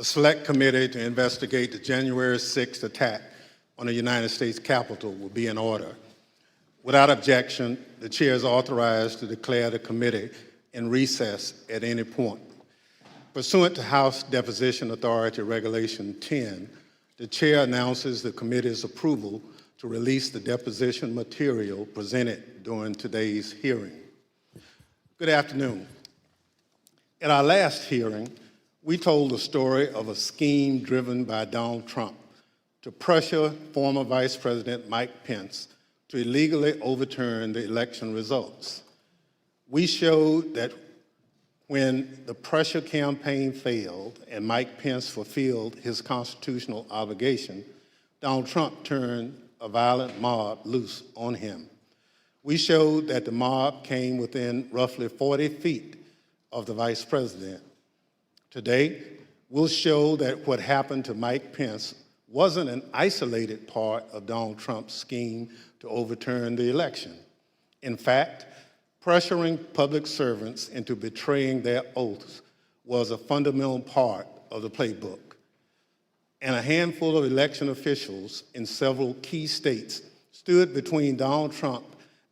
The Select Committee to investigate the January 6th attack on the United States Capitol will be in order. Without objection, the chair is authorized to declare the committee in recess at any point. Pursuant to House Deposition Authority Regulation 10, the chair announces the committee's approval to release the deposition material presented during today's hearing. Good afternoon. At our last hearing, we told the story of a scheme driven by Donald Trump to pressure former Vice President Mike Pence to illegally overturn the election results. We showed that when the pressure campaign failed and Mike Pence fulfilled his constitutional obligation, Donald Trump turned a violent mob loose on him. We showed that the mob came within roughly 40 feet of the Vice President. Today, we'll show that what happened to Mike Pence wasn't an isolated part of Donald Trump's scheme to overturn the election. In fact, pressuring public servants into betraying their oaths was a fundamental part of the playbook. And a handful of election officials in several key states stood between Donald Trump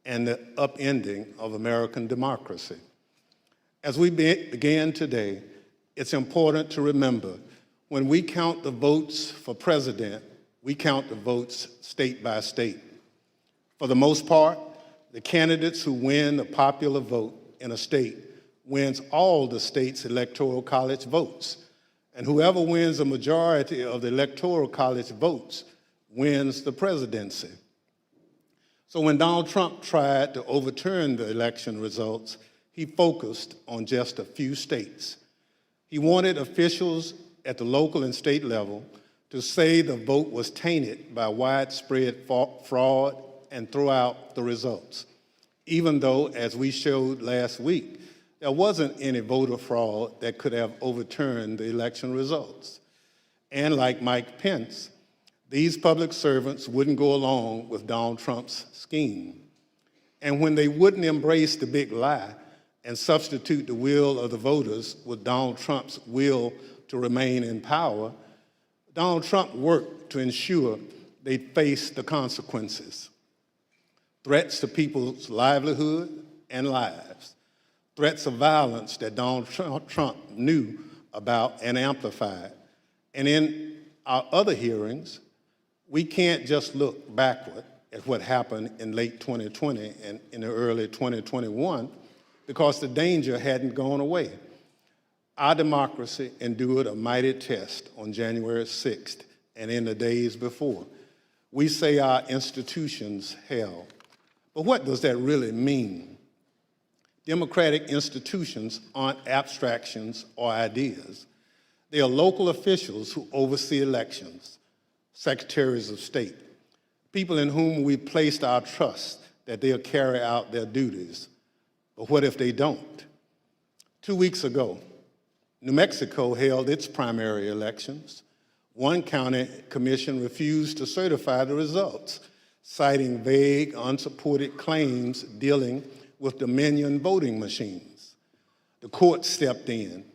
and the upending of American democracy. As we begin today, it's important to remember when we count the votes for president, we count the votes state by state. For the most part, the candidates who win the popular vote in a state wins all the state's electoral college votes. And whoever wins a majority of the electoral college votes wins the presidency. So when Donald Trump tried to overturn the election results, he focused on just a few states. He wanted officials at the local and state level to say the vote was tainted by widespread fraud and throw out the results, even though, as we showed last week, there wasn't any voter fraud that could have overturned the election results. And like Mike Pence, these public servants wouldn't go along with Donald Trump's scheme. And when they wouldn't embrace the big lie and substitute the will of the voters with Donald Trump's will to remain in power, Donald Trump worked to ensure they faced the consequences. Threats to people's livelihood and lives, threats of violence that Donald Trump knew about and amplified. And in our other hearings, we can't just look backward at what happened in late 2020 and in the early 2021 because the danger hadn't gone away. Our democracy endured a mighty test on January 6th and in the days before. We say our institutions held. But what does that really mean? Democratic institutions aren't abstractions or ideas. They are local officials who oversee elections, secretaries of state, people in whom we placed our trust that they'll carry out their duties. But what if they don't? 2 weeks ago, New Mexico held its primary elections. One county commission refused to certify the results, citing vague, unsupported claims dealing with Dominion voting machines. The court stepped in,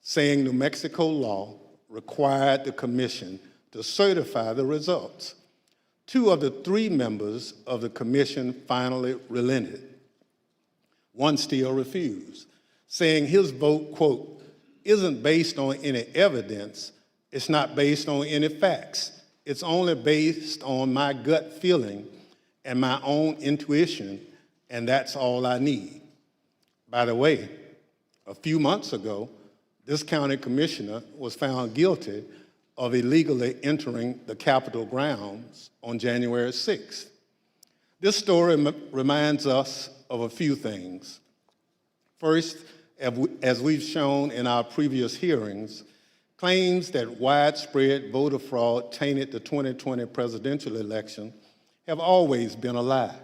saying New Mexico law required the commission to certify the results. 2 of the 3 members of the commission finally relented. One still refused, saying his vote, quote, isn't based on any evidence, it's not based on any facts. It's only based on my gut feeling and my own intuition, and that's all I need. By the way, a few months ago, this county commissioner was found guilty of illegally entering the Capitol grounds on January 6th. This story reminds us of a few things. First, as we've shown in our previous hearings, claims that widespread voter fraud tainted the 2020 presidential election have always been a lie.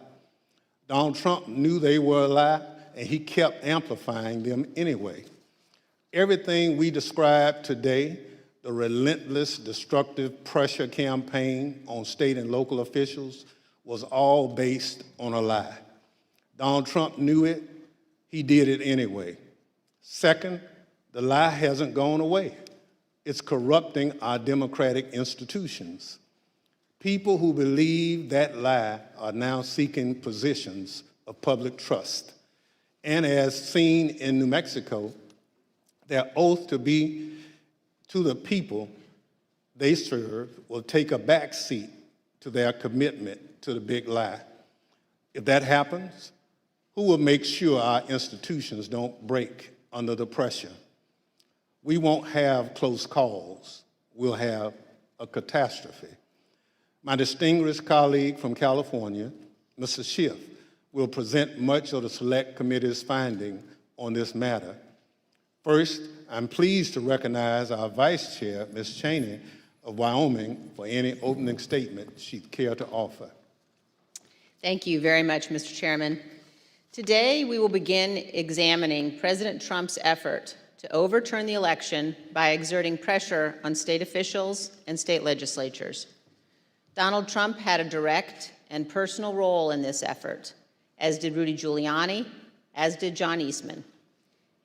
Donald Trump knew they were a lie, and he kept amplifying them anyway. Everything we described today, the relentless, destructive pressure campaign on state and local officials, was all based on a lie. Donald Trump knew it, he did it anyway. Second, the lie hasn't gone away. It's corrupting our democratic institutions. People who believe that lie are now seeking positions of public trust. And as seen in New Mexico, their oath to be to the people they serve will take a back seat to their commitment to the big lie. If that happens, who will make sure our institutions don't break under the pressure? We won't have close calls. We'll have a catastrophe. My distinguished colleague from California, Mr. Schiff, will present much of the Select Committee's finding on this matter. First, I'm pleased to recognize our Vice Chair, Ms. Cheney of Wyoming, for any opening statement she'd care to offer. Thank you very much, Mr. Chairman. Today, we will begin examining President Trump's effort to overturn the election by exerting pressure on state officials and state legislatures. Donald Trump had a direct and personal role in this effort, as did Rudy Giuliani, as did John Eastman.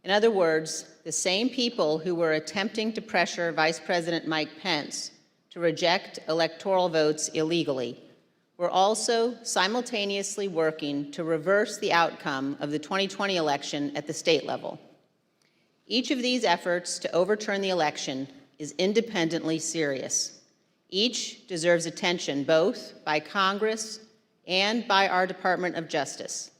In other words, the same people who were attempting to pressure Vice President Mike Pence to reject electoral votes illegally were also simultaneously working to reverse the outcome of the 2020 election at the state level. Each of these efforts to overturn the election is independently serious. Each deserves attention both by Congress and by our Department of Justice.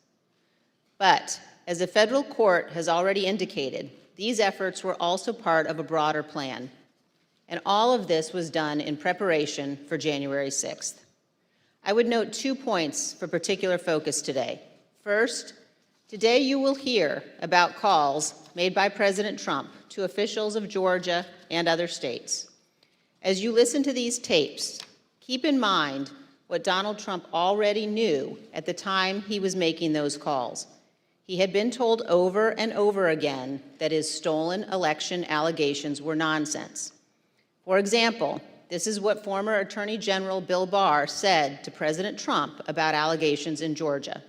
But as a federal court has already indicated, these efforts were also part of a broader plan. And all of this was done in preparation for January 6th. I would note 2 points for particular focus today. First, today you will hear about calls made by President Trump to officials of Georgia and other states. As you listen to these tapes, keep in mind what Donald Trump already knew at the time he was making those calls. He had been told over and over again that his stolen election allegations were nonsense. For example, this is what former Attorney General Bill Barr said to President Trump about allegations in Georgia.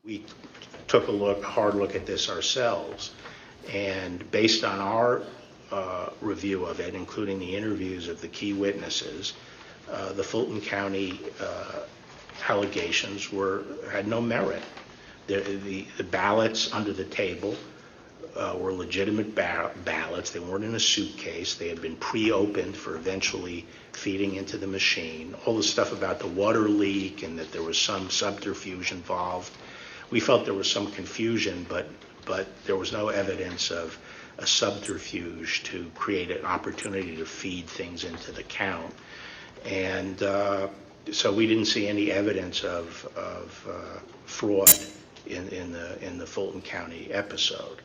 We took a hard look at this ourselves, and based on our review of it, including the interviews of the key witnesses, the Fulton County allegations had no merit. The ballots under the table were legitimate ballots. They weren't in a suitcase. They had been pre-opened for eventually feeding into the machine. All the stuff about the water leak and that there was some subterfuge involved. We felt there was some confusion, but there was no evidence of a subterfuge to create an opportunity to feed things into the count. And so we didn't see any evidence of fraud in the Fulton County episode.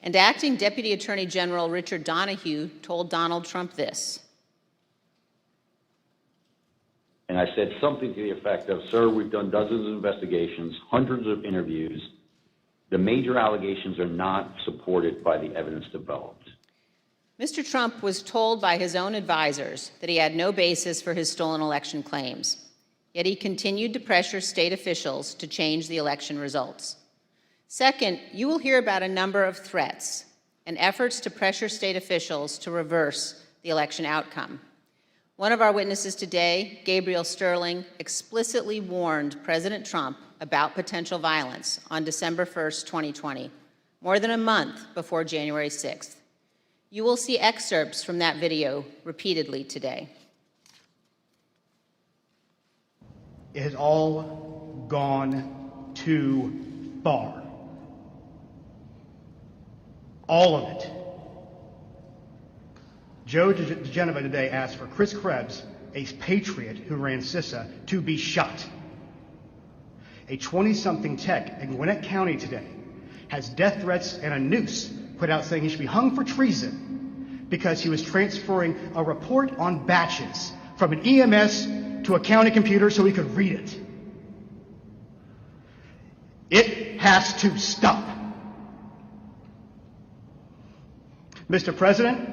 And Acting Deputy Attorney General Richard Donoghue told Donald Trump this. And I said something to the effect of, sir, we've done dozens of investigations, hundreds of interviews. The major allegations are not supported by the evidence developed. Mr. Trump was told by his own advisors that he had no basis for his stolen election claims, yet he continued to pressure state officials to change the election results. Second, you will hear about a number of threats and efforts to pressure state officials to reverse the election outcome. One of our witnesses today, Gabriel Sterling, explicitly warned President Trump about potential violence on December 1st, 2020, more than a month before January 6th. You will see excerpts from that video repeatedly today. It has all gone too far. All of it. Joe DeGenova today asked for Chris Krebs, a patriot who ran CISA, to be shot. A 20-something tech in Gwinnett County today has death threats and a noose put out saying he should be hung for treason because he was transferring a report on batches from an EMS to a county computer so he could read it. It has to stop. Mr. President,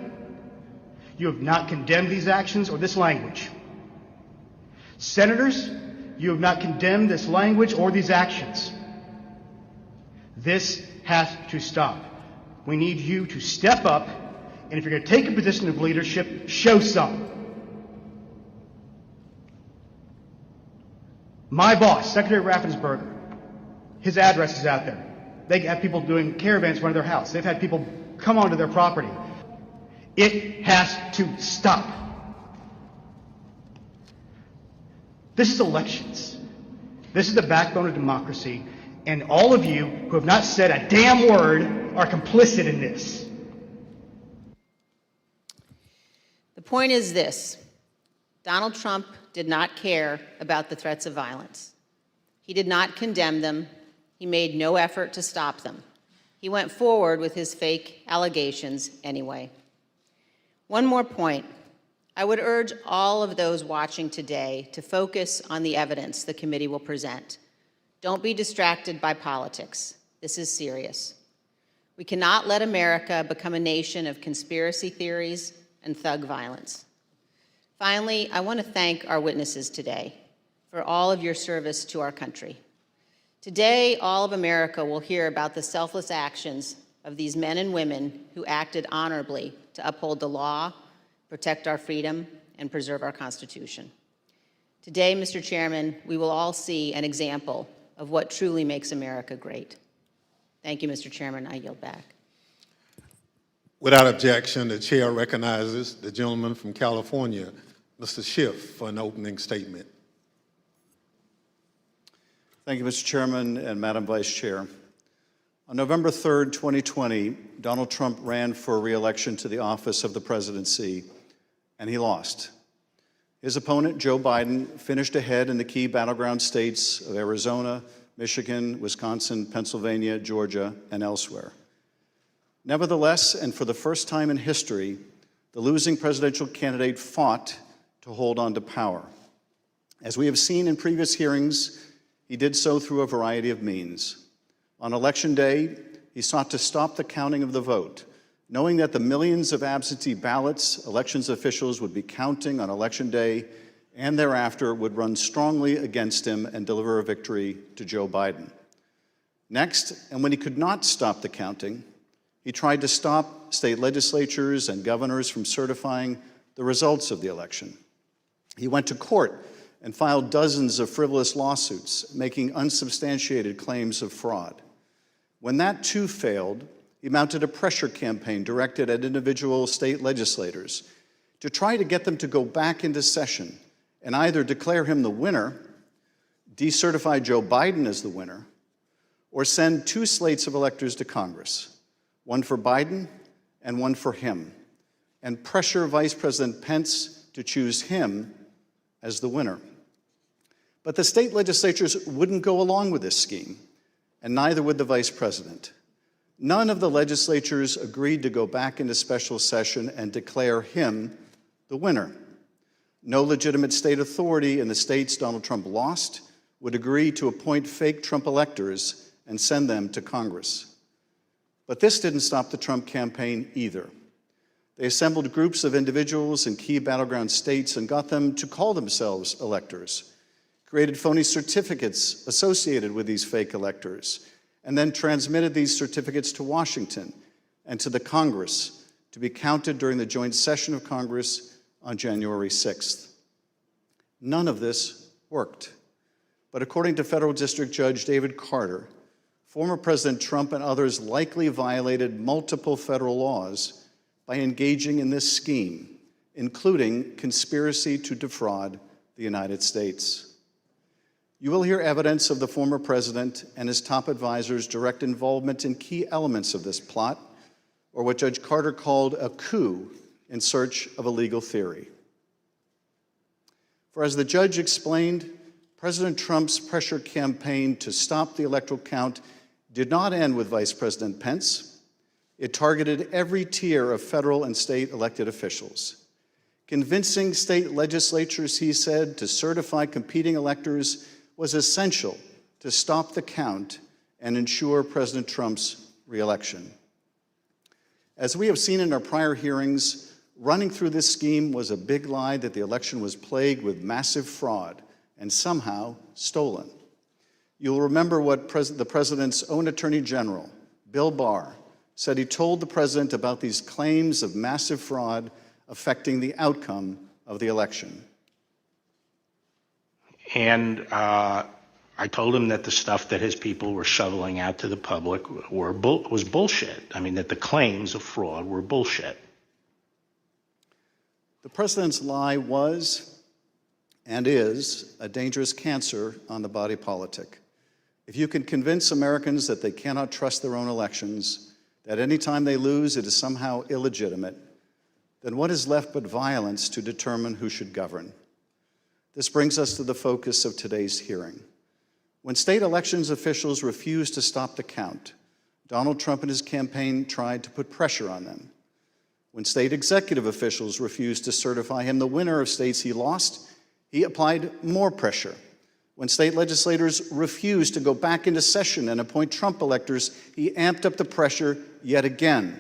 you have not condemned these actions or this language. Senators, you have not condemned this language or these actions. This has to stop. We need you to step up, and if you're going to take a position of leadership, show some. My boss, Secretary Raffensperger, his address is out there. They have people doing caravans in front of their house. They've had people come onto their property. It has to stop. This is elections. This is the backbone of democracy, and all of you who have not said a damn word are complicit in this. The point is this: Donald Trump did not care about the threats of violence. He did not condemn them. He made no effort to stop them. He went forward with his fake allegations anyway. One more point. I would urge all of those watching today to focus on the evidence the committee will present. Don't be distracted by politics. This is serious. We cannot let America become a nation of conspiracy theories and thug violence. Finally, I want to thank our witnesses today for all of your service to our country. Today, all of America will hear about the selfless actions of these men and women who acted honorably to uphold the law, protect our freedom, and preserve our Constitution. Today, Mr. Chairman, we will all see an example of what truly makes America great. Thank you, Mr. Chairman. I yield back. Without objection, the chair recognizes the gentleman from California, Mr. Schiff, for an opening statement. Thank you, Mr. Chairman and Madam Vice Chair. On November 3rd, 2020, Donald Trump ran for re-election to the office of the presidency, and he lost. His opponent, Joe Biden, finished ahead in the key battleground states of Arizona, Michigan, Wisconsin, Pennsylvania, Georgia, and elsewhere. Nevertheless, and for the first time in history, the losing presidential candidate fought to hold on to power. As we have seen in previous hearings, he did so through a variety of means. On Election Day, he sought to stop the counting of the vote, knowing that the millions of absentee ballots elections officials would be counting on Election Day and thereafter would run strongly against him and deliver a victory to Joe Biden. Next, and when he could not stop the counting, he tried to stop state legislatures and governors from certifying the results of the election. He went to court and filed dozens of frivolous lawsuits, making unsubstantiated claims of fraud. When that too failed, he mounted a pressure campaign directed at individual state legislators to try to get them to go back into session and either declare him the winner, decertify Joe Biden as the winner, or send two slates of electors to Congress, one for Biden and one for him, and pressure Vice President Pence to choose him as the winner. But the state legislatures wouldn't go along with this scheme, and neither would the vice president. None of the legislatures agreed to go back into special session and declare him the winner. No legitimate state authority in the states Donald Trump lost would agree to appoint fake Trump electors and send them to Congress. But this didn't stop the Trump campaign either. They assembled groups of individuals in key battleground states and got them to call themselves electors, created phony certificates associated with these fake electors, and then transmitted these certificates to Washington and to the Congress to be counted during the joint session of Congress on January 6th. None of this worked. But according to Federal District Judge David Carter, former President Trump and others likely violated multiple federal laws by engaging in this scheme, including conspiracy to defraud the United States. You will hear evidence of the former president and his top advisors' direct involvement in key elements of this plot, or what Judge Carter called a coup in search of a legal theory. For as the judge explained, President Trump's pressure campaign to stop the electoral count did not end with Vice President Pence. It targeted every tier of federal and state elected officials. Convincing state legislatures, he said, to certify competing electors was essential to stop the count and ensure President Trump's re-election. As we have seen in our prior hearings, running through this scheme was a big lie that the election was plagued with massive fraud and somehow stolen. You'll remember what the president's own Attorney General, Bill Barr, said he told the president about these claims of massive fraud affecting the outcome of the election. And I told him that the stuff that his people were shoveling out to the public was bullshit. I mean, that the claims of fraud were bullshit. The president's lie was and is a dangerous cancer on the body politic. If you can convince Americans that they cannot trust their own elections, that any time they lose it is somehow illegitimate, then what is left but violence to determine who should govern? This brings us to the focus of today's hearing. When state elections officials refused to stop the count, Donald Trump and his campaign tried to put pressure on them. When state executive officials refused to certify him the winner of states he lost, he applied more pressure. When state legislators refused to go back into session and appoint Trump electors, he amped up the pressure yet again.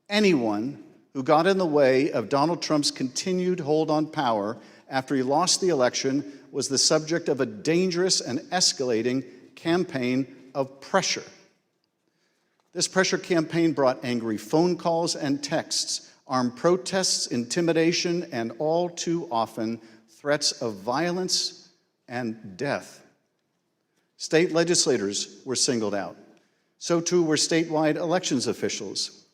Anyone who got in the way of Donald Trump's continued hold on power after he lost the election was the subject of a dangerous and escalating campaign of pressure. This pressure campaign brought angry phone calls and texts, armed protests, intimidation, and all too often, threats of violence and death. State legislators were singled out. So too were statewide elections officials.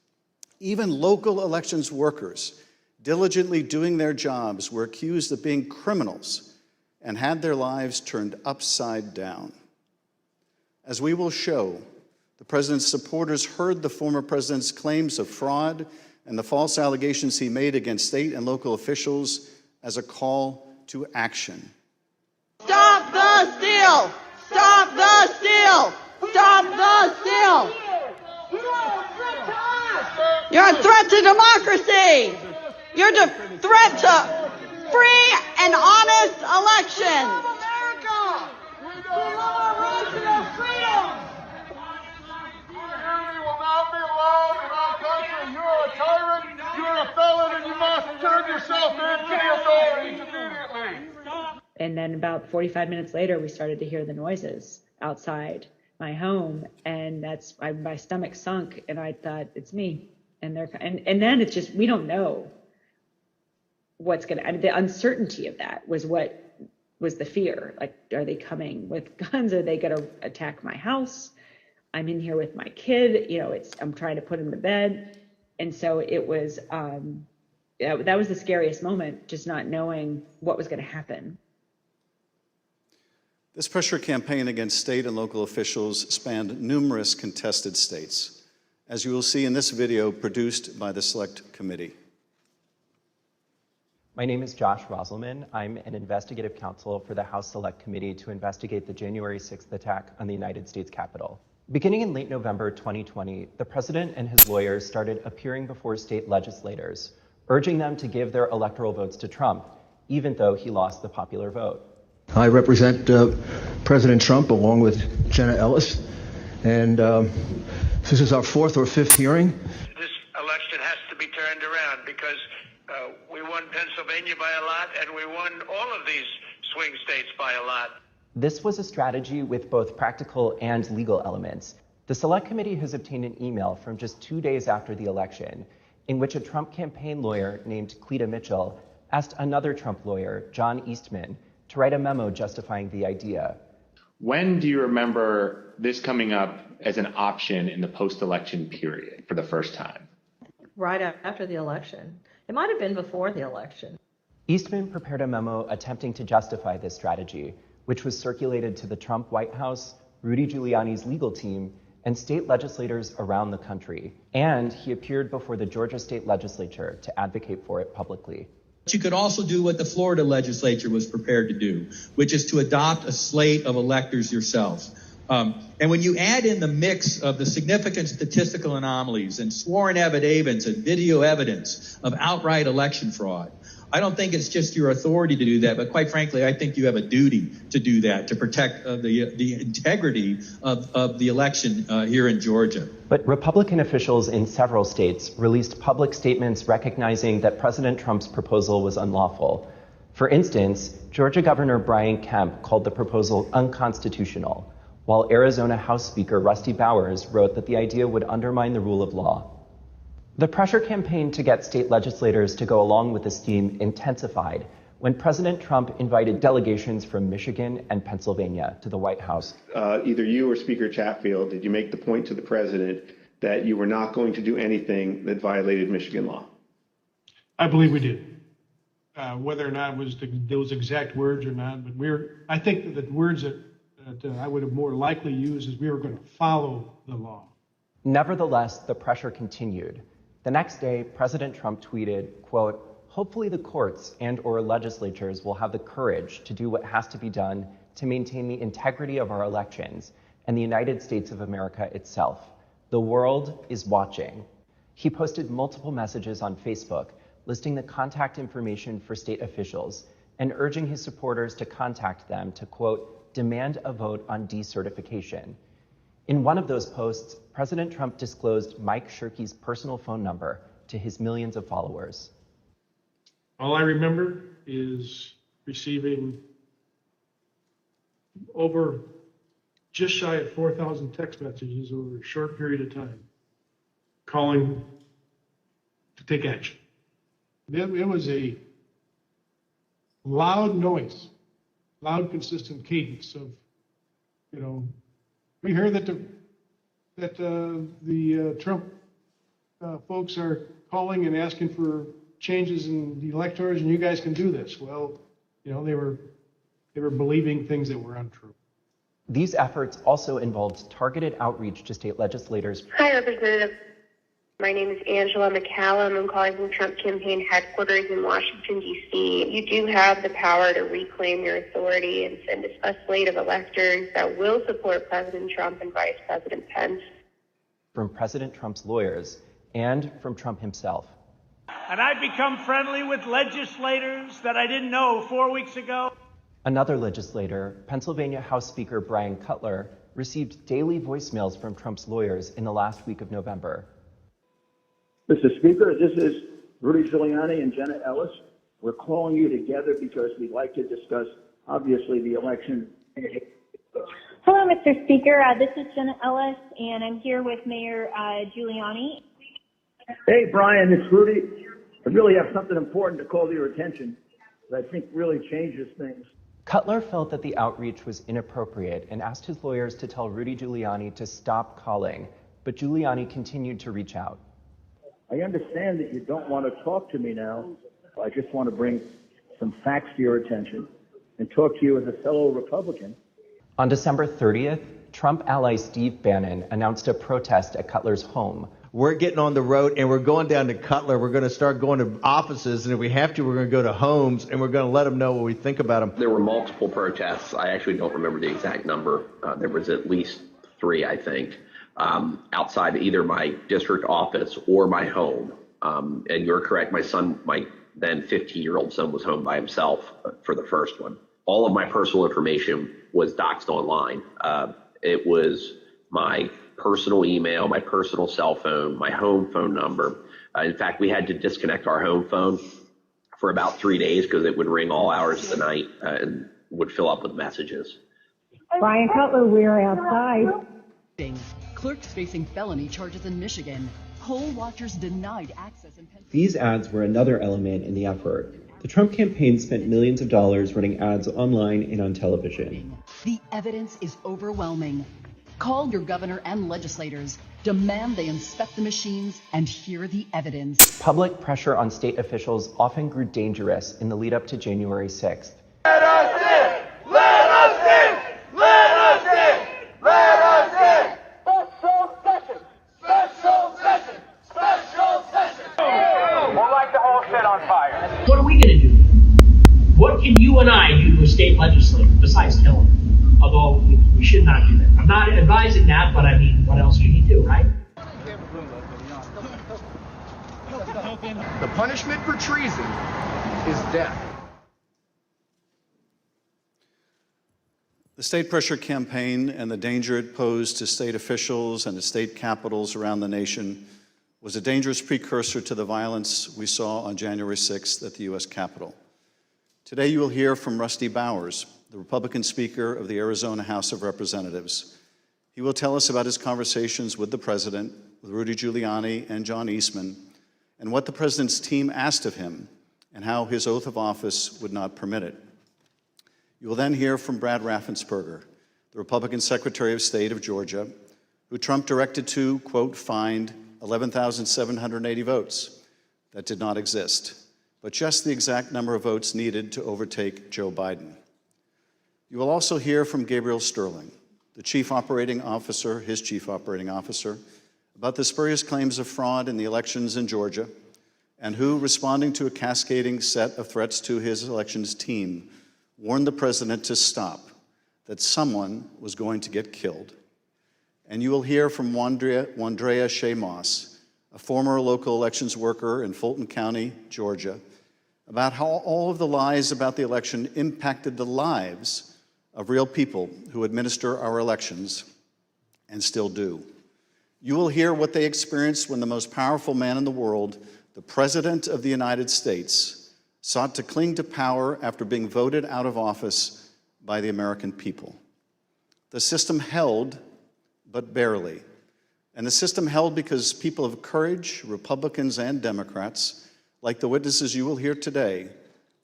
Even local elections workers, diligently doing their jobs, were accused of being criminals and had their lives turned upside down. As we will show, the president's supporters heard the former president's claims of fraud and the false allegations he made against state and local officials as a call to action. Stop the steal! Stop the steal! Stop the steal! You're a threat to democracy! You're a threat to free and honest elections! America! We love our rights and our freedom! Tyranny will not be allowed in our country. You're a tyrant, you're a felon, and you must turn yourself in to the authorities immediately. And then about 45 minutes later, we started to hear the noises outside my home, and my stomach sunk, and I thought, it's me. And then it's just, we don't know what's the uncertainty of that was what was the fear. Like, are they coming with guns? Are they going to attack my house? I'm in here with my kid, I'm trying to put him to bed. And so it was, that was the scariest moment, just not knowing what was going to happen. This pressure campaign against state and local officials spanned numerous contested states, as you will see in this video produced by the Select Committee. My name is Josh Roselman. I'm an investigative counsel for the House Select Committee to investigate the January 6th attack on the United States Capitol. Beginning in late November 2020, the president and his lawyers started appearing before state legislators, urging them to give their electoral votes to Trump, even though he lost the popular vote. I represent President Trump along with Jenna Ellis, and this is our fourth or fifth hearing. This election has to be turned around because we won Pennsylvania by a lot, and we won all of these swing states by a lot. This was a strategy with both practical and legal elements. The Select Committee has obtained an email from just 2 days after the election in which a Trump campaign lawyer named Cleta Mitchell asked another Trump lawyer, John Eastman, to write a memo justifying the idea. When do you remember this coming up as an option in the post-election period for the first time? Right after the election. It might have been before the election. Eastman prepared a memo attempting to justify this strategy, which was circulated to the Trump White House, Rudy Giuliani's legal team, and state legislators around the country. And he appeared before the Georgia State Legislature to advocate for it publicly. You could also do what the Florida legislature was prepared to do, which is to adopt a slate of electors yourselves. And when you add in the mix of the significant statistical anomalies and sworn affidavits and video evidence of outright election fraud, I don't think it's just your authority to do that, but quite frankly, I think you have a duty to do that, to protect the integrity of the election here in Georgia. But Republican officials in several states released public statements recognizing that President Trump's proposal was unlawful. For instance, Georgia Governor Brian Kemp called the proposal unconstitutional, while Arizona House Speaker Rusty Bowers wrote that the idea would undermine the rule of law. The pressure campaign to get state legislators to go along with the scheme intensified when President Trump invited delegations from Michigan and Pennsylvania to the White House. Either you or Speaker Chatfield, did you make the point to the president that you were not going to do anything that violated Michigan law? I believe we did. Whether or not it was those exact words or not, but I think that the words that I would have more likely used is we were going to follow the law. Nevertheless, the pressure continued. The next day, President Trump tweeted, quote, "Hopefully the courts and/or legislatures will have the courage to do what has to be done to maintain the integrity of our elections and the United States of America itself. The world is watching." He posted multiple messages on Facebook listing the contact information for state officials and urging his supporters to contact them to, quote, "demand a vote on decertification." In one of those posts, President Trump disclosed Mike Shirkey's personal phone number to his millions of followers. All I remember is receiving over just shy of 4,000 text messages over a short period of time, calling to take action. It was a loud noise, loud, consistent cadence of, we hear that the Trump folks are calling and asking for changes in the electors, and you guys can do this. Well, they were believing things that were untrue. These efforts also involved targeted outreach to state legislators. Hi, Representative. My name is Angela McCallum. I'm calling from Trump campaign headquarters in Washington, D.C. You do have the power to reclaim your authority and send a slate of electors that will support President Trump and Vice President Pence. From President Trump's lawyers and from Trump himself. And I've become friendly with legislators that I didn't know 4 weeks ago. Another legislator, Pennsylvania House Speaker Brian Cutler, received daily voicemails from Trump's lawyers in the last week of November. Mr. Speaker, this is Rudy Giuliani and Jenna Ellis. We're calling you together because we'd like to discuss, obviously, the election. Hello, Mr. Speaker. This is Jenna Ellis, and I'm here with Mayor Giuliani. Hey, Brian, it's Rudy. I really have something important to call to your attention that I think really changes things. Cutler felt that the outreach was inappropriate and asked his lawyers to tell Rudy Giuliani to stop calling, but Giuliani continued to reach out. I understand that you don't want to talk to me now. I just want to bring some facts to your attention and talk to you as a fellow Republican. On December 30th, Trump ally Steve Bannon announced a protest at Cutler's home. We're getting on the road and we're going down to Cutler. We're going to start going to offices, and if we have to, we're going to go to homes, and we're going to let them know what we think about them. There were multiple protests. I actually don't remember the exact number. There was at least 3, I think, outside either my district office or my home. And you're correct, my son, my then 15-year-old son, was home by himself for the first one. All of my personal information was doxed online. It was my personal email, my personal cell phone, my home phone number. In fact, we had to disconnect our home phone for about 3 days because it would ring all hours of the night and would fill up with messages. Brian Cutler, we're outside. Clerks facing felony charges in Michigan. Poll watchers denied access in Pennsylvania. These ads were another element in the effort. The Trump campaign spent millions of dollars running ads online and on television. The evidence is overwhelming. Call your governor and legislators. Demand they inspect the machines and hear the evidence. Public pressure on state officials often grew dangerous in the lead up to January 6th. Let us in! Let us in! Let us in! Let us in! Special session! Special session! Special session! We'll light the whole shit on fire. What are we going to do? What can you and I do to a state legislator besides kill him? Although we should not do that. I'm not advising that, but I mean, what else can you do, right? The punishment for treason is death. The state pressure campaign and the danger it posed to state officials and to state capitals around the nation was a dangerous precursor to the violence we saw on January 6th at the U.S. Capitol. Today you will hear from Rusty Bowers, the Republican Speaker of the Arizona House of Representatives. He will tell us about his conversations with the President, with Rudy Giuliani and John Eastman, and what the President's team asked of him and how his oath of office would not permit it. You will then hear from Brad Raffensperger, the Republican Secretary of State of Georgia, who Trump directed to, quote, find 11,780 votes that did not exist, but just the exact number of votes needed to overtake Joe Biden. You will also hear from Gabriel Sterling, the chief operating officer, his chief operating officer, about the spurious claims of fraud in the elections in Georgia, and who, responding to a cascading set of threats to his elections team, warned the president to stop, that someone was going to get killed. And you will hear from Wandrea Shea Moss, a former local elections worker in Fulton County, Georgia, about how all of the lies about the election impacted the lives of real people who administer our elections and still do. You will hear what they experienced when the most powerful man in the world, the President of the United States, sought to cling to power after being voted out of office by the American people. The system held, but barely. And the system held because people of courage, Republicans and Democrats, like the witnesses you will hear today,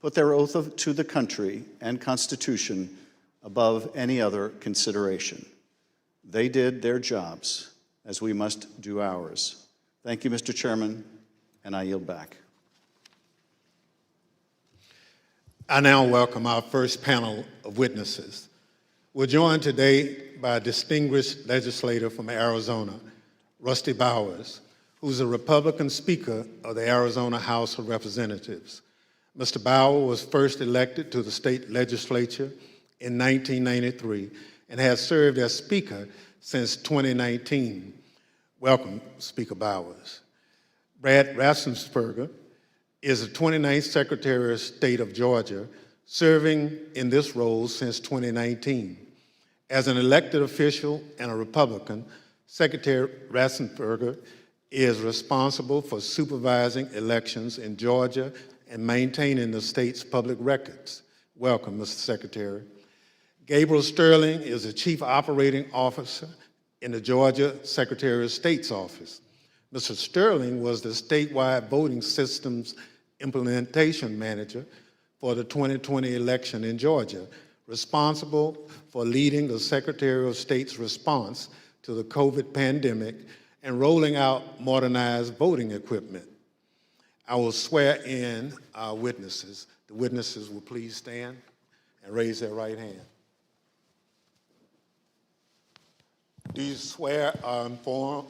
put their oath to the country and Constitution above any other consideration. They did their jobs, as we must do ours. Thank you, Mr. Chairman, and I yield back. I now welcome our first panel of witnesses. We're joined today by a distinguished legislator from Arizona, Rusty Bowers, who's a Republican Speaker of the Arizona House of Representatives. Mr. Bowers was first elected to the state legislature in 1993 and has served as Speaker since 2019. Welcome, Speaker Bowers. Brad Raffensperger is the 29th Secretary of State of Georgia, serving in this role since 2019. As an elected official and a Republican, Secretary Raffensperger is responsible for supervising elections in Georgia and maintaining the state's public records. Welcome, Mr. Secretary. Gabriel Sterling is the Chief Operating Officer in the Georgia Secretary of State's office. Mr. Sterling was the statewide voting systems implementation manager for the 2020 election in Georgia, responsible for leading the Secretary of State's response to the COVID pandemic and rolling out modernized voting equipment. I will swear in our witnesses. The witnesses will please stand and raise their right hand. Do you swear or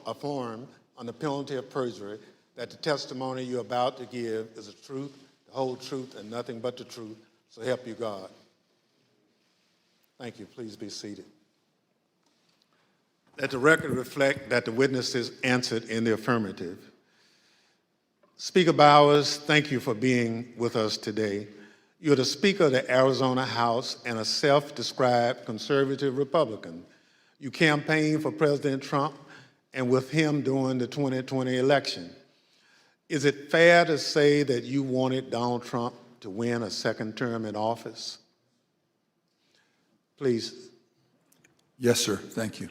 affirm on the penalty of perjury that the testimony you're about to give is the truth, the whole truth, and nothing but the truth, so help you God? Thank you. Please be seated. Let the record reflect that the witnesses answered in the affirmative. Speaker Bowers, thank you for being with us today. You're the Speaker of the Arizona House and a self-described conservative Republican. You campaigned for President Trump and with him during the 2020 election. Is it fair to say that you wanted Donald Trump to win a second term in office? Please. Yes, sir. Thank you.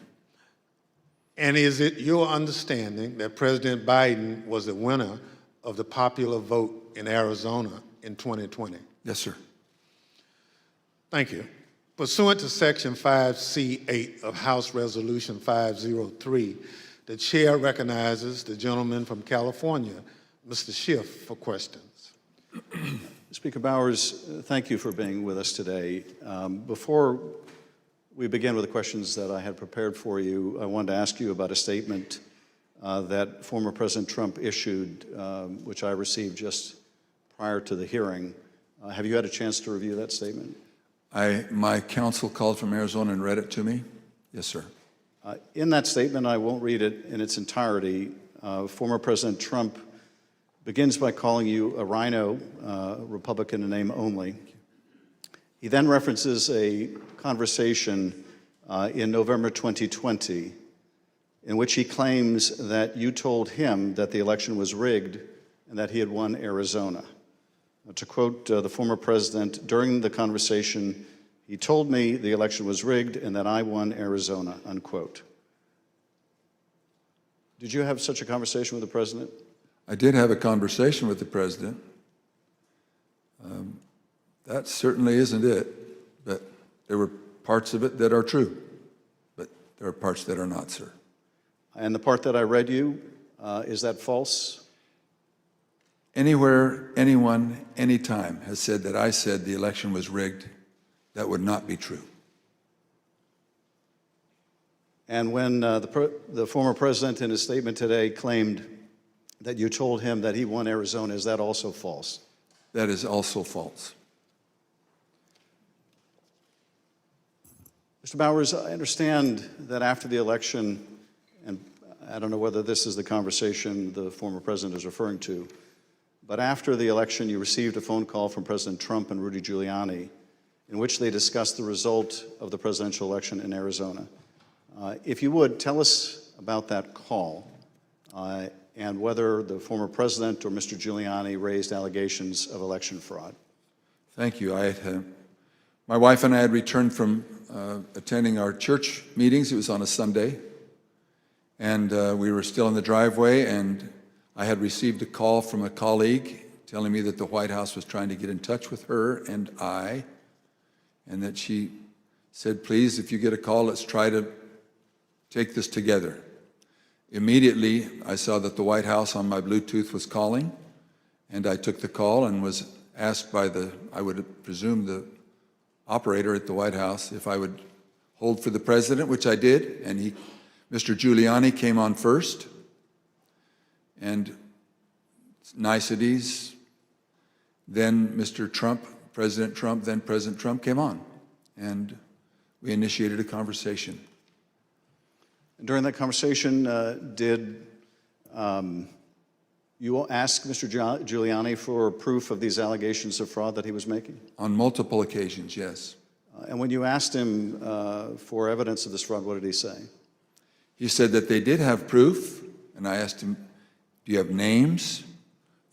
And is it your understanding that President Biden was the winner of the popular vote in Arizona in 2020? Yes, sir. Thank you. Pursuant to Section 5C8 of House Resolution 503, the chair recognizes the gentleman from California, Mr. Schiff, for questions. Speaker Bowers, thank you for being with us today. Before we begin with the questions that I had prepared for you, I wanted to ask you about a statement that former President Trump issued, which I received just prior to the hearing. Have you had a chance to review that statement? My counsel called from Arizona and read it to me. Yes, sir. In that statement, I won't read it in its entirety. Former President Trump begins by calling you a rhino, Republican in name only. He then references a conversation in November 2020 in which he claims that you told him that the election was rigged and that he had won Arizona. To quote the former president, during the conversation, He told me the election was rigged and that I won Arizona, unquote. Did you have such a conversation with the president? I did have a conversation with the president. That certainly isn't it, but there were parts of it that are true, but there are parts that are not, sir. And the part that I read you, is that false? Anywhere, anyone, anytime has said that I said the election was rigged, that would not be true. And when the former president in his statement today claimed that you told him that he won Arizona, is that also false? That is also false. Mr. Bowers, I understand that after the election, and I don't know whether this is the conversation the former president is referring to, but after the election, you received a phone call from President Trump and Rudy Giuliani in which they discussed the result of the presidential election in Arizona. If you would, tell us about that call and whether the former president or Mr. Giuliani raised allegations of election fraud. Thank you. My wife and I had returned from attending our church meetings. It was on a Sunday. And we were still in the driveway, and I had received a call from a colleague telling me that the White House was trying to get in touch with her and I, and that she said, please, if you get a call, let's try to take this together. Immediately, I saw that the White House on my Bluetooth was calling, and I took the call and was asked by I would presume the operator at the White House if I would hold for the president, which I did, and Mr. Giuliani came on first, and niceties, then Mr. Trump, President Trump, then President Trump came on, and we initiated a conversation. During that conversation, did you ask Mr. Giuliani for proof of these allegations of fraud that he was making? On multiple occasions, yes. And when you asked him for evidence of this fraud, what did he say? He said that they did have proof, and I asked him, do you have names?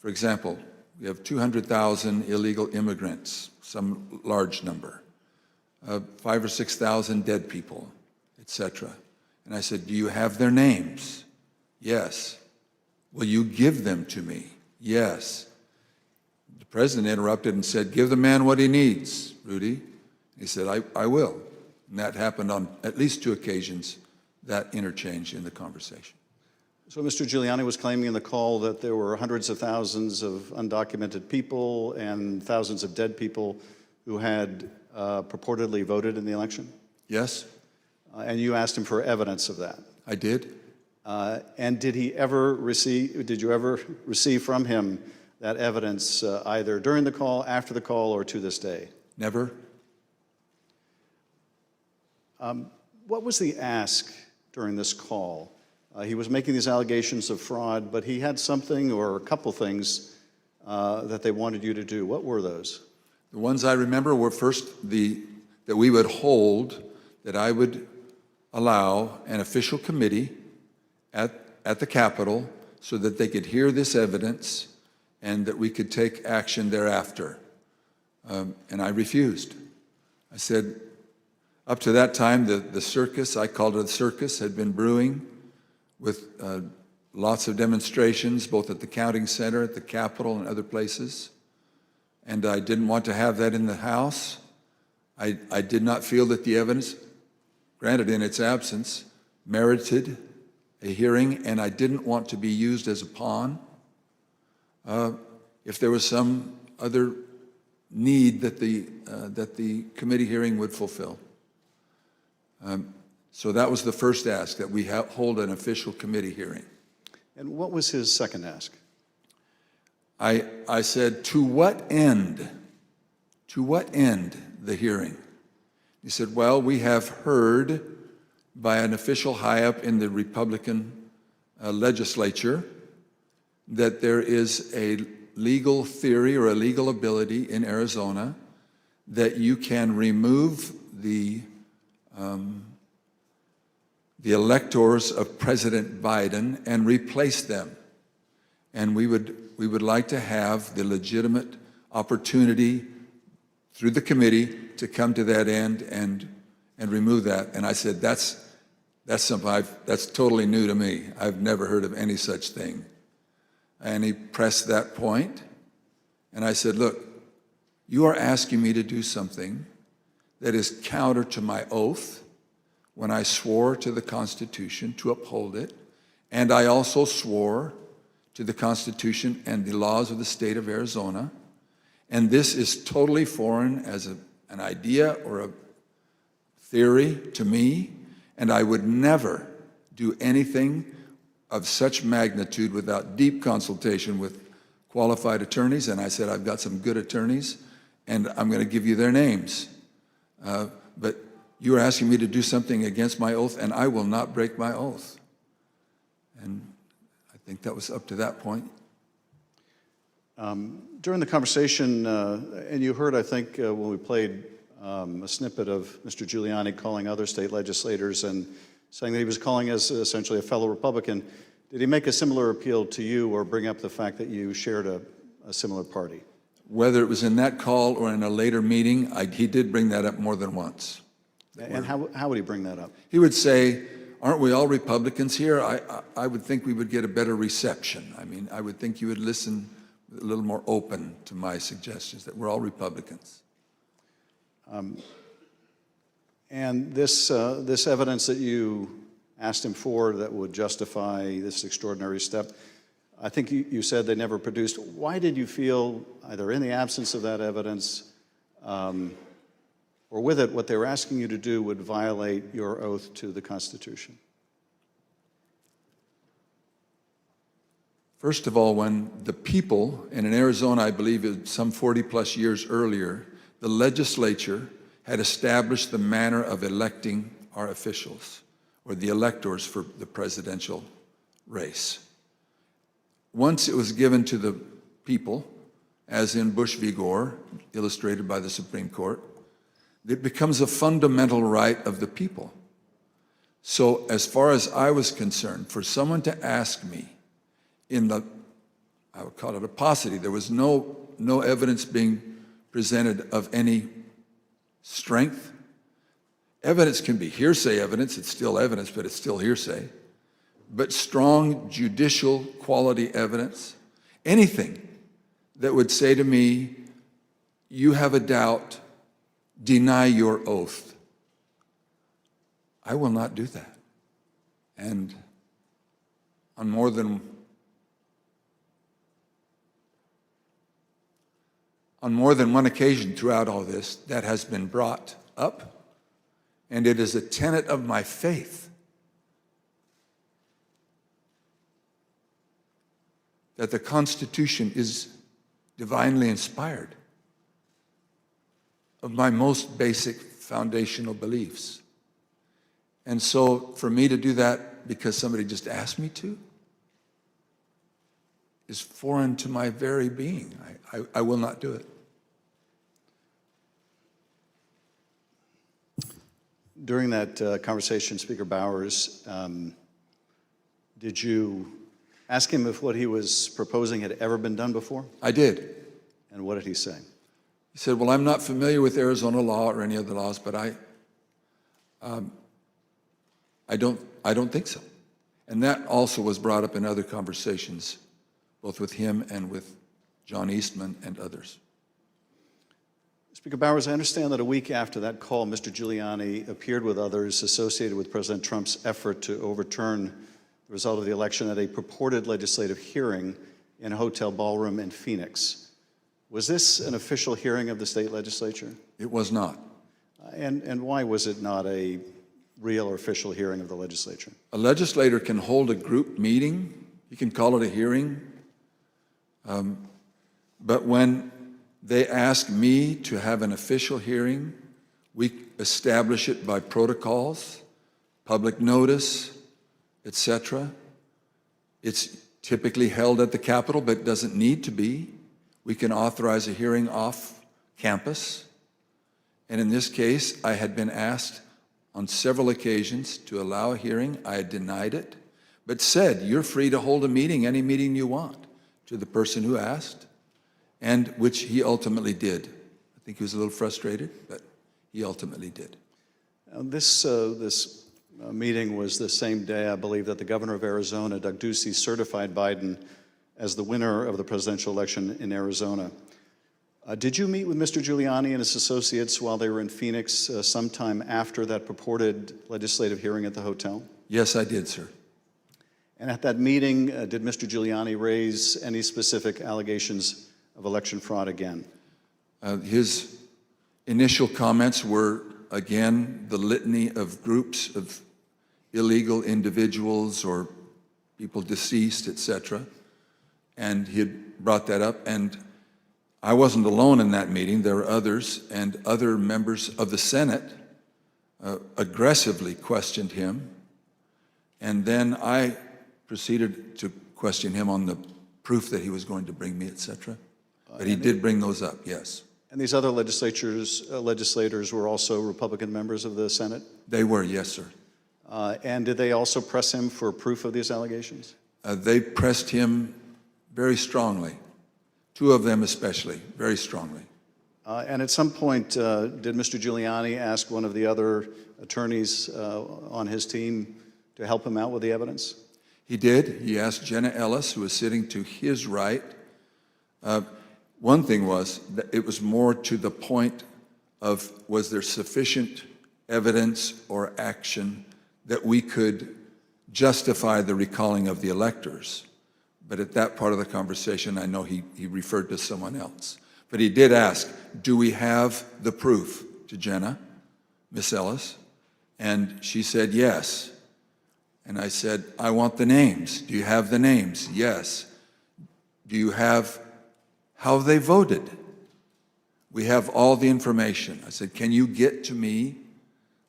For example, we have 200,000 illegal immigrants, some large number, 5,000 or 6,000 dead people, etc. And I said, do you have their names? Yes. Will you give them to me? Yes. The president interrupted and said, give the man what he needs, Rudy. He said, I will. And that happened on at least 2 occasions, that interchange in the conversation. So Mr. Giuliani was claiming in the call that there were hundreds of thousands of undocumented people and thousands of dead people who had purportedly voted in the election? Yes. And you asked him for evidence of that? I did. And did you ever receive from him that evidence either during the call, after the call, or to this day? Never. What was the ask during this call? He was making these allegations of fraud, but he had something or a couple things that they wanted you to do. What were those? The ones I remember were first that we would hold, that I would allow an official committee at the Capitol so that they could hear this evidence and that we could take action thereafter. And I refused. I said, up to that time, the circus, I called it a circus, had been brewing with lots of demonstrations, both at the counting center, at the Capitol, and other places. And I didn't want to have that in the House. I did not feel that the evidence, granted in its absence, merited a hearing, and I didn't want to be used as a pawn if there was some other need that the committee hearing would fulfill. So that was the first ask, that we hold an official committee hearing. And what was his second ask? I said, to what end? To what end the hearing? He said, well, we have heard by an official high-up in the Republican legislature that there is a legal theory or a legal ability in Arizona that you can remove the electors of President Biden and replace them. And we would like to have the legitimate opportunity through the committee to come to that end and remove that. And I said, that's something that's totally new to me. I've never heard of any such thing. And he pressed that point, and I said, look, you are asking me to do something that is counter to my oath when I swore to the Constitution to uphold it, and I also swore to the Constitution and the laws of the state of Arizona, and this is totally foreign as an idea or a theory to me, and I would never do anything of such magnitude without deep consultation with qualified attorneys. And I said, I've got some good attorneys, and I'm going to give you their names. But you are asking me to do something against my oath, and I will not break my oath. And I think that was up to that point. During the conversation, and you heard, I think, when we played a snippet of Mr. Giuliani calling other state legislators and saying that he was calling us essentially a fellow Republican. Did he make a similar appeal to you or bring up the fact that you shared a similar party? Whether it was in that call or in a later meeting, he did bring that up more than once. And how would he bring that up? He would say, aren't we all Republicans here? I would think we would get a better reception. I mean, I would think you would listen a little more open to my suggestions, that we're all Republicans. And this evidence that you asked him for that would justify this extraordinary step, I think you said they never produced. Why did you feel, either in the absence of that evidence or with it, what they were asking you to do would violate your oath to the Constitution? First of all, when the people, and in Arizona, I believe it's some 40 plus years earlier, the legislature had established the manner of electing our officials, or the electors for the presidential race. Once it was given to the people, as in Bush v. Gore, illustrated by the Supreme Court, it becomes a fundamental right of the people. So as far as I was concerned, for someone to ask me in the, I would call it a paucity, there was no evidence being presented of any strength. Evidence can be hearsay evidence, it's still evidence, but it's still hearsay. But strong judicial quality evidence, anything that would say to me, you have a doubt, deny your oath. I will not do that. And on more than one occasion throughout all this, that has been brought up, and it is a tenet of my faith that the Constitution is divinely inspired of my most basic foundational beliefs. And so for me to do that because somebody just asked me to is foreign to my very being. I will not do it. During that conversation, Speaker Bowers, did you ask him if what he was proposing had ever been done before? I did. And what did he say? He said, well, I'm not familiar with Arizona law or any other laws, but I don't think so. And that also was brought up in other conversations, both with him and with John Eastman and others. Speaker Bowers, I understand that a week after that call, Mr. Giuliani appeared with others associated with President Trump's effort to overturn the result of the election at a purported legislative hearing in a hotel ballroom in Phoenix. Was this an official hearing of the state legislature? It was not. And why was it not a real or official hearing of the legislature? A legislator can hold a group meeting. You can call it a hearing. But when they ask me to have an official hearing, we establish it by protocols, public notice, etc. It's typically held at the Capitol, but it doesn't need to be. We can authorize a hearing off campus. And in this case, I had been asked on several occasions to allow a hearing. I had denied it, but said, you're free to hold a meeting, any meeting you want, to the person who asked, and which he ultimately did. I think he was a little frustrated, but he ultimately did. This meeting was the same day, I believe, that the governor of Arizona, Doug Ducey, certified Biden as the winner of the presidential election in Arizona. Did you meet with Mr. Giuliani and his associates while they were in Phoenix sometime after that purported legislative hearing at the hotel? Yes, I did, sir. And at that meeting, did Mr. Giuliani raise any specific allegations of election fraud again? His initial comments were, again, the litany of groups of illegal individuals or people deceased, etc. And he had brought that up. And I wasn't alone in that meeting. There were others, and other members of the Senate aggressively questioned him. And then I proceeded to question him on the proof that he was going to bring me, etc. But he did bring those up, yes. And these other legislators were also Republican members of the Senate? They were, yes, sir. And did they also press him for proof of these allegations? They pressed him very strongly. Two of them especially, very strongly. And at some point, did Mr. Giuliani ask one of the other attorneys on his team to help him out with the evidence? He did. He asked Jenna Ellis, who was sitting to his right. One thing was that it was more to the point of, was there sufficient evidence or action that we could justify the recalling of the electors? But at that part of the conversation, I know he referred to someone else. But he did ask, do we have the proof, to Jenna, Miss Ellis? And she said, yes. And I said, I want the names. Do you have the names? Yes. Do you have how they voted? We have all the information. I said, can you get to me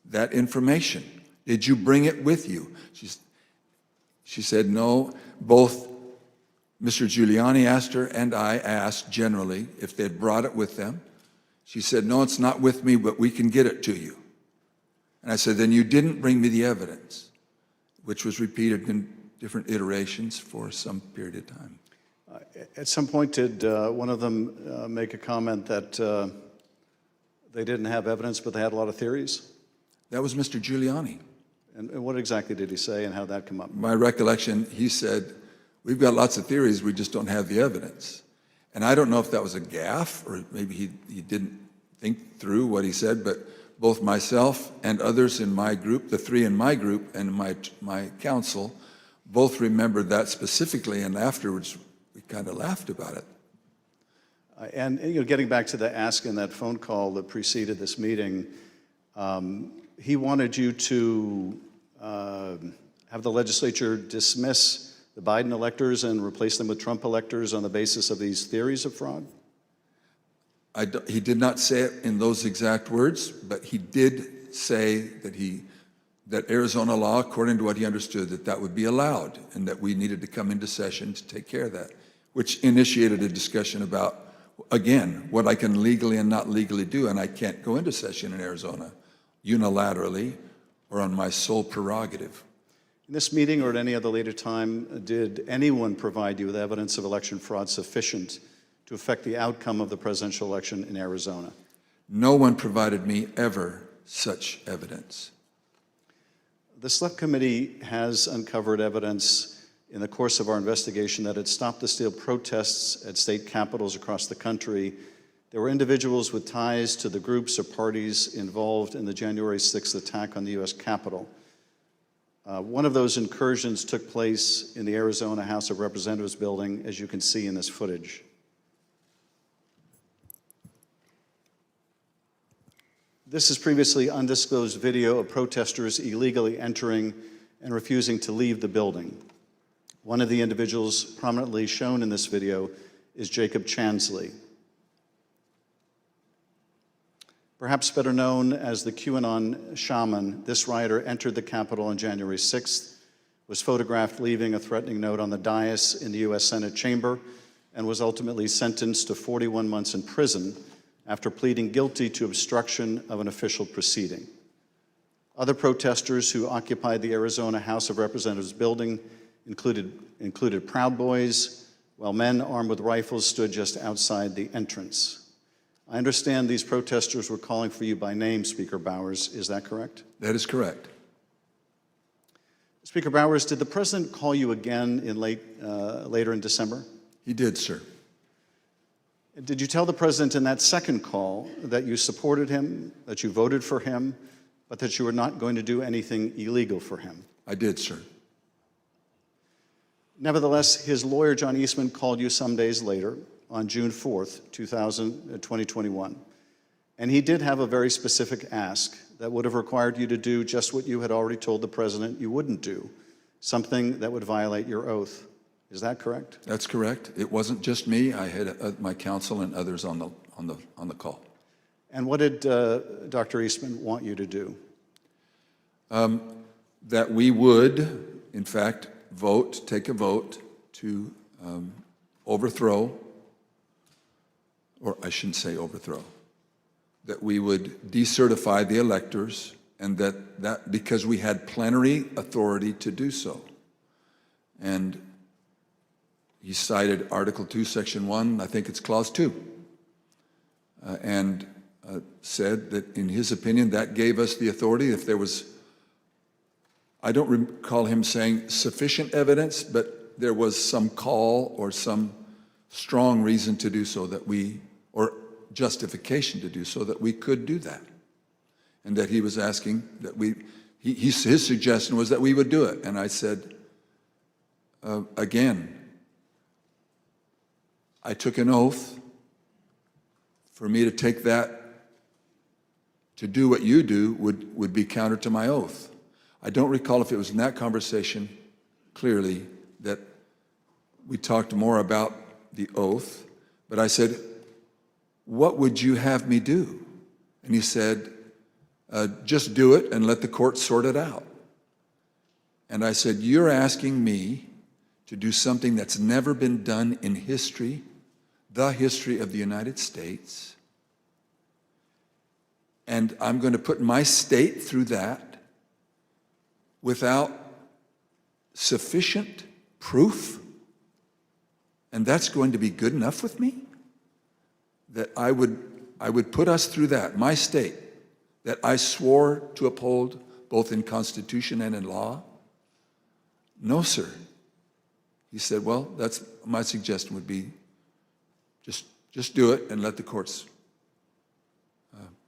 that information? Did you bring it with you? She said, no. Both Mr. Giuliani asked her and I asked generally if they'd brought it with them. She said, no, it's not with me, but we can get it to you. And I said, then you didn't bring me the evidence, which was repeated in different iterations for some period of time. At some point, did one of them make a comment that they didn't have evidence, but they had a lot of theories? That was Mr. Giuliani. And what exactly did he say, and how did that come up? My recollection, he said, we've got lots of theories, we just don't have the evidence. And I don't know if that was a gaffe, or maybe he didn't think through what he said, but both myself and others in my group, the three in my group and my council, both remembered that specifically, and afterwards we kind of laughed about it. And getting back to the ask in that phone call that preceded this meeting, he wanted you to have the legislature dismiss the Biden electors and replace them with Trump electors on the basis of these theories of fraud? He did not say it in those exact words, but he did say that Arizona law, according to what he understood, that would be allowed, and that we needed to come into session to take care of that, which initiated a discussion about, again, what I can legally and not legally do, and I can't go into session in Arizona unilaterally or on my sole prerogative. In this meeting or at any other later time, did anyone provide you with evidence of election fraud sufficient to affect the outcome of the presidential election in Arizona? No one provided me ever such evidence. The Select Committee has uncovered evidence in the course of our investigation that at Stop the Steal protests at state capitals across the country, there were individuals with ties to the groups or parties involved in the January 6th attack on the U.S. Capitol. One of those incursions took place in the Arizona House of Representatives building, as you can see in this footage. This is previously undisclosed video of protesters illegally entering and refusing to leave the building. One of the individuals prominently shown in this video is Jacob Chansley. Perhaps better known as the QAnon shaman, this rioter entered the Capitol on January 6th, was photographed leaving a threatening note on the dais in the U.S. Senate chamber, and was ultimately sentenced to 41 months in prison after pleading guilty to obstruction of an official proceeding. Other protesters who occupied the Arizona House of Representatives building included Proud Boys, while men armed with rifles stood just outside the entrance. I understand these protesters were calling for you by name, Speaker Bowers. Is that correct? That is correct. Speaker Bowers, did the president call you again in later in December? He did, sir. Did you tell the president in that second call that you supported him, that you voted for him, but that you were not going to do anything illegal for him? I did, sir. Nevertheless, his lawyer, John Eastman, called you some days later on June 4th, 2021. And he did have a very specific ask that would have required you to do just what you had already told the president you wouldn't do, something that would violate your oath. Is that correct? That's correct. It wasn't just me. I had my counsel and others on the call. And what did Dr. Eastman want you to do? That we would, in fact, take a vote to overthrow, or I shouldn't say overthrow, that we would decertify the electors, and that because we had plenary authority to do so. And he cited Article 2, Section 1, I think it's Clause 2, and said that in his opinion that gave us the authority if there was, I don't recall him saying sufficient evidence, but there was some call or some strong reason to do so or justification to do so that we could do that. And that he was asking that his suggestion was that we would do it. And I said, again, I took an oath. For me to take that, to do what you do, would be counter to my oath. I don't recall if it was in that conversation, clearly, that we talked more about the oath, but I said, what would you have me do? And he said, just do it and let the court sort it out. And I said, you're asking me to do something that's never been done in history, the history of the United States, and I'm going to put my state through that without sufficient proof, and that's going to be good enough with me? That I would put us through that, my state, that I swore to uphold both in Constitution and in law? No, sir. He said, well, that's my suggestion would be just do it and let the courts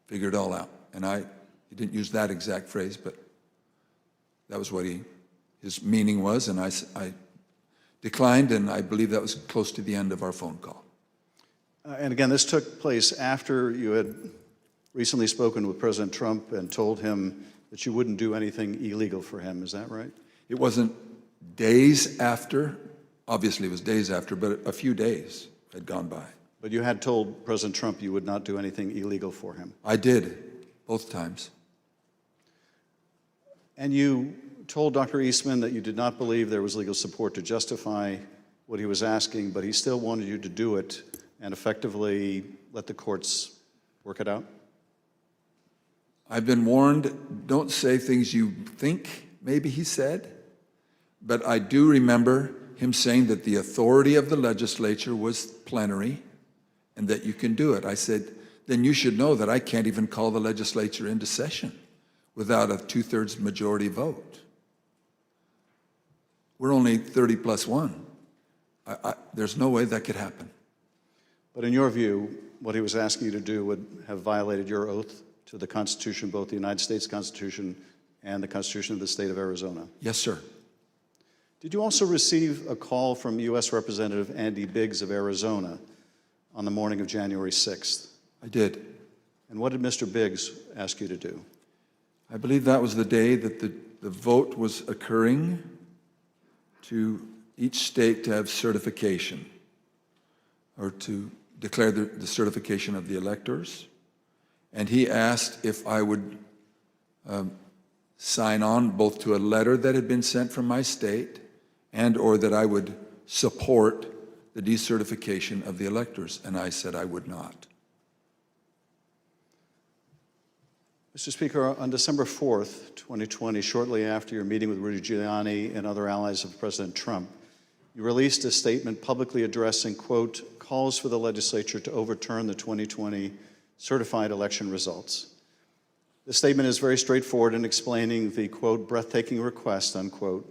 figure it all out. And he didn't use that exact phrase, but that was what his meaning was, and I declined, and I believe that was close to the end of our phone call. And again, this took place after you had recently spoken with President Trump and told him that you wouldn't do anything illegal for him. Is that right? It wasn't days after. Obviously, it was days after, but a few days had gone by. But you had told President Trump you would not do anything illegal for him. I did, both times. And you told Dr. Eastman that you did not believe there was legal support to justify what he was asking, but he still wanted you to do it and effectively let the courts work it out? I've been warned, don't say things you think, maybe he said, but I do remember him saying that the authority of the legislature was plenary and that you can do it. I said, then you should know that I can't even call the legislature into session without a 2/3 majority vote. We're only 30 plus 1. There's no way that could happen. But in your view, what he was asking you to do would have violated your oath to the Constitution, both the United States Constitution and the Constitution of the state of Arizona? Yes, sir. Did you also receive a call from U.S. Representative Andy Biggs of Arizona on the morning of January 6th? I did. And what did Mr. Biggs ask you to do? I believe that was the day that the vote was occurring to each state to have certification, or to declare the certification of the electors. And he asked if I would sign on both to a letter that had been sent from my state and or that I would support the decertification of the electors. And I said I would not. Mr. Speaker, on December 4th, 2020, shortly after your meeting with Rudy Giuliani and other allies of President Trump, you released a statement publicly addressing, quote, calls for the legislature to overturn the 2020 certified election results. The statement is very straightforward in explaining the, quote, breathtaking request, unquote,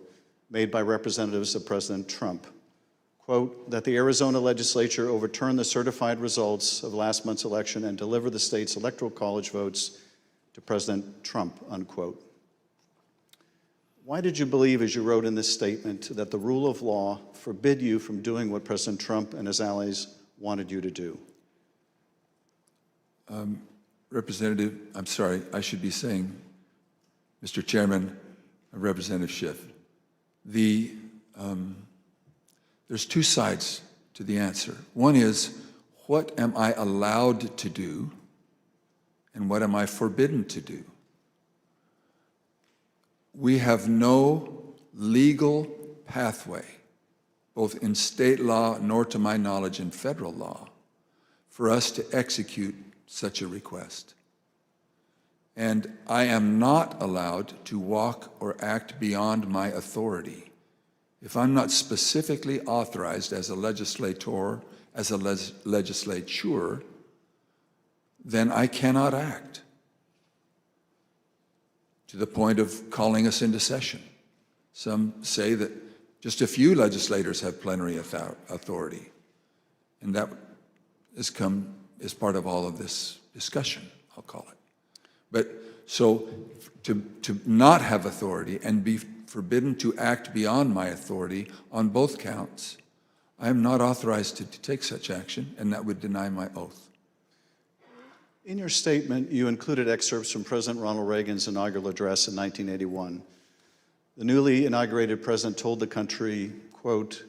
made by representatives of President Trump. Quote, that the Arizona legislature overturn the certified results of last month's election and deliver the state's electoral college votes to President Trump, unquote. Why did you believe, as you wrote in this statement, that the rule of law forbid you from doing what President Trump and his allies wanted you to do? Representative, I'm sorry, I should be saying, Mr. Chairman, Representative Schiff, there's two sides to the answer. One is, what am I allowed to do, and what am I forbidden to do? We have no legal pathway, both in state law nor to my knowledge in federal law, for us to execute such a request. And I am not allowed to walk or act beyond my authority. If I'm not specifically authorized as a legislator, as a legislature, then I cannot act to the point of calling us into session. Some say that just a few legislators have plenary authority, and that has come as part of all of this discussion, I'll call it. But so to not have authority and be forbidden to act beyond my authority on both counts, I am not authorized to take such action, and that would deny my oath. In your statement, you included excerpts from President Ronald Reagan's inaugural address in 1981. The newly inaugurated president told the country, quote,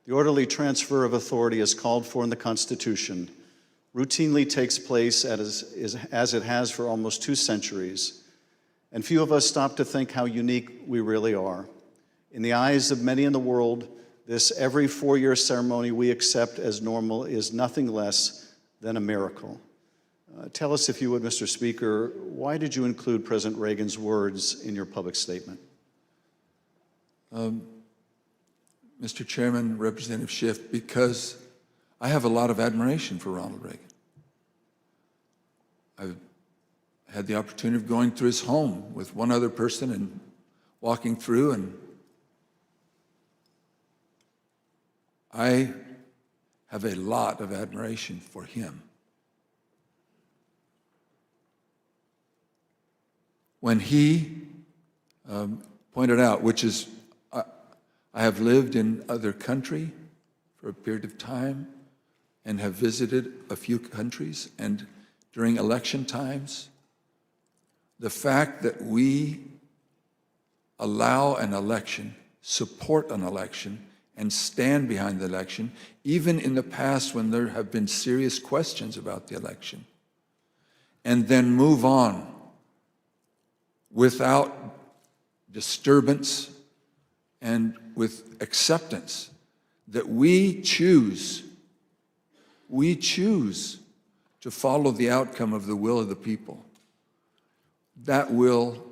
the orderly transfer of authority as called for in the Constitution routinely takes place as it has for almost 2 centuries, and few of us stop to think how unique we really are. In the eyes of many in the world, this every 4-year ceremony we accept as normal is nothing less than a miracle. Tell us, if you would, Mr. Speaker, why did you include President Reagan's words in your public statement? Mr. Chairman, Representative Schiff, because I have a lot of admiration for Ronald Reagan. I've had the opportunity of going through his home with one other person and walking through, and I have a lot of admiration for him. When he pointed out, which is, I have lived in other country for a period of time and have visited a few countries, and during election times, the fact that we allow an election, support an election, and stand behind the election, even in the past when there have been serious questions about the election, and then move on without disturbance and with acceptance that we choose to follow the outcome of the will of the people. That will,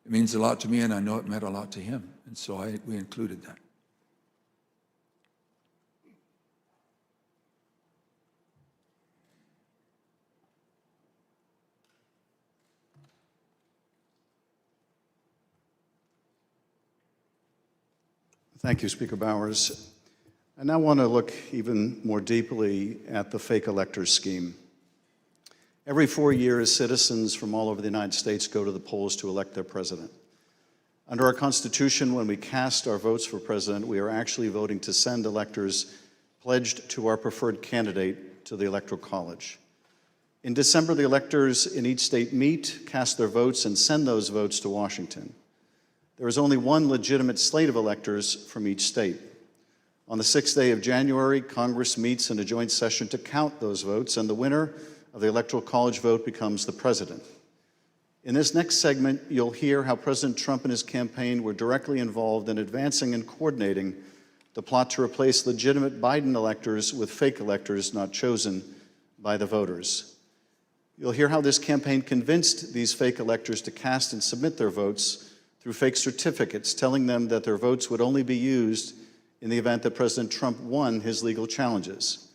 it means a lot to me, and I know it meant a lot to him, and so we included that. Thank you, Speaker Bowers. I now want to look even more deeply at the fake electors scheme. Every 4 years, citizens from all over the United States go to the polls to elect their president. Under our Constitution, when we cast our votes for president, we are actually voting to send electors pledged to our preferred candidate to the Electoral College. In December, the electors in each state meet, cast their votes, and send those votes to Washington. There is only one legitimate slate of electors from each state. On the 6th day of January, Congress meets in a joint session to count those votes, and the winner of the Electoral College vote becomes the president. In this next segment, you'll hear how President Trump and his campaign were directly involved in advancing and coordinating the plot to replace legitimate Biden electors with fake electors not chosen by the voters. You'll hear how this campaign convinced these fake electors to cast and submit their votes through fake certificates, telling them that their votes would only be used in the event that President Trump won his legal challenges.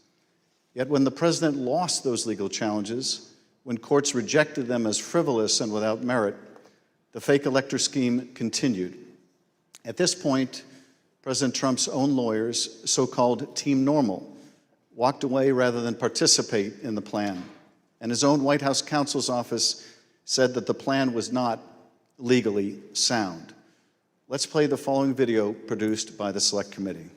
Yet when the president lost those legal challenges, when courts rejected them as frivolous and without merit, the fake elector scheme continued. At this point, President Trump's own lawyers, so-called Team Normal, walked away rather than participate in the plan. And his own White House counsel's office said that the plan was not legally sound. Let's play the following video produced by the Select Committee.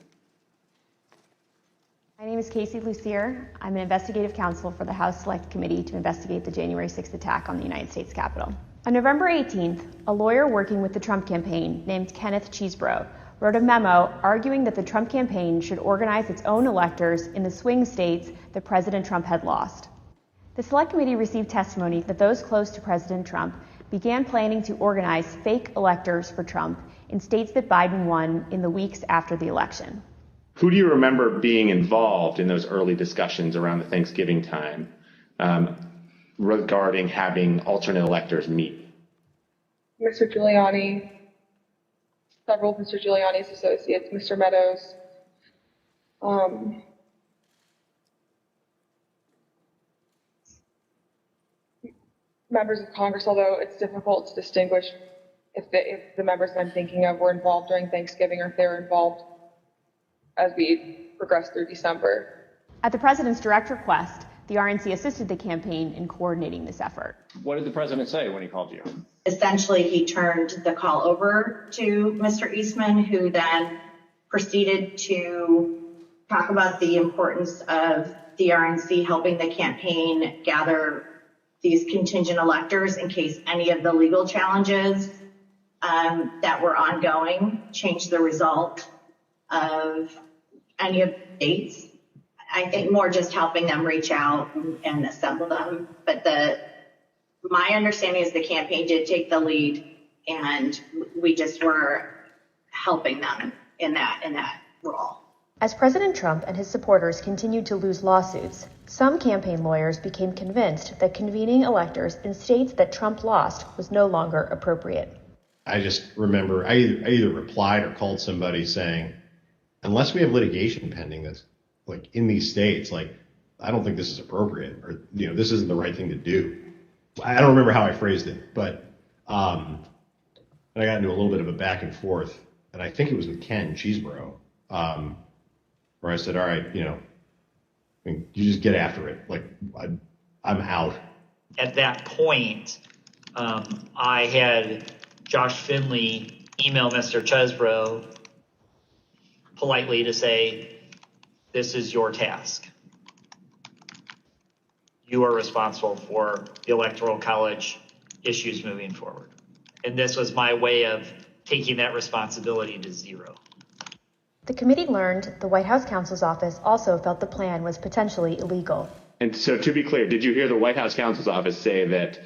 My name is Casey Lucier. I'm an investigative counsel for the House Select Committee to investigate the January 6th attack on the United States Capitol. On November 18th, a lawyer working with the Trump campaign named Kenneth Chesebro wrote a memo arguing that the Trump campaign should organize its own electors in the swing states that President Trump had lost. The Select Committee received testimony that those close to President Trump began planning to organize fake electors for Trump in states that Biden won in the weeks after the election. Who do you remember being involved in those early discussions around the Thanksgiving time regarding having alternate electors meet? Mr. Giuliani, several of Mr. Giuliani's associates, Mr. Meadows, members of Congress, although it's difficult to distinguish if the members that I'm thinking of were involved during Thanksgiving or if they were involved as we progressed through December. At the president's direct request, the RNC assisted the campaign in coordinating this effort. What did the president say when he called you? Essentially, he turned the call over to Mr. Eastman, who then proceeded to talk about the importance of the RNC helping the campaign gather these contingent electors in case any of the legal challenges that were ongoing changed the result of any of the states. I think more just helping them reach out and assemble them. But my understanding is the campaign did take the lead, and we just were helping them in that role. As President Trump and his supporters continued to lose lawsuits, some campaign lawyers became convinced that convening electors in states that Trump lost was no longer appropriate. I just remember I either replied or called somebody saying, unless we have litigation pending that's like in these states, like, I don't think this is appropriate, or, you know, this isn't the right thing to do. I don't remember how I phrased it, but and I got into a little bit of a back and forth, and I think it was with Ken Chesebro, where I said, all right, you know, I mean, you just get after it. Like, I'm out. At that point, I had Josh Finley email Mr. Chesebro politely to say, this is your task. You are responsible for the Electoral College issues moving forward. And this was my way of taking that responsibility to zero. The committee learned the White House counsel's office also felt the plan was potentially illegal. And so, to be clear, did you hear the White House counsel's office say that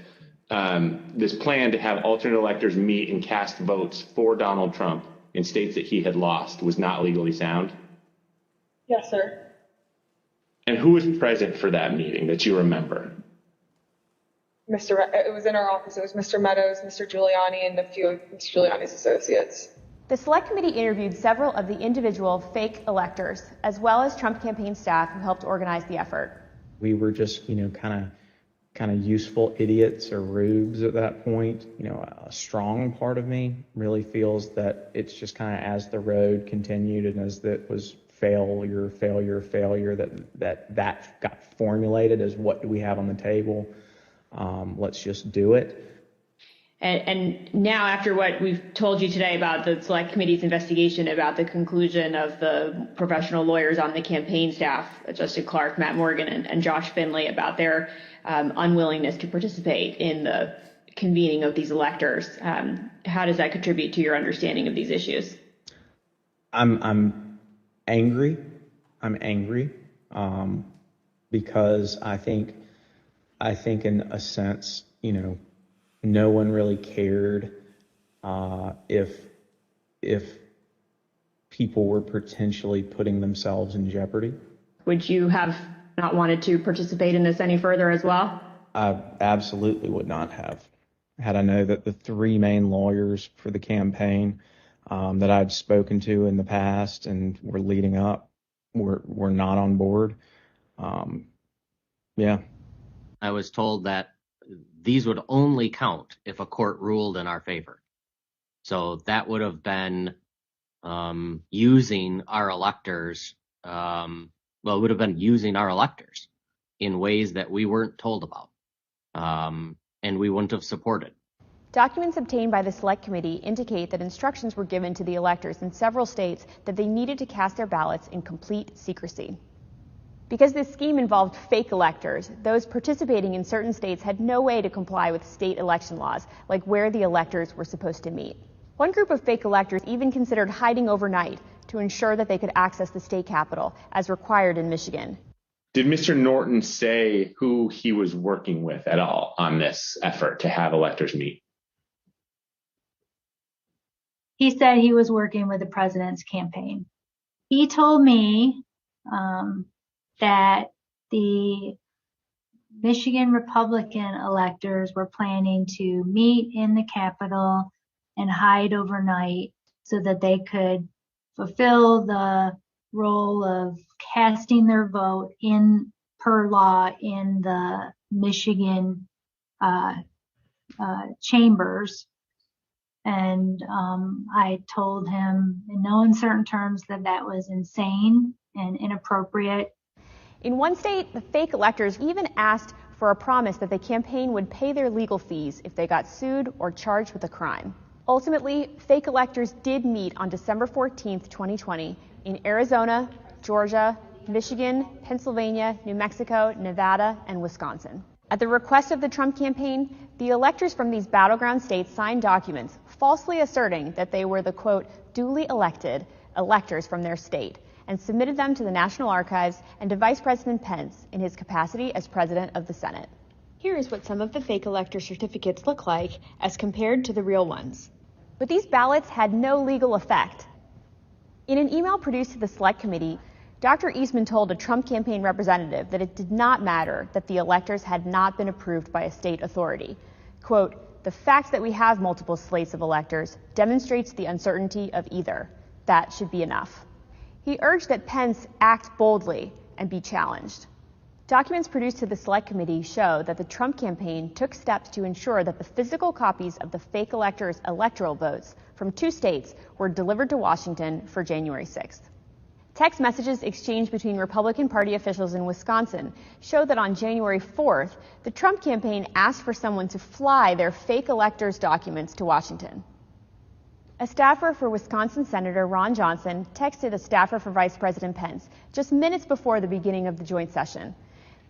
this plan to have alternate electors meet and cast votes for Donald Trump in states that he had lost was not legally sound? Yes, sir. And who was present for that meeting that you remember? It was in our office. It was Mr. Meadows, Mr. Giuliani, and a few of Mr. Giuliani's associates. The Select Committee interviewed several of the individual fake electors, as well as Trump campaign staff who helped organize the effort. We were just, kind of useful idiots or rubes at that point. A strong part of me really feels that it's just kind of as the road continued and as that was failure, that got formulated as what do we have on the table? Let's just do it. And now, after what we've told you today about the Select Committee's investigation about the conclusion of the professional lawyers on the campaign staff, Justin Clark, Matt Morgan, and Josh Finley, about their unwillingness to participate in the convening of these electors, how does that contribute to your understanding of these issues? I'm angry. Because I think in a sense, no one really cared if people were potentially putting themselves in jeopardy. Would you have not wanted to participate in this any further as well? I absolutely would not have. Had I known that the three main lawyers for the campaign that I'd spoken to in the past and were leading up were not on board, Yeah. I was told that these would only count if a court ruled in our favor. So that would have been using our electors, it would have been using our electors in ways that we weren't told about, and we wouldn't have supported. Documents obtained by the Select Committee indicate that instructions were given to the electors in several states that they needed to cast their ballots in complete secrecy. Because this scheme involved fake electors, those participating in certain states had no way to comply with state election laws, like where the electors were supposed to meet. One group of fake electors even considered hiding overnight to ensure that they could access the state capitol, as required in Michigan. Did Mr. Norton say who he was working with at all on this effort to have electors meet? He said he was working with the president's campaign. He told me that the Michigan Republican electors were planning to meet in the Capitol and hide overnight so that they could fulfill the role of casting their vote in per law in the Michigan chambers. And I told him in no uncertain terms that that was insane and inappropriate. In one state, the fake electors even asked for a promise that the campaign would pay their legal fees if they got sued or charged with a crime. Ultimately, fake electors did meet on December 14th, 2020 in Arizona, Georgia, Michigan, Pennsylvania, New Mexico, Nevada, and Wisconsin. At the request of the Trump campaign, the electors from these battleground states signed documents falsely asserting that they were the, quote, duly elected electors from their state, and submitted them to the National Archives and to Vice President Pence in his capacity as President of the Senate. Here is what some of the fake elector certificates look like as compared to the real ones. But these ballots had no legal effect. In an email produced to the Select Committee, Dr. Eastman told a Trump campaign representative that it did not matter that the electors had not been approved by a state authority. Quote, the fact that we have multiple slates of electors demonstrates the uncertainty of either. That should be enough. He urged that Pence act boldly and be challenged. Documents produced to the Select Committee show that the Trump campaign took steps to ensure that the physical copies of the fake electors' electoral votes from 2 states were delivered to Washington for January 6th. Text messages exchanged between Republican Party officials in Wisconsin show that on January 4th, the Trump campaign asked for someone to fly their fake electors' documents to Washington. A staffer for Wisconsin Senator Ron Johnson texted a staffer for Vice President Pence just minutes before the beginning of the joint session.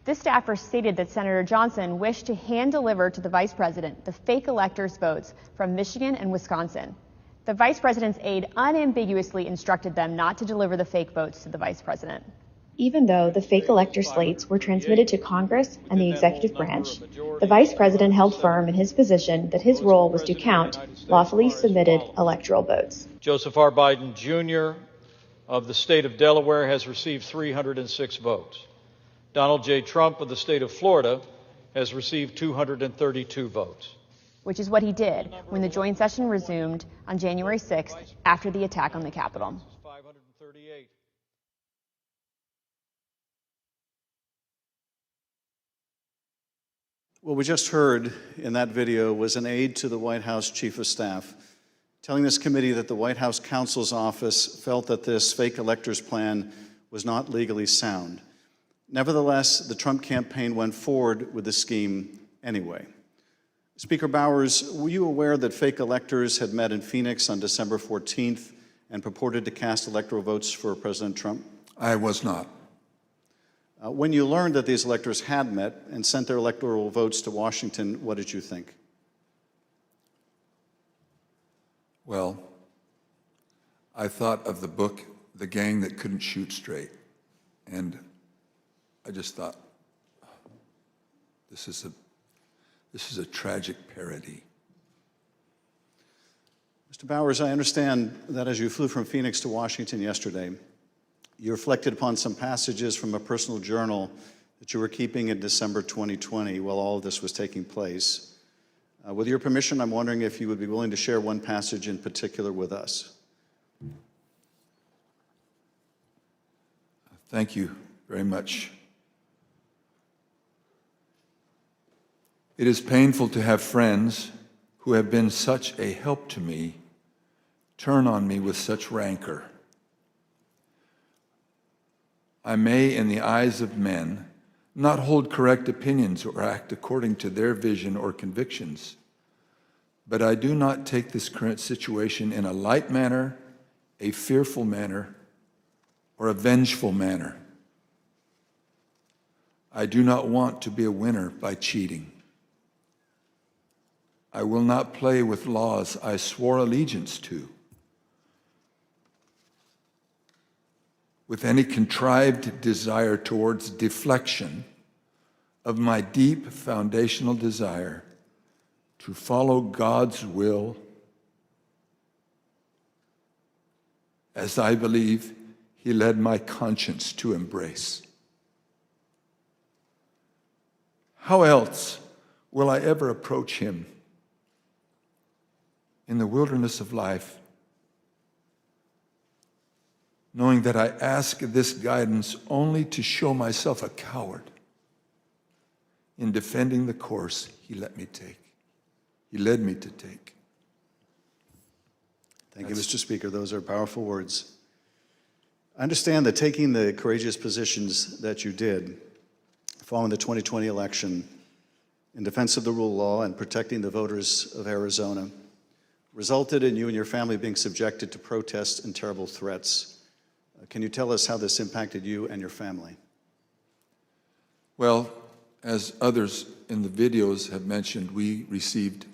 This staffer stated that Senator Johnson wished to hand-deliver to the Vice President the fake electors' votes from Michigan and Wisconsin. The Vice President's aide unambiguously instructed them not to deliver the fake votes to the Vice President. Even though the fake elector slates were transmitted to Congress and the executive branch, the Vice President held firm in his position that his role was to count lawfully submitted electoral votes. Joseph R. Biden, Jr. of the state of Delaware has received 306 votes. Donald J. Trump of the state of Florida has received 232 votes. Which is what he did when the joint session resumed on January 6th after the attack on the Capitol. 538. What we just heard in that video was an aide to the White House Chief of Staff telling this committee that the White House counsel's office felt that this fake electors plan was not legally sound. Nevertheless, the Trump campaign went forward with the scheme anyway. Speaker Bowers, were you aware that fake electors had met in Phoenix on December 14th and purported to cast electoral votes for President Trump? I was not. When you learned that these electors had met and sent their electoral votes to Washington, what did you think? Well, I thought of the book, The Gang That Couldn't Shoot Straight. And I just thought, this is a tragic parody. Mr. Bowers, I understand that as you flew from Phoenix to Washington yesterday, you reflected upon some passages from a personal journal that you were keeping in December 2020 while all of this was taking place. With your permission, I'm wondering if you would be willing to share one passage in particular with us. Thank you very much, It is painful to have friends who have been such a help to me turn on me with such rancor. I may, in the eyes of men, not hold correct opinions or act according to their vision or convictions, but I do not take this current situation in a light manner, a fearful manner, or a vengeful manner. I do not want to be a winner by cheating. I will not play with laws I swore allegiance to with any contrived desire towards deflection of my deep foundational desire to follow God's will as I believe He led my conscience to embrace. How else will I ever approach Him in the wilderness of life, knowing that I ask this guidance only to show myself a coward in defending the course He let me take. He led me to take. Thank you, Mr. Speaker. Those are powerful words. I understand that taking the courageous positions that you did following the 2020 election in defense of the rule of law and protecting the voters of Arizona resulted in you and your family being subjected to protests and terrible threats. Can you tell us how this impacted you and your family? Well, as others in the videos have mentioned, we received,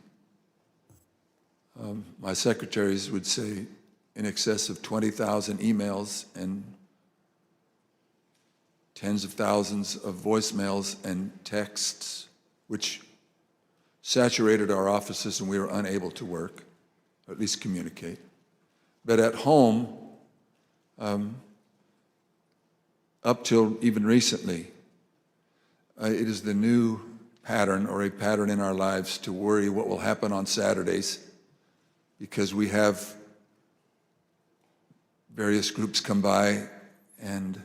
my secretaries would say, in excess of 20,000 emails and tens of thousands of voicemails and texts, which saturated our offices and we were unable to work, or at least communicate. But at home, up till even recently, it is the new pattern or a pattern in our lives to worry what will happen on Saturdays, because we have various groups come by and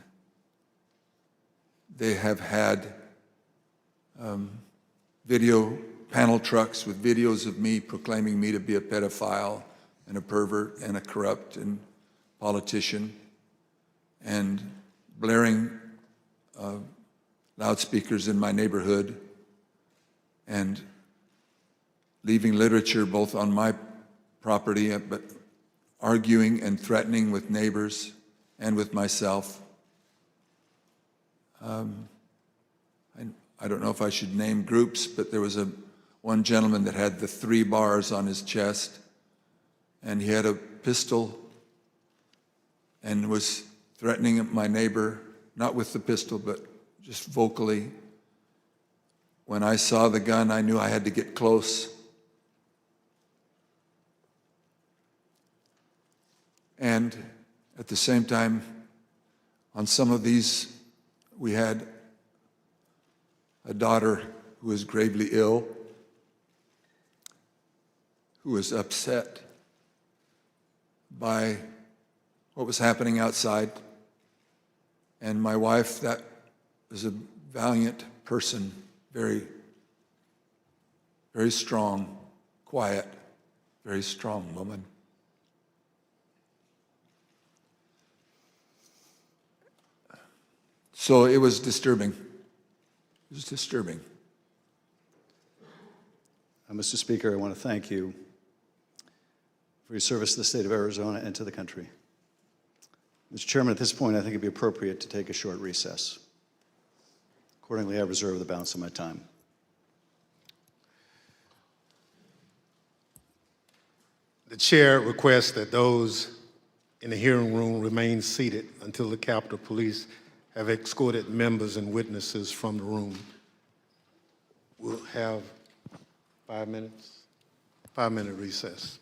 they have had video panel trucks with videos of me proclaiming me to be a pedophile and a pervert and a corrupt and politician, and blaring loudspeakers in my neighborhood and leaving literature both on my property, but arguing and threatening with neighbors and with myself. I don't know if I should name groups, but there was one gentleman that had the 3 bars on his chest, and he had a pistol and was threatening my neighbor, not with the pistol, but just vocally. When I saw the gun, I knew I had to get close. And at the same time, on some of these, we had a daughter who was gravely ill, who was upset by what was happening outside. And my wife, that was a valiant person, very, very strong, quiet, very strong woman. So it was disturbing. It was disturbing. Mr. Speaker, I want to thank you for your service to the state of Arizona and to the country. Mr. Chairman, at this point, I think it'd be appropriate to take a short recess. Accordingly, I reserve the balance of my time. The chair requests that those in the hearing room remain seated until the Capitol Police have escorted members and witnesses from the room. We'll have 5 minutes, 5-minute recess.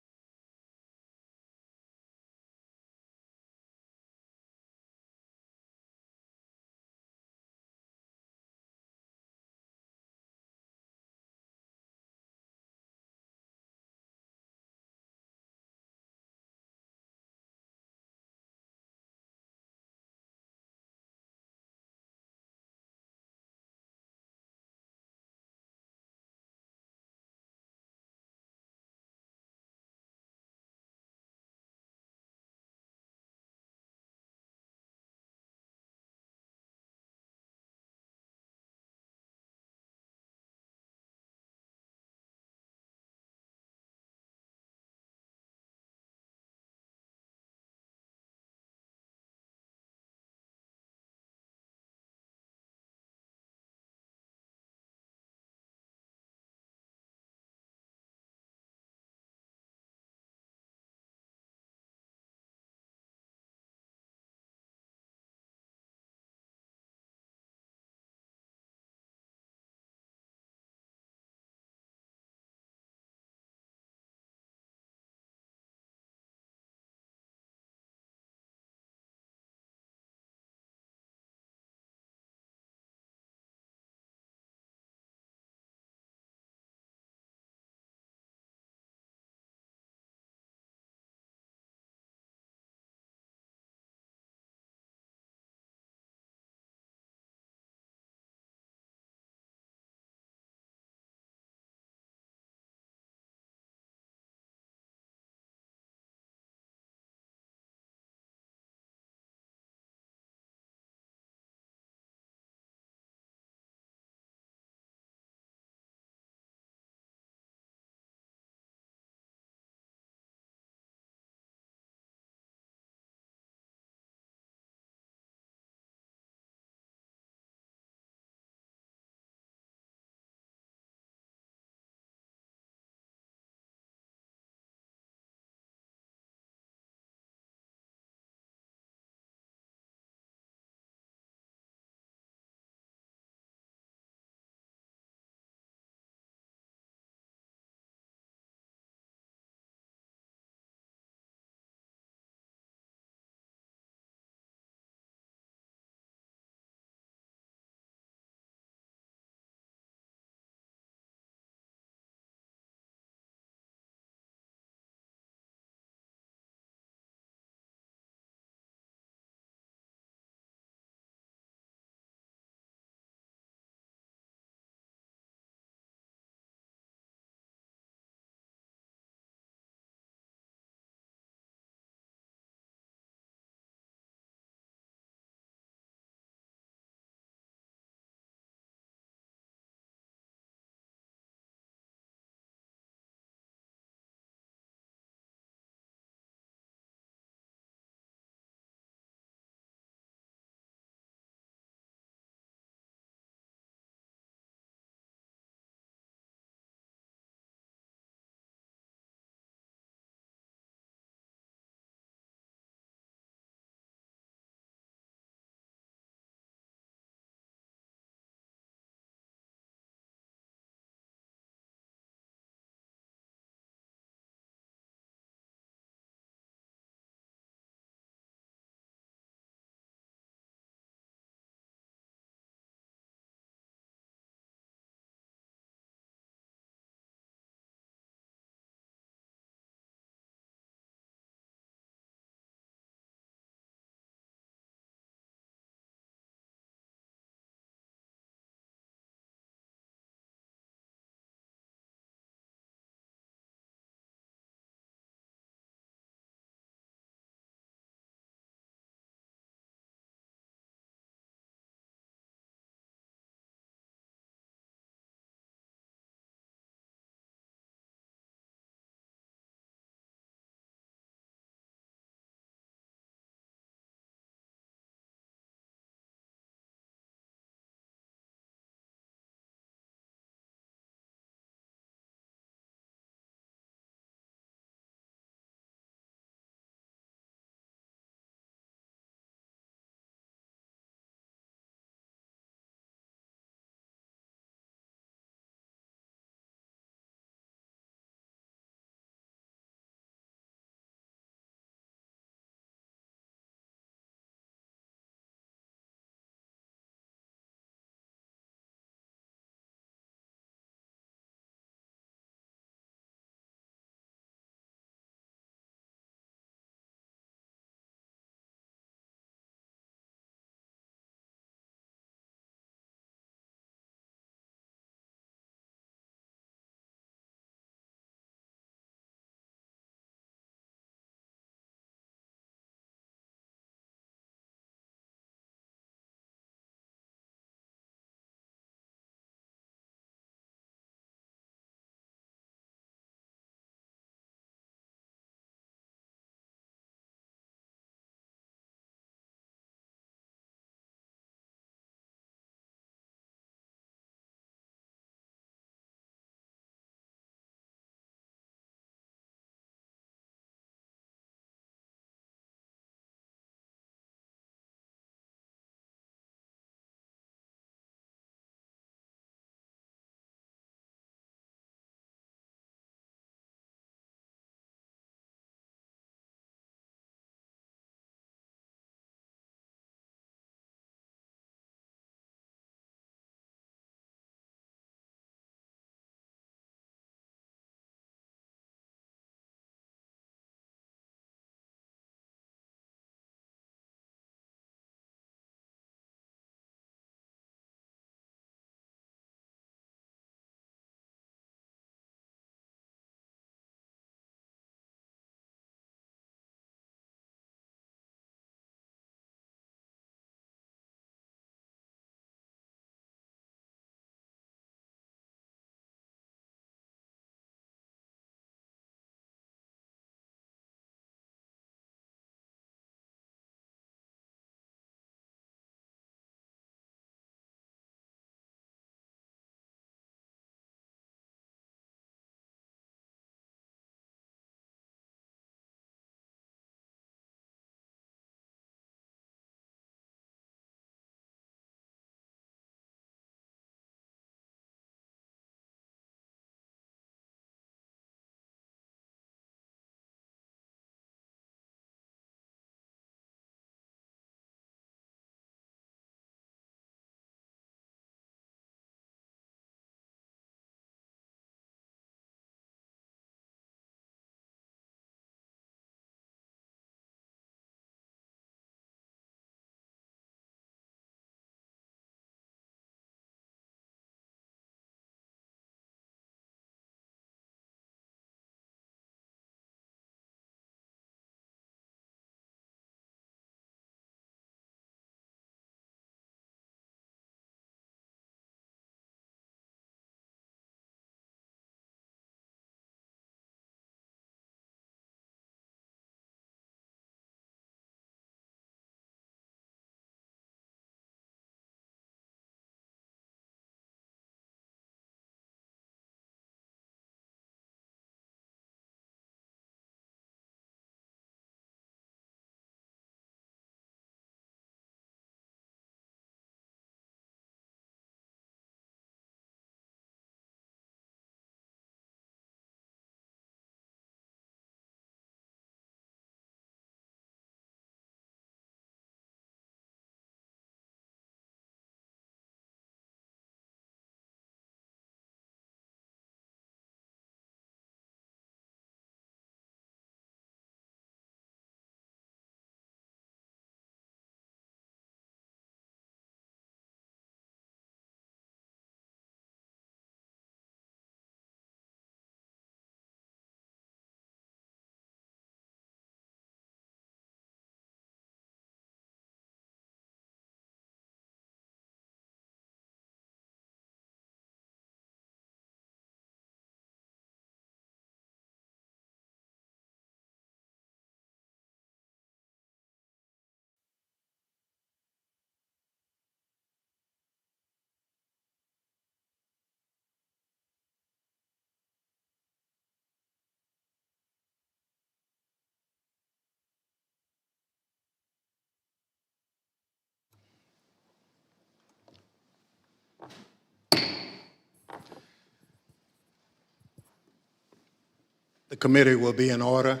The committee will be in order.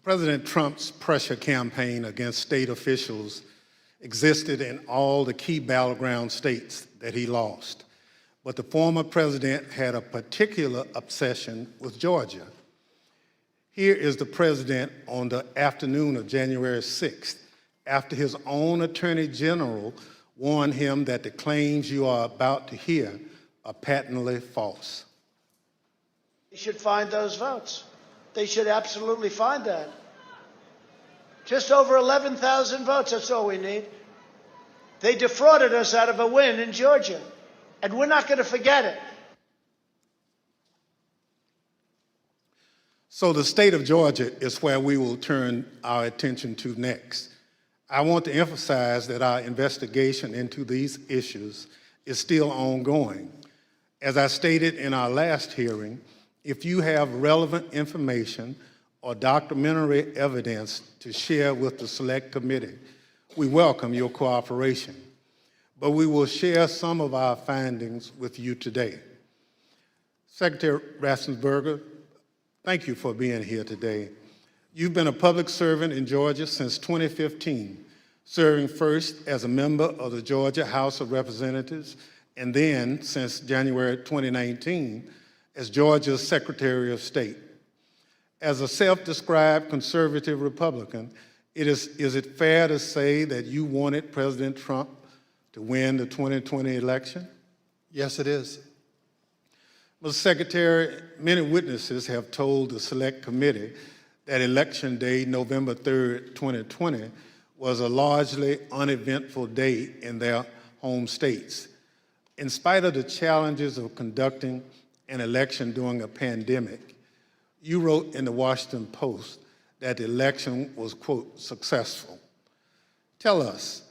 President Trump's pressure campaign against state officials existed in all the key battleground states that he lost. But the former president had a particular obsession with Georgia. Here is the president on the afternoon of January 6th, after his own attorney general warned him that the claims you are about to hear are patently false. They should find those votes. They should absolutely find that. Just over 11,000 votes, that's all we need. They defrauded us out of a win in Georgia, and we're not going to forget it. So the state of Georgia is where we will turn our attention to next. I want to emphasize that our investigation into these issues is still ongoing. As I stated in our last hearing, if you have relevant information or documentary evidence to share with the Select Committee, we welcome your cooperation. But we will share some of our findings with you today. Secretary Raffensperger, thank you for being here today. You've been a public servant in Georgia since 2015, serving first as a member of the Georgia House of Representatives, and then, since January 2019, as Georgia's Secretary of State. As a self-described conservative Republican, is it fair to say that you wanted President Trump to win the 2020 election? Yes, it is. Mr. Secretary, many witnesses have told the Select Committee that Election Day, November 3rd, 2020, was a largely uneventful day in their home states. In spite of the challenges of conducting an election during a pandemic, you wrote in the Washington Post that the election was, quote, successful. Tell us,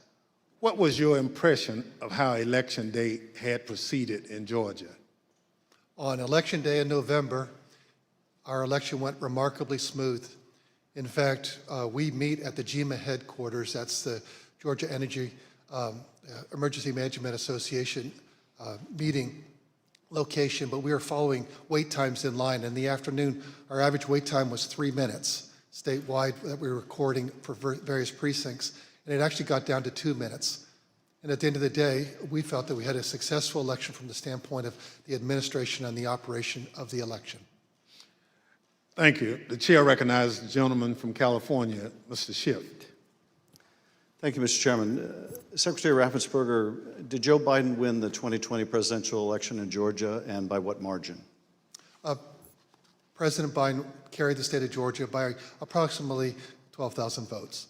what was your impression of how Election Day had proceeded in Georgia? On Election Day in November, our election went remarkably smooth. In fact, we meet at the GEMA headquarters. That's the Georgia Energy Emergency Management Association meeting location, but we were following wait times in line. In the afternoon, our average wait time was 3 minutes statewide that we were recording for various precincts, and it actually got down to 2 minutes. And at the end of the day, we felt that we had a successful election from the standpoint of the administration and the operation of the election. Thank you. The chair recognizes the gentleman from California, Mr. Schiff. Thank you, Mr. Chairman. Secretary Raffensperger, did Joe Biden win the 2020 presidential election in Georgia, and by what margin? President Biden carried the state of Georgia by approximately 12,000 votes.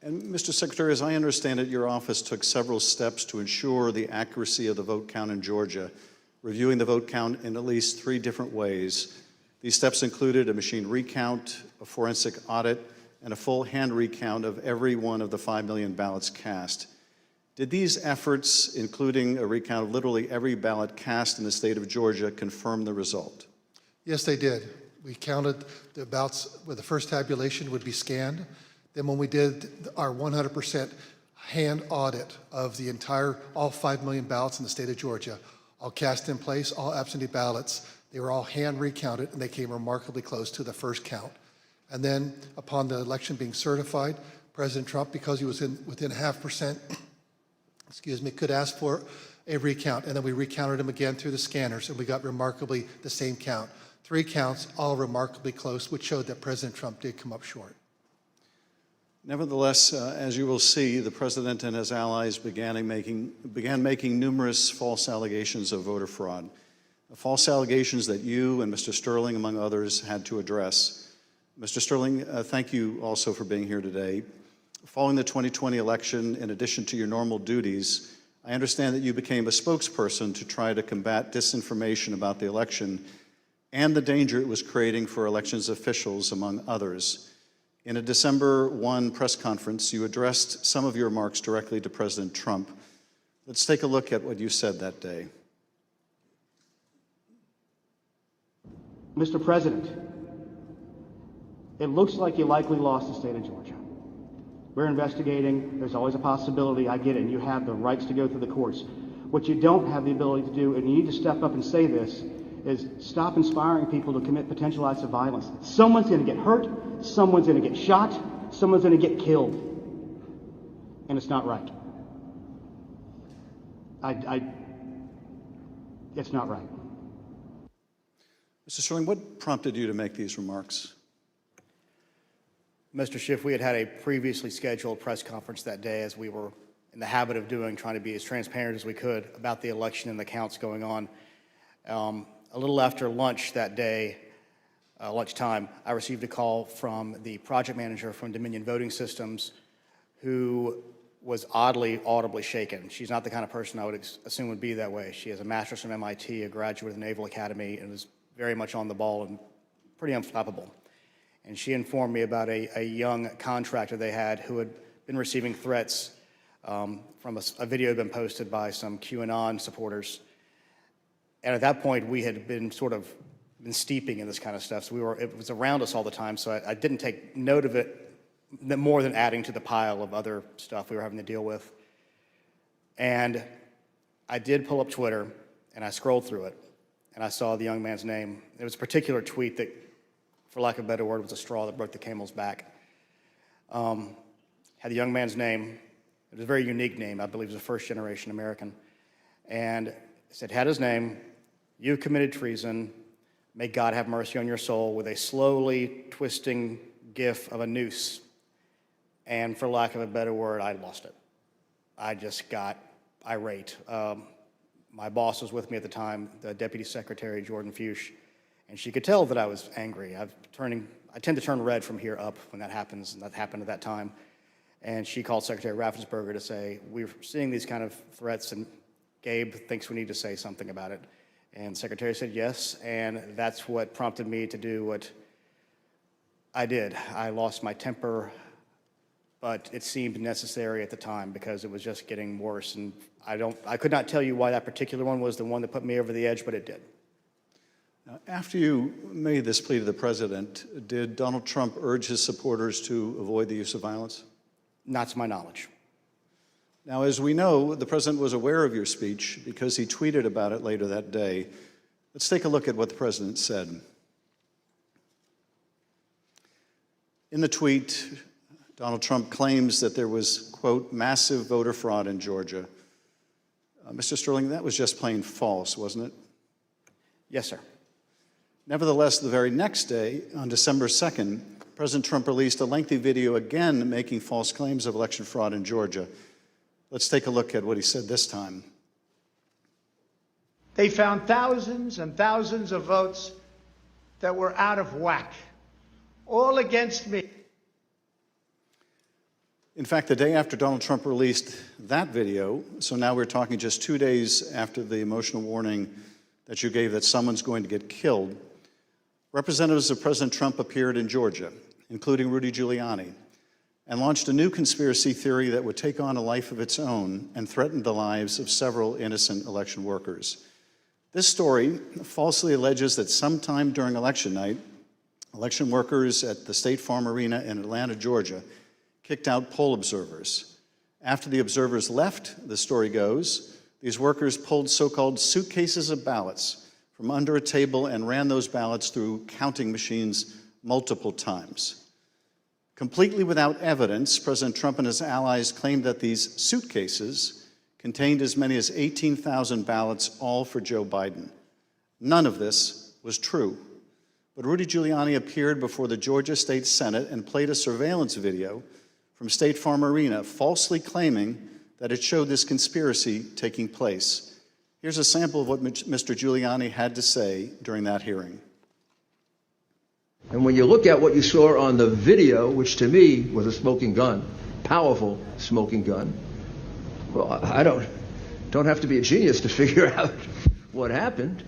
And Mr. Secretary, as I understand it, your office took several steps to ensure the accuracy of the vote count in Georgia, reviewing the vote count in at least 3 different ways. These steps included a machine recount, a forensic audit, and a full hand recount of every one of the 5 million ballots cast. Did these efforts, including a recount of literally every ballot cast in the state of Georgia, confirm the result? Yes, they did. We counted the ballots where the first tabulation would be scanned. Then when we did our 100% hand audit of the all 5 million ballots in the state of Georgia, all cast in place, all absentee ballots, they were all hand recounted, and they came remarkably close to the first count. And then upon the election being certified, President Trump, because he was within 0.5%, could ask for a recount. And then we recounted them again through the scanners, and we got remarkably the same count. 3 counts, all remarkably close, which showed that President Trump did come up short. Nevertheless, as you will see, the president and his allies began making numerous false allegations of voter fraud, false allegations that you and Mr. Sterling, among others, had to address. Mr. Sterling, thank you also for being here today. Following the 2020 election, in addition to your normal duties, I understand that you became a spokesperson to try to combat disinformation about the election and the danger it was creating for elections officials, among others. In a December 1 press conference, you addressed some of your remarks directly to President Trump. Let's take a look at what you said that day. Mr. President, it looks like you likely lost the state of Georgia. We're investigating. There's always a possibility. I get it. And you have the rights to go through the courts. What you don't have the ability to do, and you need to step up and say this, is stop inspiring people to commit potential acts of violence. Someone's going to get hurt, someone's going to get shot, someone's going to get killed. And it's not right. It's not right. Mr. Sterling, what prompted you to make these remarks? Mr. Schiff, we had a previously scheduled press conference that day, as we were in the habit of doing, trying to be as transparent as we could about the election and the counts going on. A little after lunch that day, lunchtime, I received a call from the project manager from Dominion Voting Systems, who was oddly, audibly shaken. She's not the kind of person I would assume would be that way. She has a master's from MIT, a graduate of the Naval Academy, and is very much on the ball and pretty unflappable. And she informed me about a young contractor they had who had been receiving threats from a video had been posted by some QAnon supporters. And at that point, we had been steeping in this kind of stuff. So it was around us all the time. So I didn't take note of it more than adding to the pile of other stuff we were having to deal with. And I did pull up Twitter, and I scrolled through it, and I saw the young man's name. There was a particular tweet that, for lack of a better word, was a straw that broke the camel's back. Had the young man's name. It was a very unique name. I believe he was a first-generation American. And it said, had his name, "You committed treason. May God have mercy on your soul," with a slowly twisting gif of a noose. And for lack of a better word, I lost it. I just got irate. My boss was with me at the time, the Deputy Secretary, Jordan Fuchs, and she could tell that I was angry. I tend to turn red from here up when that happens, and that happened at that time. And she called Secretary Raffensperger to say, "We're seeing these kind of threats, and Gabe thinks we need to say something about it." And the Secretary said yes, and that's what prompted me to do what I did. I lost my temper, but it seemed necessary at the time because it was just getting worse. And I could not tell you why that particular one was the one that put me over the edge, but it did. Now, after you made this plea to the president, did Donald Trump urge his supporters to avoid the use of violence? Not to my knowledge. Now, as we know, the president was aware of your speech because he tweeted about it later that day. Let's take a look at what the president said. In the tweet, Donald Trump claims that there was, quote, massive voter fraud in Georgia. Mr. Sterling, that was just plain false, wasn't it? Yes, sir. Nevertheless, the very next day, on December 2nd, President Trump released a lengthy video again making false claims of election fraud in Georgia. Let's take a look at what he said this time. They found thousands and thousands of votes that were out of whack, all against me. In fact, the day after Donald Trump released that video, so now we're talking just 2 days after the emotional warning that you gave that someone's going to get killed, representatives of President Trump appeared in Georgia, including Rudy Giuliani, and launched a new conspiracy theory that would take on a life of its own and threaten the lives of several innocent election workers. This story falsely alleges that sometime during election night, election workers at the State Farm Arena in Atlanta, Georgia, kicked out poll observers. After the observers left, the story goes, these workers pulled so-called suitcases of ballots from under a table and ran those ballots through counting machines multiple times. Completely without evidence, President Trump and his allies claimed that these suitcases contained as many as 18,000 ballots, all for Joe Biden. None of this was true. But Rudy Giuliani appeared before the Georgia State Senate and played a surveillance video from State Farm Arena, falsely claiming that it showed this conspiracy taking place. Here's a sample of what Mr. Giuliani had to say during that hearing. And when you look at what you saw on the video, which to me was a smoking gun, powerful smoking gun, well, I don't have to be a genius to figure out what happened.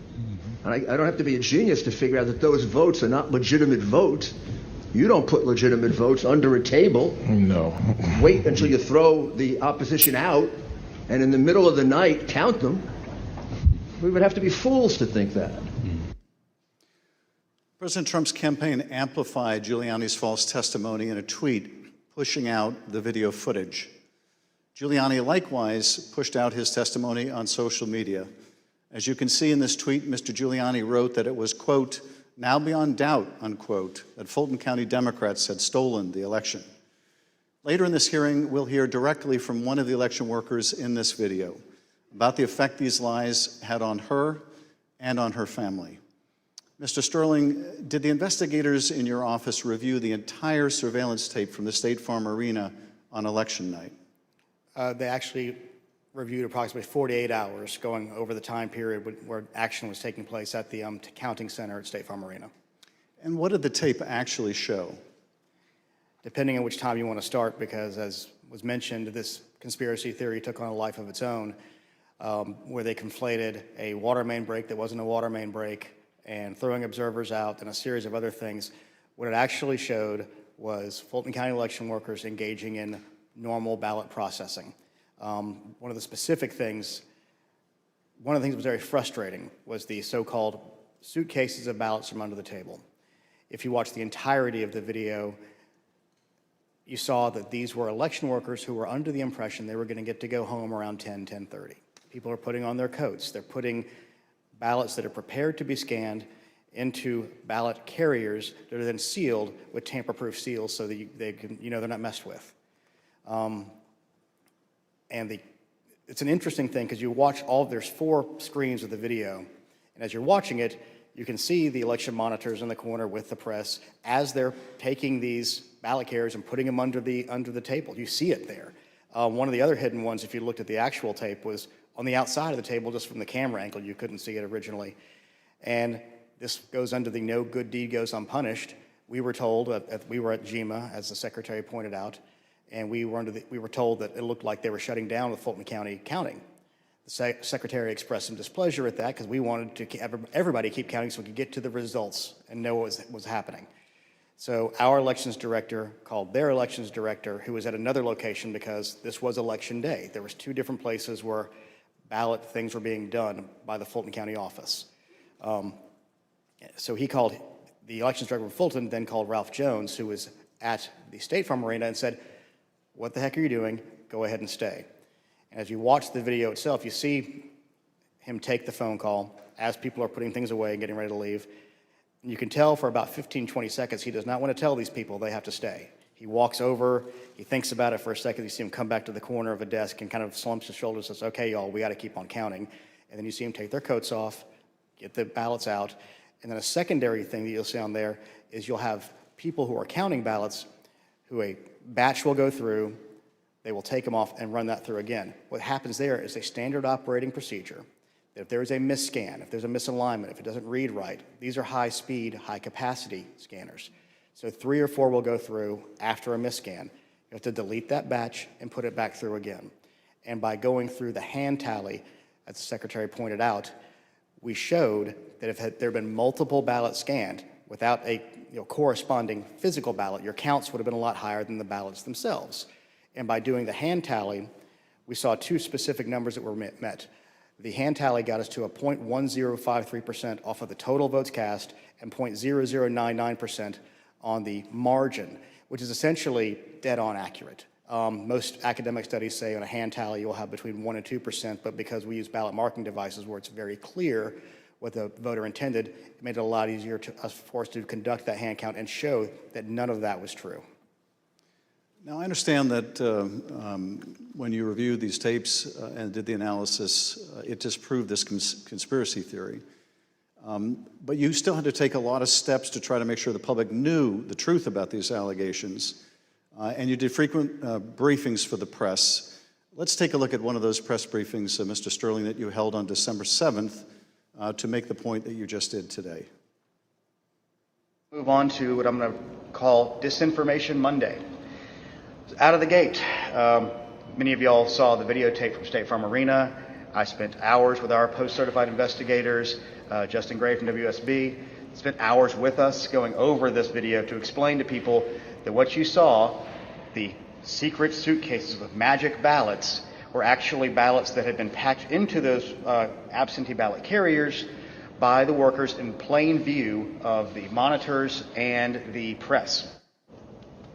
And I don't have to be a genius to figure out that those votes are not legitimate votes. You don't put legitimate votes under a table. No. Wait until you throw the opposition out, and in the middle of the night, count them. We would have to be fools to think that. President Trump's campaign amplified Giuliani's false testimony in a tweet pushing out the video footage. Giuliani likewise pushed out his testimony on social media. As you can see in this tweet, Mr. Giuliani wrote that it was, quote, now beyond doubt, unquote, that Fulton County Democrats had stolen the election. Later in this hearing, we'll hear directly from one of the election workers in this video about the effect these lies had on her and on her family. Mr. Sterling, did the investigators in your office review the entire surveillance tape from the State Farm Arena on election night? They actually reviewed approximately 48 hours going over the time period where action was taking place at the counting center at State Farm Arena. And what did the tape actually show? Depending on which time you want to start, because as was mentioned, this conspiracy theory took on a life of its own, where they conflated a water main break that wasn't a water main break and throwing observers out and a series of other things. What it actually showed was Fulton County election workers engaging in normal ballot processing. One of the things that was very frustrating was the so-called suitcases of ballots from under the table. If you watch the entirety of the video, you saw that these were election workers who were under the impression they were going to get to go home around 10:30. People are putting on their coats. They're putting ballots that are prepared to be scanned into ballot carriers that are then sealed with tamper-proof seals so that they're not messed with. It's an interesting thing because you watch there's 4 screens of the video, and as you're watching it, you can see the election monitors in the corner with the press as they're taking these ballot carriers and putting them under the table. You see it there. One of the other hidden ones, if you looked at the actual tape, was on the outside of the table, just from the camera angle. You couldn't see it originally. And this goes under the no good deed goes unpunished. We were told, we were at GEMA, as the secretary pointed out, and we were told that it looked like they were shutting down the Fulton County counting. The secretary expressed some displeasure at that because we wanted to everybody keep counting so we could get to the results and know what was happening. So our elections director called their elections director, who was at another location because this was election day. There was 2 different places where ballot things were being done by the Fulton County office. So he called the elections director of Fulton, then called Ralph Jones, who was at the State Farm Arena, and said, "What the heck are you doing? Go ahead and stay." And as you watch the video itself, you see him take the phone call as people are putting things away and getting ready to leave. And you can tell for about 15, 20 seconds, he does not want to tell these people they have to stay. He walks over, he thinks about it for a second, you see him come back to the corner of a desk and kind of slumps his shoulders and says, "Okay, y'all, we got to keep on counting." And then you see him take their coats off, get the ballots out. And then a secondary thing that you'll see on there is you'll have people who are counting ballots who a batch will go through, they will take them off and run that through again. What happens there is a standard operating procedure. If there is a misscan, if there's a misalignment, if it doesn't read right, these are high-speed, high-capacity scanners. So 3 or 4 will go through after a misscan. You have to delete that batch and put it back through again. And by going through the hand tally, as the secretary pointed out, we showed that if there had been multiple ballots scanned without a corresponding physical ballot, your counts would have been a lot higher than the ballots themselves. And by doing the hand tally, we saw 2 specific numbers that were met. The hand tally got us to a 0.1053% off of the total votes cast and 0.0099% on the margin, which is essentially dead-on accurate. Most academic studies say on a hand tally you'll have between 1% and 2%, but because we use ballot marking devices where it's very clear what the voter intended, it made it a lot easier for us to conduct that hand count and show that none of that was true. Now, I understand that when you reviewed these tapes and did the analysis, it disproved this conspiracy theory. But you still had to take a lot of steps to try to make sure the public knew the truth about these allegations. And you did frequent briefings for the press. Let's take a look at one of those press briefings, Mr. Sterling, that you held on December 7th to make the point that you just did today. Move on to what I'm going to call Disinformation Monday. Out of the gate, many of y'all saw the videotape from State Farm Arena. I spent hours with our post-certified investigators, Justin Gray from WSB, spent hours with us going over this video to explain to people that what you saw, the secret suitcases with magic ballots, were actually ballots that had been packed into those absentee ballot carriers by the workers in plain view of the monitors and the press.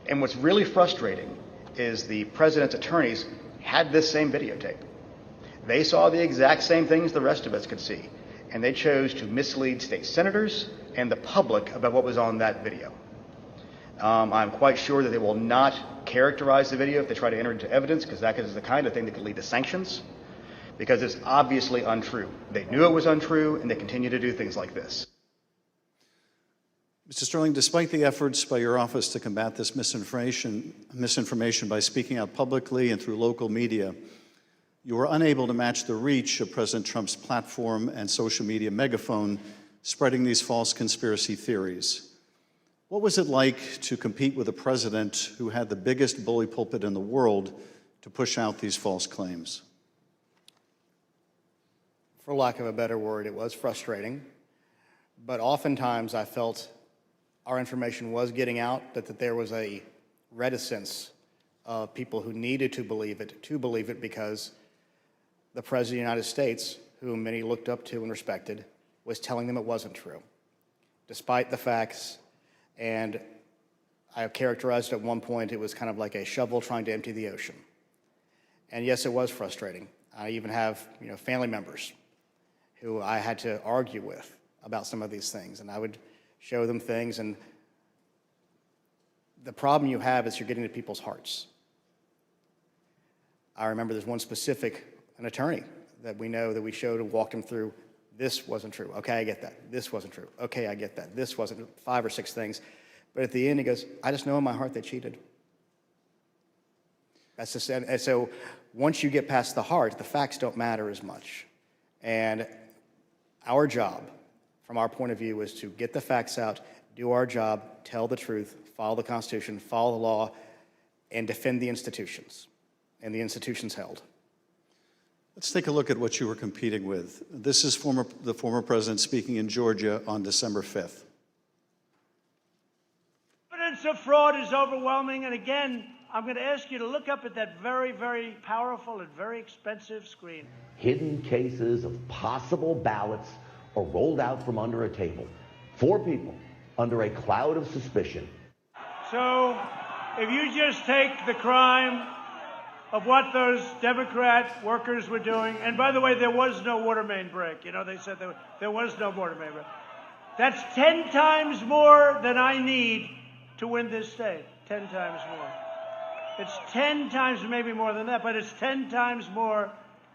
And what's really frustrating is the president's attorneys had this same videotape. They saw the exact same things the rest of us could see, and they chose to mislead state senators and the public about what was on that video. I'm quite sure that they will not characterize the video if they try to enter into evidence, because that is the kind of thing that could lead to sanctions, because it's obviously untrue. They knew it was untrue, and they continue to do things like this. Mr. Sterling, despite the efforts by your office to combat this misinformation by speaking out publicly and through local media, you were unable to match the reach of President Trump's platform and social media megaphone spreading these false conspiracy theories. What was it like to compete with a president who had the biggest bully pulpit in the world to push out these false claims? For lack of a better word, it was frustrating, but oftentimes I felt our information was getting out, that there was a reticence of people who needed to believe it because the President of the United States, whom many looked up to and respected, was telling them it wasn't true, despite the facts. And I characterized at one point it was kind of like a shovel trying to empty the ocean. And yes, it was frustrating. I even have family members who I had to argue with about some of these things, and I would show them things, and the problem you have is you're getting to people's hearts. I remember there's one specific, an attorney that we know that we showed and walked him through, this wasn't true, okay, I get that, this wasn't true, okay, I get that, this wasn't, 5 or 6 things, but at the end he goes, I just know in my heart they cheated. That's just, and so once you get past the heart, the facts don't matter as much. And our job, from our point of view, is to get the facts out, do our job, tell the truth, follow the Constitution, follow the law, and defend the institutions, and the institutions held. Let's take a look at what you were competing with. This is the former president speaking in Georgia on December 5th. Evidence of fraud is overwhelming, and again, I'm going to ask you to look up at that very, very powerful and very expensive screen. Hidden cases of possible ballots are rolled out from under a table. 4 people under a cloud of suspicion. So, if you just take the crime of what those Democrat workers were doing, and by the way, there was no water main break. They said there was no water main break. That's 10 times more than I need to win this state. 10 times more. It's 10 times, maybe more than that, but it's 10 times more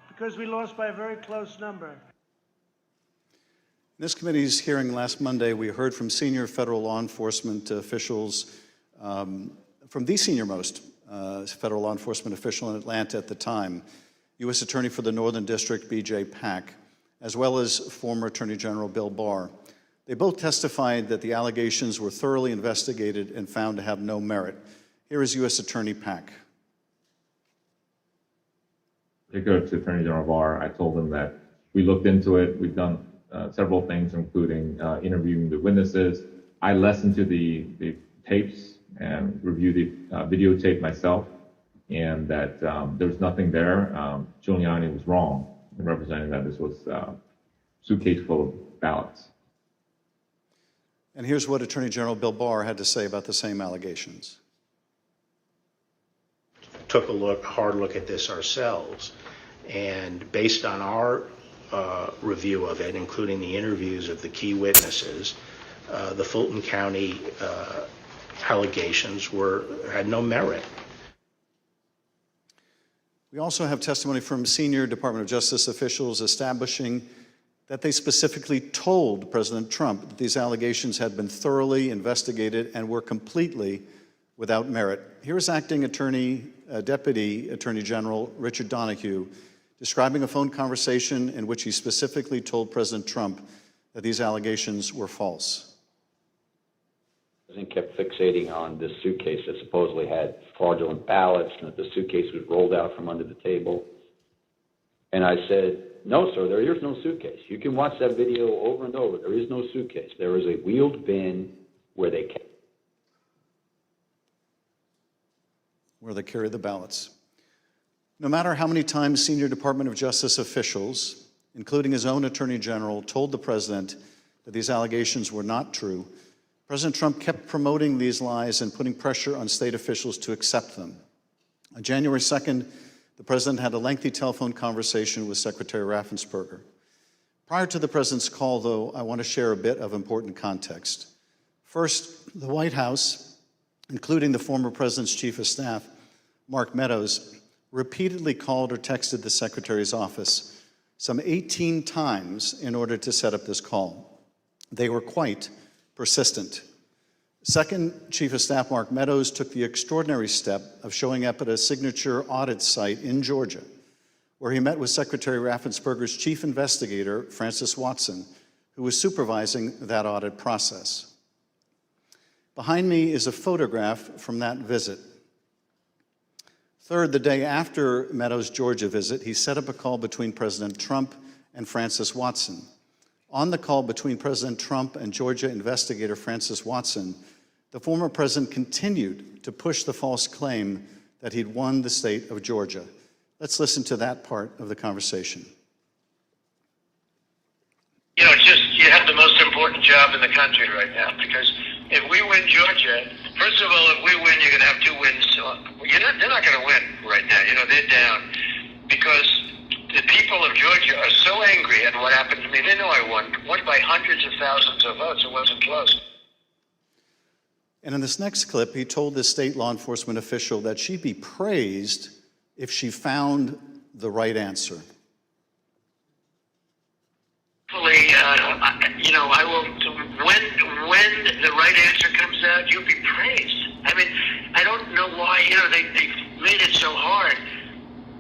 because we lost by a very close number. In this committee's hearing last Monday, we heard from senior federal law enforcement officials, from the senior-most federal law enforcement official in Atlanta at the time, U.S. Attorney for the Northern District, B.J. Pak, as well as former Attorney General Bill Barr. They both testified that the allegations were thoroughly investigated and found to have no merit. Here is U.S. Attorney Pak. Particularly to Attorney General Barr, I told him that we looked into it. We've done several things, including interviewing the witnesses. I listened to the tapes and reviewed the videotape myself, and that there was nothing there. Giuliani was wrong in representing that this was a suitcase full of ballots. And here's what Attorney General Bill Barr had to say about the same allegations. Took a hard look at this ourselves, and based on our review of it, including the interviews of the key witnesses, the Fulton County allegations had no merit. We also have testimony from senior Department of Justice officials establishing that they specifically told President Trump that these allegations had been thoroughly investigated and were completely without merit. Here is Acting Deputy Attorney General Richard Donoghue describing a phone conversation in which he specifically told President Trump that these allegations were false. The president kept fixating on this suitcase that supposedly had fraudulent ballots, and that the suitcase was rolled out from under the table. And I said, no, sir, there is no suitcase. You can watch that video over and over. There is no suitcase. There is a wheeled bin where they carry the ballots. No matter how many times senior Department of Justice officials, including his own Attorney General, told the president that these allegations were not true, President Trump kept promoting these lies and putting pressure on state officials to accept them. On January 2nd, the President had a lengthy telephone conversation with Secretary Raffensperger. Prior to the President's call, though, I want to share a bit of important context. First, the White House, including the former President's Chief of Staff, Mark Meadows, repeatedly called or texted the Secretary's office some 18 times in order to set up this call. They were quite persistent. Second, Chief of Staff Mark Meadows took the extraordinary step of showing up at a signature audit site in Georgia, where he met with Secretary Raffensperger's chief investigator, Francis Watson, who was supervising that audit process. Behind me is a photograph from that visit. Third, the day after Meadows' Georgia visit, he set up a call between President Trump and Francis Watson. On the call between President Trump and Georgia investigator Francis Watson, the former president continued to push the false claim that he'd won the state of Georgia. Let's listen to that part of the conversation. You know, you have the most important job in the country right now, because if we win Georgia, first of all, if we win, you're going to have 2 wins. They're not going to win right now. You know, they're down because the people of Georgia are so angry at what happened to me. They know I won by hundreds of thousands of votes. It wasn't close. And in this next clip, he told this state law enforcement official that she'd be praised if she found the right answer. Hopefully, you know, I will. When the right answer comes out, you'll be praised. I mean, I don't know why. You know, they've made it so hard.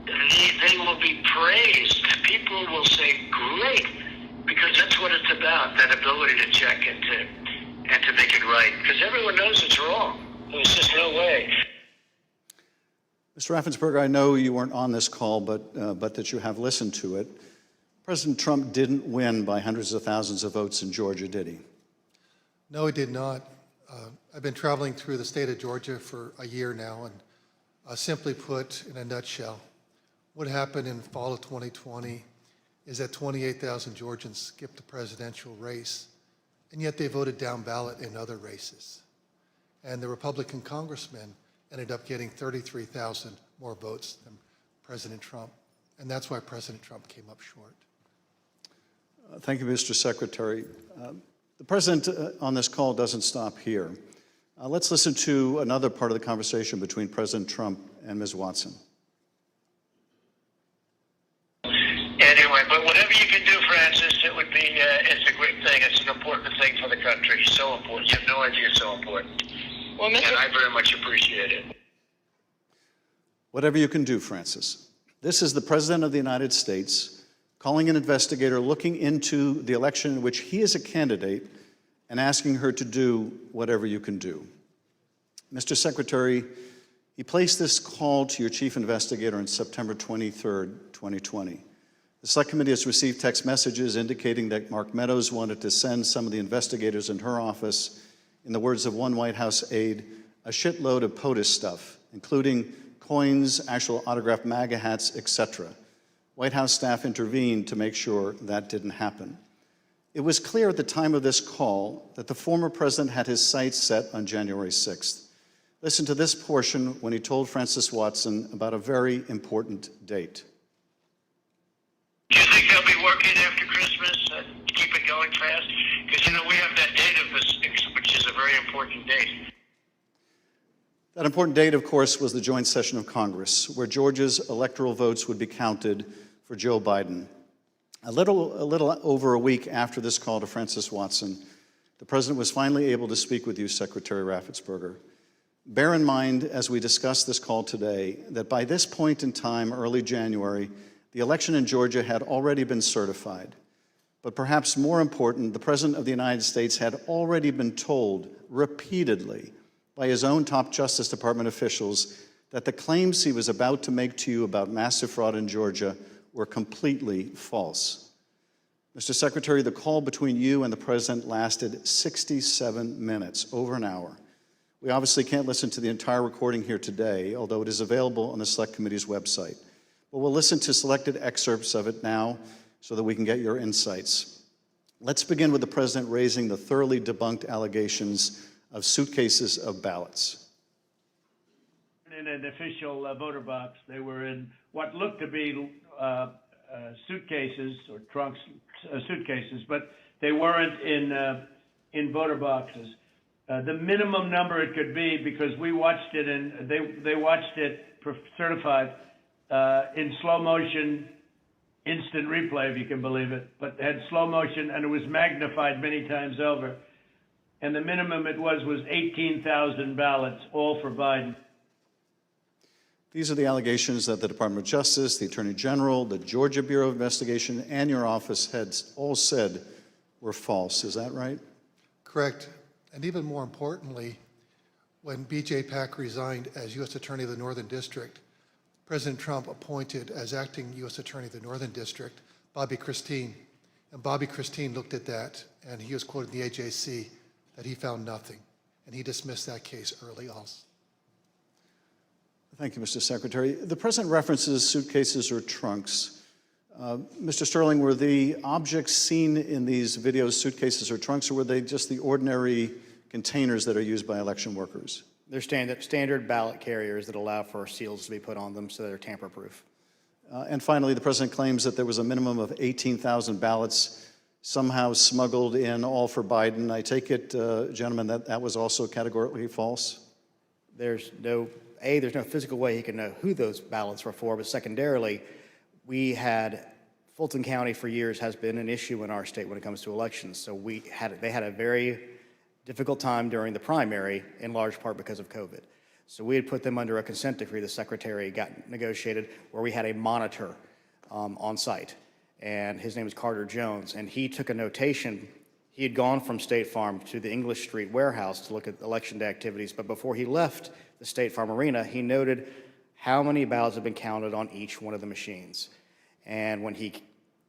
They will be praised. People will say, "Great," because that's what it's about. That ability to check and to make it right. Because everyone knows it's wrong. There's just no way. Mr. Raffensperger, I know you weren't on this call, but that you have listened to it. President Trump didn't win by hundreds of thousands of votes in Georgia, did he? No, he did not. I've been traveling through the state of Georgia for a year now, and simply put, in a nutshell, what happened in fall of 2020 is that 28,000 Georgians skipped the presidential race, and yet they voted down ballot in other races. And the Republican congressman ended up getting 33,000 more votes than President Trump, and that's why President Trump came up short. Thank you, Mr. Secretary. The President on this call doesn't stop here. Let's listen to another part of the conversation between President Trump and Ms. Watson. Anyway, but whatever you can do, Francis, it would be, it's a great thing. It's an important thing for the country. So important. You have no idea it's so important. Well, and I very much appreciate it. Whatever you can do, Francis. This is the President of the United States calling an investigator looking into the election in which he is a candidate and asking her to do whatever you can do. Mr. Secretary, he placed this call to your chief investigator on September 23rd, 2020. The Select Committee has received text messages indicating that Mark Meadows wanted to send some of the investigators in her office, in the words of one White House aide, a shitload of POTUS stuff, including coins, actual autographed MAGA hats, etc. White House staff intervened to make sure that didn't happen. It was clear at the time of this call that the former president had his sights set on January 6th. Listen to this portion when he told Francis Watson about a very important date. Do you think they'll be working after Christmas to keep it going fast? Because, you know, we have that date of the 6th, which is a very important date. That important date, of course, was the joint session of Congress, where Georgia's electoral votes would be counted for Joe Biden. A little over a week after this call to Francis Watson, the president was finally able to speak with you, Secretary Raffensperger. Bear in mind, as we discuss this call today, that by this point in time, early January, the election in Georgia had already been certified. But perhaps more important, the President of the United States had already been told repeatedly by his own top Justice Department officials that the claims he was about to make to you about massive fraud in Georgia were completely false. Mr. Secretary, the call between you and the President lasted 67 minutes, over an hour. We obviously can't listen to the entire recording here today, although it is available on the Select Committee's website. But we'll listen to selected excerpts of it now so that we can get your insights. Let's begin with the President raising the thoroughly debunked allegations of suitcases of ballots. in an official voter box. They were in what looked to be suitcases or trunks, suitcases, but they weren't in voter boxes. The minimum number it could be, because we watched it and they watched it certified in slow motion, instant replay, if you can believe it, but had slow motion and it was magnified many times over. And the minimum it was 18,000 ballots, all for Biden. These are the allegations that the Department of Justice, the Attorney General, the Georgia Bureau of Investigation, and your office had all said were false. Is that right? Correct. And even more importantly, when B.J. Pak resigned as U.S. Attorney of the Northern District, President Trump appointed as acting U.S. Attorney of the Northern District Bobby Christine. And Bobby Christine looked at that, and he was quoted in the AJC that he found nothing, and he dismissed that case early also. Thank you, Mr. Secretary. The President references suitcases or trunks. Mr. Sterling, were the objects seen in these videos suitcases or trunks, or were they just the ordinary containers that are used by election workers? They're standard ballot carriers that allow for seals to be put on them so they're tamper-proof. And finally, the President claims that there was a minimum of 18,000 ballots somehow smuggled in, all for Biden. I take it, gentlemen, that was also categorically false? There's no physical way he can know who those ballots were for, but secondarily, Fulton County for years has been an issue in our state when it comes to elections. So they had a very difficult time during the primary, in large part because of COVID. So we had put them under a consent decree the Secretary got negotiated, where we had a monitor on site. And his name is Carter Jones, and he took a notation. He had gone from State Farm to the English Street warehouse to look at election day activities, but before he left the State Farm Arena, he noted how many ballots had been counted on each one of the machines. And when he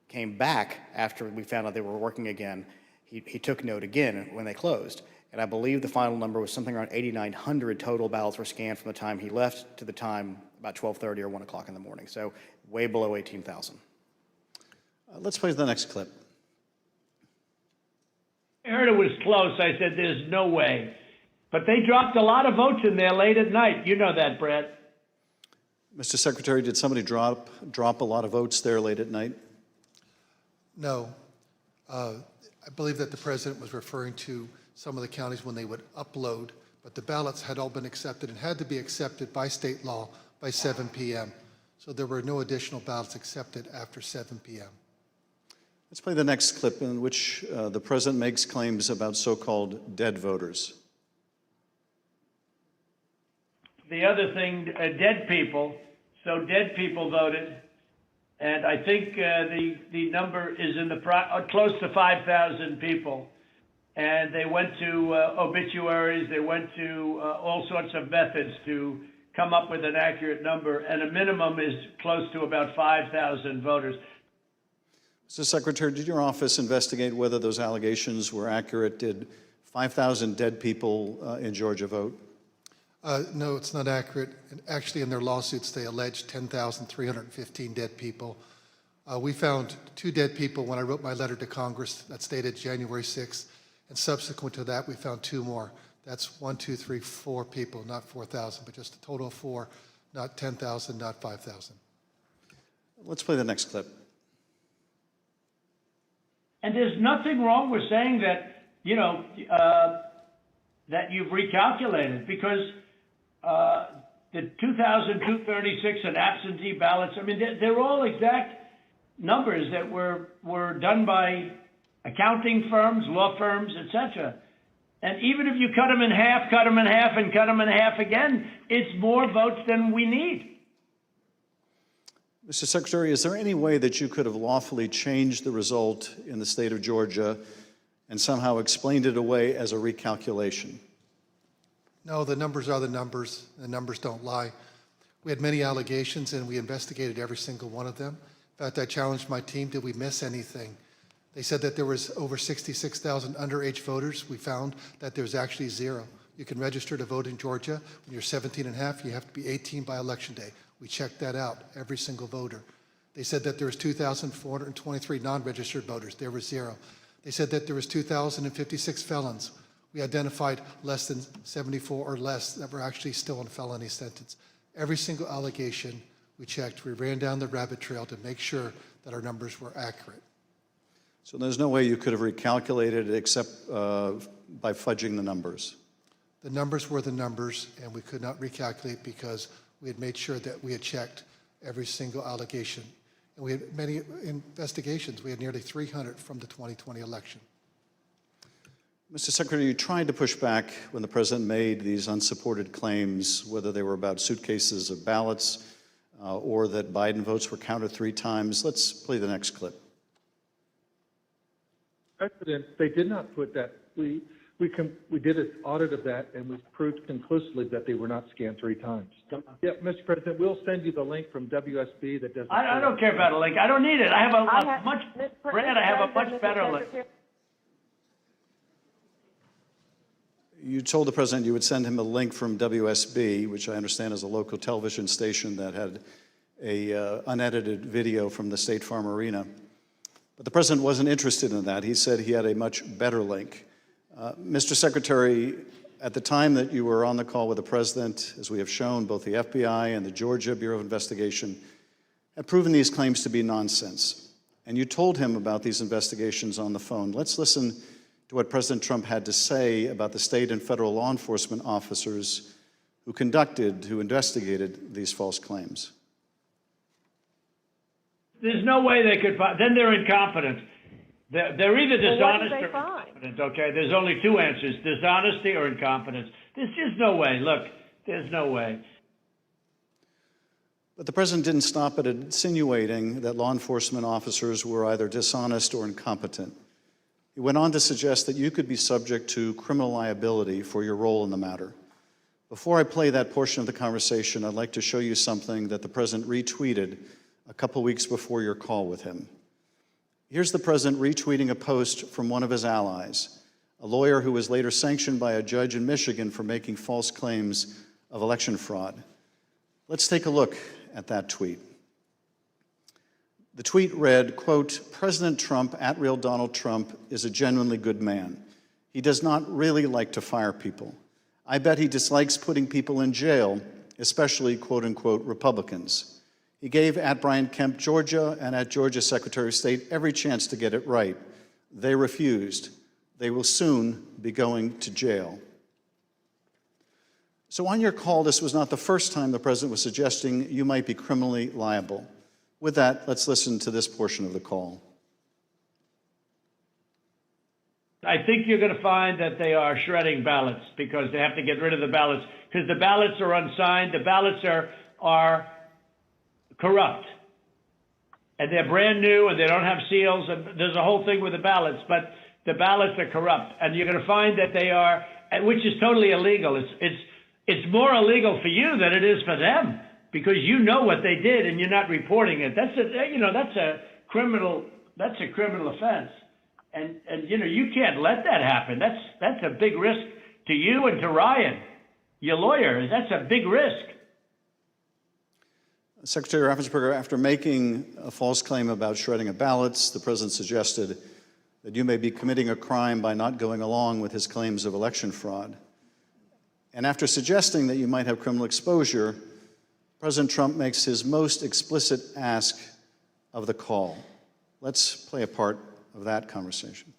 came back after we found out they were working again, he took note again when they closed. And I believe the final number was something around 8,900 total ballots were scanned from the time he left to the time about 12:30 or 1 o'clock in the morning. So way below 18,000. Let's play the next clip. I heard it was close. I said, there's no way. But they dropped a lot of votes in there late at night. You know that, Brett. Mr. Secretary, did somebody drop a lot of votes there late at night? No. I believe that the President was referring to some of the counties when they would upload, but the ballots had all been accepted and had to be accepted by state law by 7 p.m. So there were no additional ballots accepted after 7 p.m. Let's play the next clip in which the President makes claims about so-called dead voters. The other thing, dead people. So dead people voted, and I think the number is in the close to 5,000 people. And they went to obituaries, they went to all sorts of methods to come up with an accurate number, and a minimum is close to about 5,000 voters. Mr. Secretary, did your office investigate whether those allegations were accurate? Did 5,000 dead people in Georgia vote? No, it's not accurate. And actually, in their lawsuits, they alleged 10,315 dead people. We found 2 dead people when I wrote my letter to Congress that stated January 6th. And subsequent to that, we found 2 more. That's 1, 2, 3, 4 people, not 4,000, but just a total of 4, not 10,000, not 5,000. Let's play the next clip. And there's nothing wrong with saying that, that you've recalculated, because the 2,236 and absentee ballots, I mean, they're all exact numbers that were done by accounting firms, law firms, etc. And even if you cut them in half, and cut them in half again, it's more votes than we need. Mr. Secretary, is there any way that you could have lawfully changed the result in the state of Georgia and somehow explained it away as a recalculation? No, the numbers are the numbers. The numbers don't lie. We had many allegations, and we investigated every single one of them. In fact, I challenged my team, did we miss anything? They said that there was over 66,000 underage voters. We found that there's actually 0. You can register to vote in Georgia. When you're 17 and a half, you have to be 18 by Election Day. We checked that out, every single voter. They said that there was 2,423 non-registered voters. There was 0. They said that there was 2,056 felons. We identified less than 74 or less that were actually still in felony sentence. Every single allegation we checked, we ran down the rabbit trail to make sure that our numbers were accurate. So there's no way you could have recalculated it except by fudging the numbers. The numbers were the numbers, and we could not recalculate because we had made sure that we had checked every single allegation. And we had many investigations. We had nearly 300 from the 2020 election. Mr. Secretary, you tried to push back when the president made these unsupported claims, whether they were about suitcases of ballots or that Biden votes were counted 3 times. Let's play the next clip. President, they did not put that. We did an audit of that, and we proved conclusively that they were not scanned 3 times. Yeah, Mr. President, we'll send you the link from WSB that does. I don't care about a link. I don't need it. I have a much better link. You told the president you would send him a link from WSB, which I understand is a local television station that had a unedited video from the State Farm Arena. But the president wasn't interested in that. He said he had a much better link. Mr. Secretary, at the time that you were on the call with the president, as we have shown, both the FBI and the Georgia Bureau of Investigation had proven these claims to be nonsense. And you told him about these investigations on the phone. Let's listen to what President Trump had to say about the state and federal law enforcement officers who investigated these false claims. There's no way they could find. Then they're incompetent. They're either dishonest or incompetent. Okay, there's only 2 answers: dishonesty or incompetence. There's just no way. Look, there's no way. But the president didn't stop at insinuating that law enforcement officers were either dishonest or incompetent. He went on to suggest that you could be subject to criminal liability for your role in the matter. Before I play that portion of the conversation, I'd like to show you something that the president retweeted a couple weeks before your call with him. Here's the president retweeting a post from one of his allies, a lawyer who was later sanctioned by a judge in Michigan for making false claims of election fraud. Let's take a look at that tweet. The tweet read, quote, "President Trump, at real Donald Trump, is a genuinely good man. He does not really like to fire people. I bet he dislikes putting people in jail, especially, quote unquote, Republicans. He gave at Brian Kemp, Georgia, and at Georgia Secretary of State every chance to get it right. They refused. They will soon be going to jail." So on your call, this was not the first time the president was suggesting you might be criminally liable. With that, let's listen to this portion of the call. I think you're going to find that they are shredding ballots because they have to get rid of the ballots because the ballots are unsigned. The ballots are corrupt. And they're brand new and they don't have seals. And there's a whole thing with the ballots, but the ballots are corrupt. And you're going to find that they are, which is totally illegal. It's more illegal for you than it is for them because you know what they did and you're not reporting it. That's a criminal offense. And you can't let that happen. That's a big risk to you and to Ryan, your lawyer. That's a big risk. Secretary Raffensperger, after making a false claim about shredding of ballots, the president suggested that you may be committing a crime by not going along with his claims of election fraud. And after suggesting that you might have criminal exposure, President Trump makes his most explicit ask of the call. Let's play a part of that conversation.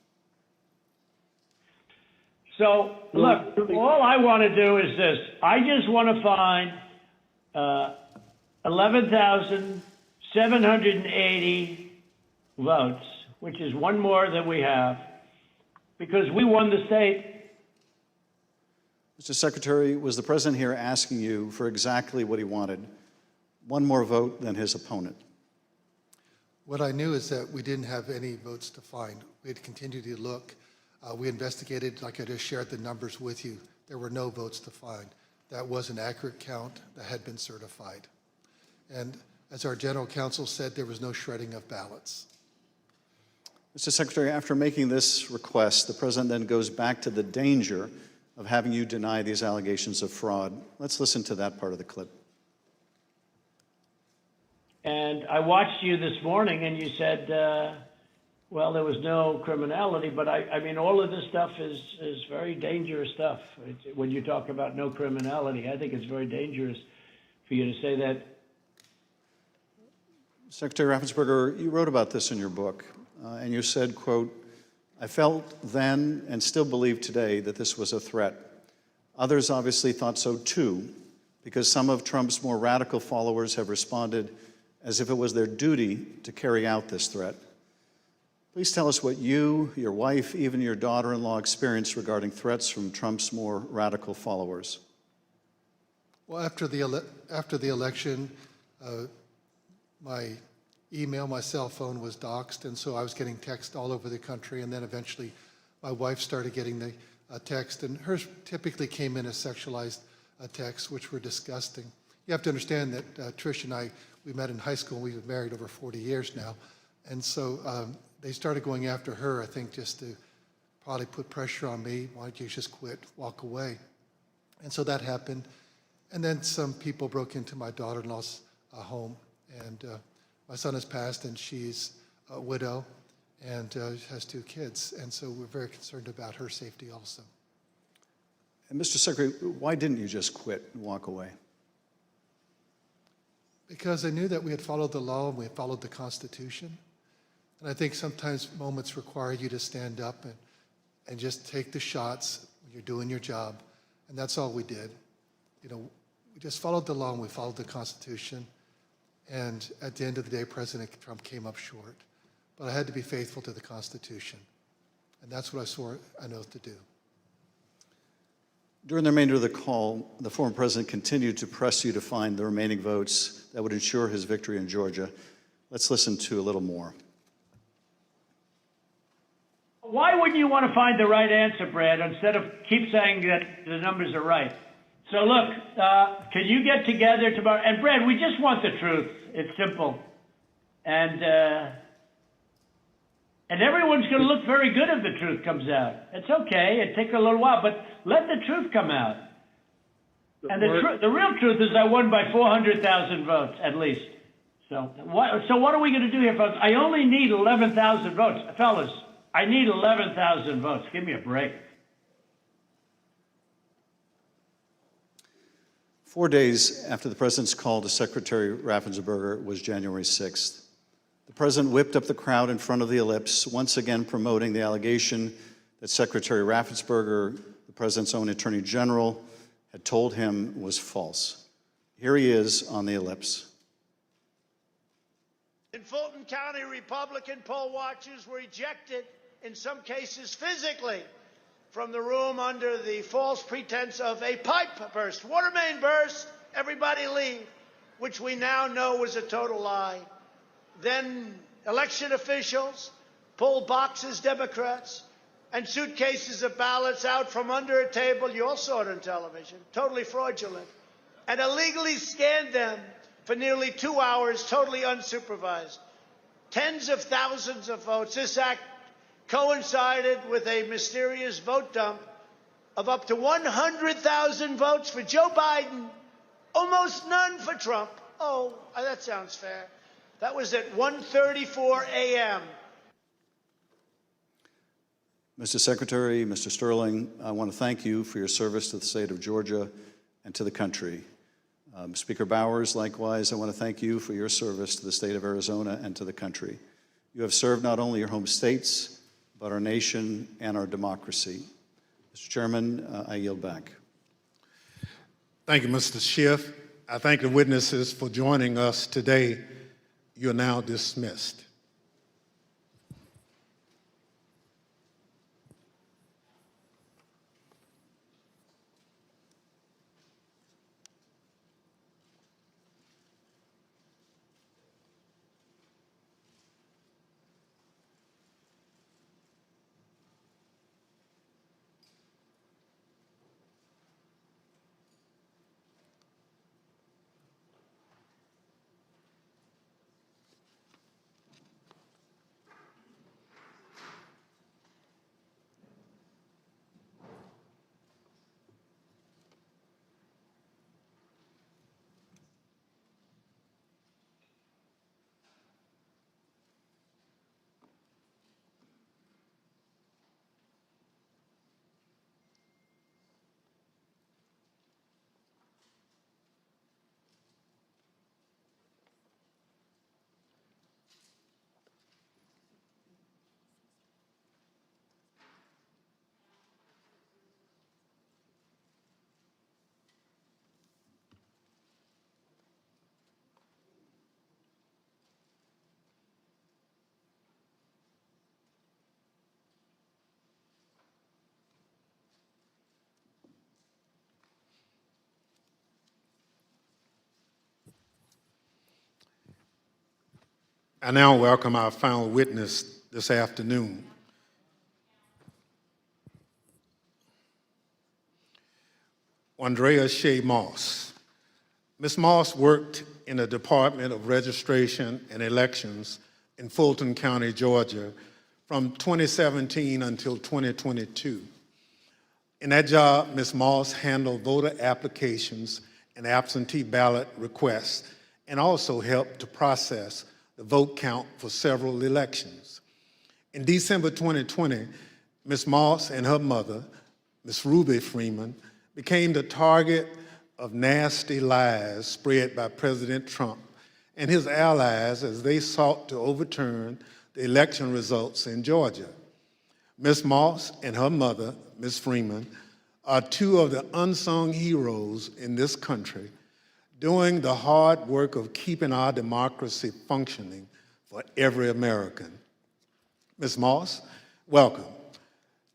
So, look, all I want to do is this. I just want to find 11,780 votes, which is one more than we have, because we won the state. Mr. Secretary, was the president here asking you for exactly what he wanted? One more vote than his opponent. What I knew is that we didn't have any votes to find. We had continued to look. We investigated, like I just shared the numbers with you. There were no votes to find. That was an accurate count that had been certified. And as our general counsel said, there was no shredding of ballots. Mr. Secretary, after making this request, the president then goes back to the danger of having you deny these allegations of fraud. Let's listen to that part of the clip. And I watched you this morning and you said, well, there was no criminality, but I mean, all of this stuff is very dangerous stuff. When you talk about no criminality, I think it's very dangerous for you to say that. Secretary Raffensperger, you wrote about this in your book, and you said, quote, "I felt then and still believe today that this was a threat. Others obviously thought so too, because some of Trump's more radical followers have responded as if it was their duty to carry out this threat. Please tell us what you, your wife, even your daughter-in-law experienced regarding threats from Trump's more radical followers." Well, after the election, my email, my cell phone was doxxed, and so I was getting text all over the country, and then eventually my wife started getting the text, and hers typically came in as sexualized texts, which were disgusting. You have to understand that Trish and I, we met in high school, and we've been married over 40 years now, and so they started going after her, I think, just to probably put pressure on me. Why don't you just quit, walk away? And so that happened. And then some people broke into my daughter-in-law's home, and my son has passed, and she's a widow and has 2 kids, and so we're very concerned about her safety also. And Mr. Secretary, why didn't you just quit and walk away? Because I knew that we had followed the law and we had followed the Constitution. And I think sometimes moments require you to stand up and just take the shots when you're doing your job. And that's all we did. You know, we just followed the law and we followed the Constitution. And at the end of the day, President Trump came up short. But I had to be faithful to the Constitution. And that's what I swore an oath to do. During the remainder of the call, the former president continued to press you to find the remaining votes that would ensure his victory in Georgia. Let's listen to a little more. Why wouldn't you want to find the right answer, Brad, instead of keep saying that the numbers are right? So look, can you get together tomorrow? And Brad, we just want the truth. It's simple. And everyone's going to look very good if the truth comes out. It's okay. It takes a little while, but let the truth come out. And the real truth is I won by 400,000 votes, at least. So what are we going to do here, folks? I only need 11,000 votes. Fellas, I need 11,000 votes. Give me a break. 4 days after the president's call to Secretary Raffensperger was January 6th. The president whipped up the crowd in front of the ellipse, once again promoting the allegation that Secretary Raffensperger, the president's own attorney general, had told him was false. Here he is on the ellipse. In Fulton County, Republican poll watchers were ejected, in some cases physically, from the room under the false pretense of a pipe burst. Water main burst, everybody leave, which we now know was a total lie. Then election officials pulled boxes, Democrats, and suitcases of ballots out from under a table. You all saw it on television, totally fraudulent, and illegally scanned them for nearly 2 hours, totally unsupervised. Tens of thousands of votes. This act coincided with a mysterious vote dump of up to 100,000 votes for Joe Biden, almost none for Trump. Oh, that sounds fair. That was at 1:34 a.m. Mr. Secretary, Mr. Sterling, I want to thank you for your service to the state of Georgia and to the country. Speaker Bowers, likewise, I want to thank you for your service to the state of Arizona and to the country. You have served not only your home states, but our nation and our democracy. Mr. Chairman, I yield back. Thank you, Mr. Schiff. I thank the witnesses for joining us today. You're now dismissed. I now welcome our final witness this afternoon. Andrea Shea Moss. Ms. Moss worked in the Department of Registration and Elections in Fulton County, Georgia, from 2017 until 2022. In that job, Ms. Moss handled voter applications and absentee ballot requests and also helped to process the vote count for several elections. In December 2020, Ms. Moss and her mother, Ms. Ruby Freeman, became the target of nasty lies spread by President Trump and his allies as they sought to overturn the election results in Georgia. Ms. Moss and her mother, Ms. Freeman, are two of the unsung heroes in this country, doing the hard work of keeping our democracy functioning for every American. Ms. Moss, welcome.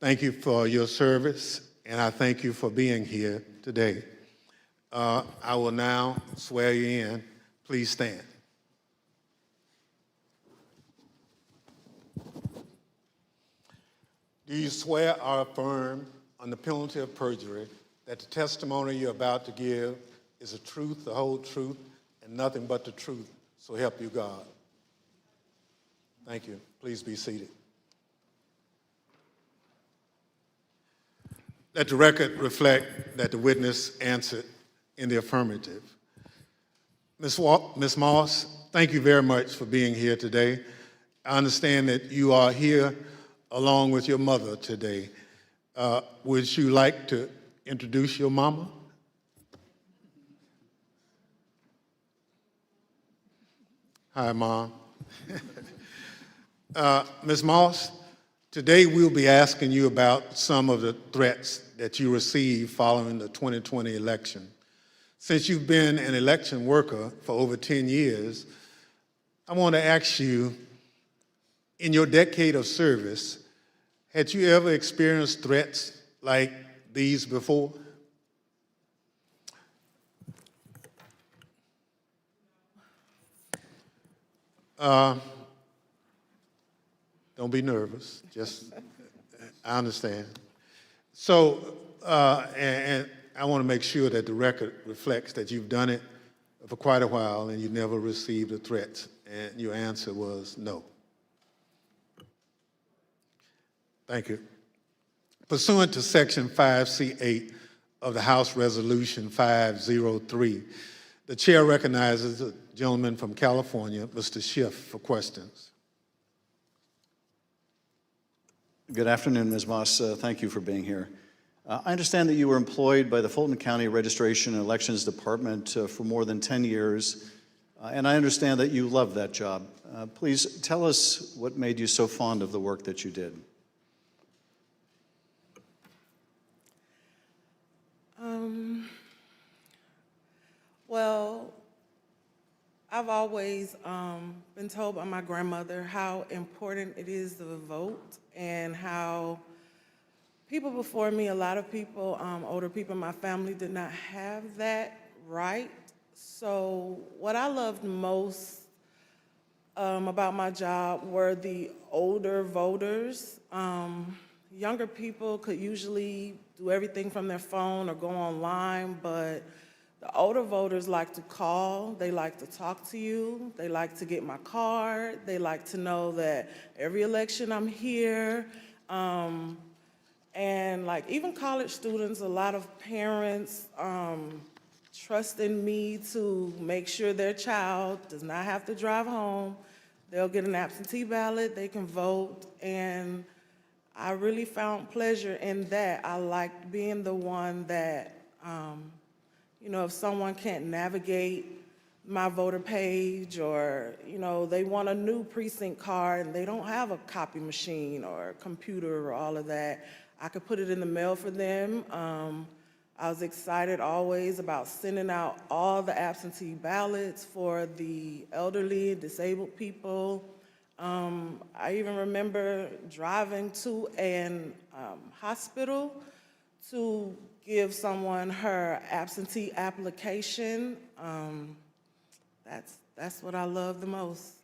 Thank you for your service, and I thank you for being here today. I will now swear you in. Please stand. Do you swear or affirm on the penalty of perjury that the testimony you're about to give is the truth, the whole truth, and nothing but the truth, so help you God? Thank you. Please be seated. Let the record reflect that the witness answered in the affirmative. Ms. Moss, thank you very much for being here today. I understand that you are here along with your mother today. Would you like to introduce your mama? Hi, Mom. Ms. Moss, today we'll be asking you about some of the threats that you received following the 2020 election. Since you've been an election worker for over 10 years, I want to ask you, in your decade of service, had you ever experienced threats like these before? Don't be nervous. Just, I understand. So, and I want to make sure that the record reflects that you've done it for quite a while and you never received a threat. And your answer was no. Thank you. Pursuant to Section 5C8 of the House Resolution 503, the chair recognizes the gentleman from California, Mr. Schiff, for questions. Good afternoon, Ms. Moss. Thank you for being here. I understand that you were employed by the Fulton County Registration and Elections Department for more than 10 years, and I understand that you love that job. Please tell us what made you so fond of the work that you did. Well, I've always been told by my grandmother how important it is to vote and how people before me, a lot of people, older people in my family, did not have that right. So what I loved most about my job were the older voters. Younger people could usually do everything from their phone or go online, but the older voters like to call, they like to talk to you, they like to get my card, they like to know that every election I'm here. And like even college students, a lot of parents trust in me to make sure their child does not have to drive home. They'll get an absentee ballot, they can vote, and I really found pleasure in that. I liked being the one that, you know, if someone can't navigate my voter page or, you know, they want a new precinct card and they don't have a copy machine or a computer or all of that, I could put it in the mail for them. I was excited always about sending out all the absentee ballots for the elderly and disabled people. I even remember driving to an hospital to give someone her absentee application. That's what I love the most.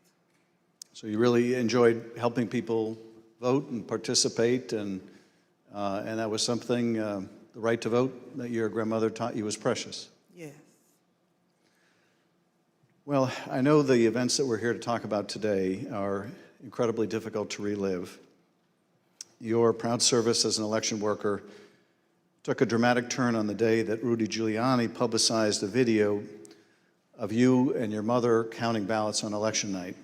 So you really enjoyed helping people vote and participate, and that was something, the right to vote, that your grandmother taught you was precious. Yes. Well, I know the events that we're here to talk about today are incredibly difficult to relive. Your proud service as an election worker took a dramatic turn on the day that Rudy Giuliani publicized a video of you and your mother counting ballots on election night.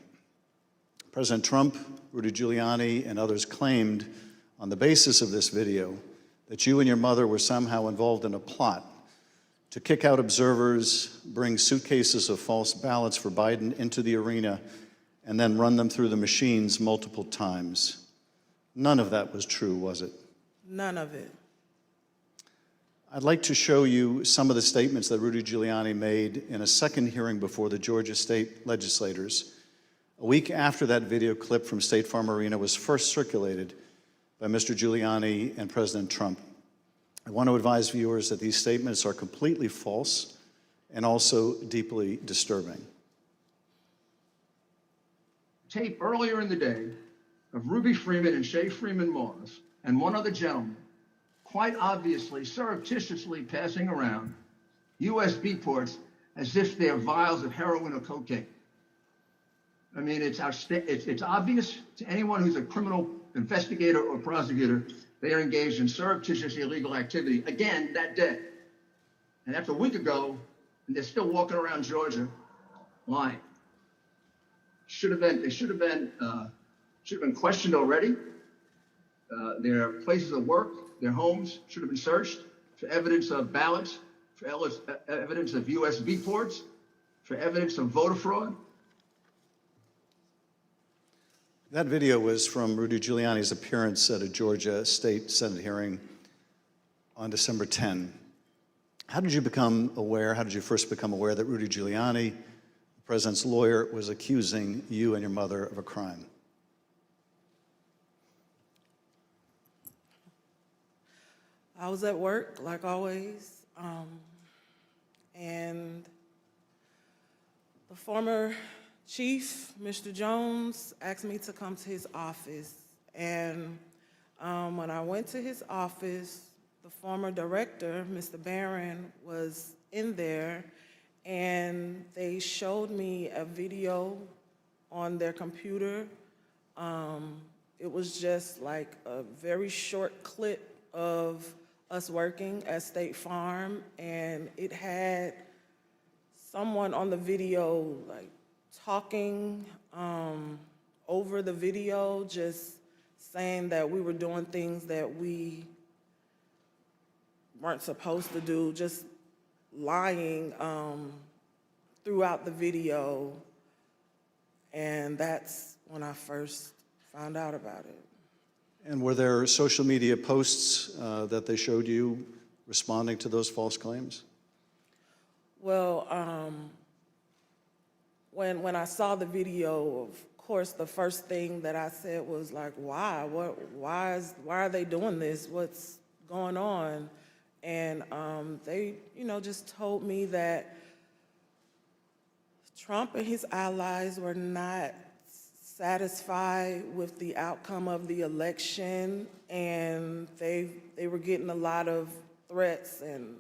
President Trump, Rudy Giuliani, and others claimed on the basis of this video that you and your mother were somehow involved in a plot to kick out observers, bring suitcases of false ballots for Biden into the arena, and then run them through the machines multiple times. None of that was true, was it? None of it. I'd like to show you some of the statements that Rudy Giuliani made in a second hearing before the Georgia state legislators, a week after that video clip from State Farm Arena was first circulated by Mr. Giuliani and President Trump. I want to advise viewers that these statements are completely false and also deeply disturbing. Tape earlier in the day of Ruby Freeman and Shay Freeman Moss and one other gentleman quite obviously surreptitiously passing around USB ports as if they're vials of heroin or cocaine. I mean, it's obvious to anyone who's a criminal investigator or prosecutor they are engaged in surreptitious illegal activity again that day. And that's a week ago, and they're still walking around Georgia lying. They should have been questioned already. Their places of work, their homes should have been searched for evidence of ballots, for evidence of USB ports, for evidence of voter fraud. That video was from Rudy Giuliani's appearance at a Georgia State Senate hearing on December 10. How did you first become aware that Rudy Giuliani, the president's lawyer, was accusing you and your mother of a crime? I was at work, like always, and the former chief, Mr. Jones, asked me to come to his office. And when I went to his office, the former director, Mr. Barron, was in there, and they showed me a video on their computer. It was just like a very short clip of us working at State Farm, and it had someone on the video like talking over the video, just saying that we were doing things that we weren't supposed to do, just lying throughout the video. And that's when I first found out about it. And were there social media posts that they showed you responding to those false claims? Well, when I saw the video, of course, the first thing that I said was like, why? Why are they doing this? What's going on? And they, just told me that Trump and his allies were not satisfied with the outcome of the election, and they were getting a lot of threats and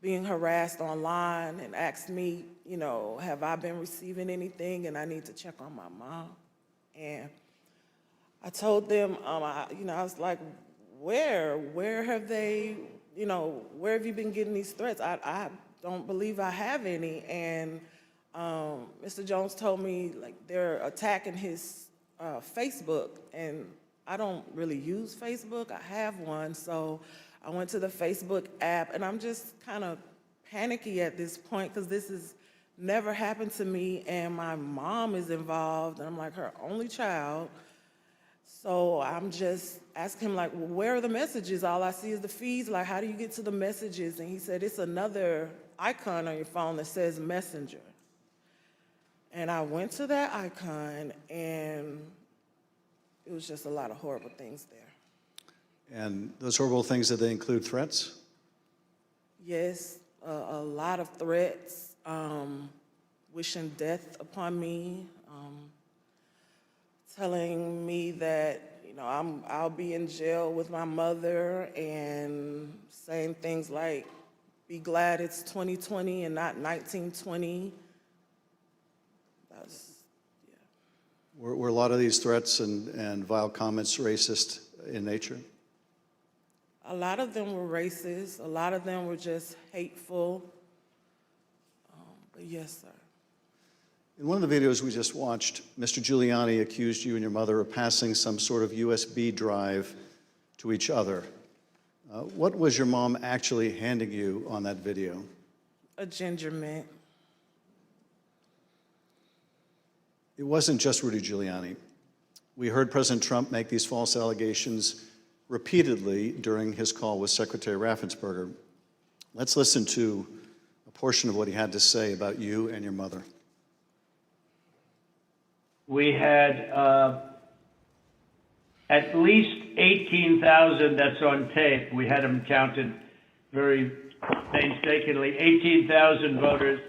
being harassed online, and asked me, have I been receiving anything, and I need to check on my mom. And I told them, I was like, where have they, where have you been getting these threats? I don't believe I have any. And Mr. Jones told me, like, they're attacking his Facebook, and I don't really use Facebook. I have one, so I went to the Facebook app, and I'm just kind of panicky at this point because this has never happened to me, and my mom is involved, and I'm like her only child. So I'm just asking him, like, well, where are the messages? All I see is the feeds. Like, how do you get to the messages? And he said, it's another icon on your phone that says Messenger. And I went to that icon, and it was just a lot of horrible things there. And those horrible things, did they include threats? Yes, a lot of threats, wishing death upon me, telling me that, you know, I'll be in jail with my mother, and saying things like, be glad it's 2020 and not 1920. Were a lot of these threats and vile comments racist in nature? A lot of them were racist. A lot of them were just hateful. But yes, sir. In one of the videos we just watched, Mr. Giuliani accused you and your mother of passing some sort of USB drive to each other. What was your mom actually handing you on that video? A ginger mint. It wasn't just Rudy Giuliani. We heard President Trump make these false allegations repeatedly during his call with Secretary Raffensperger. Let's listen to a portion of what he had to say about you and your mother. We had at least 18,000, that's on tape. We had them counted very painstakingly, 18,000 voters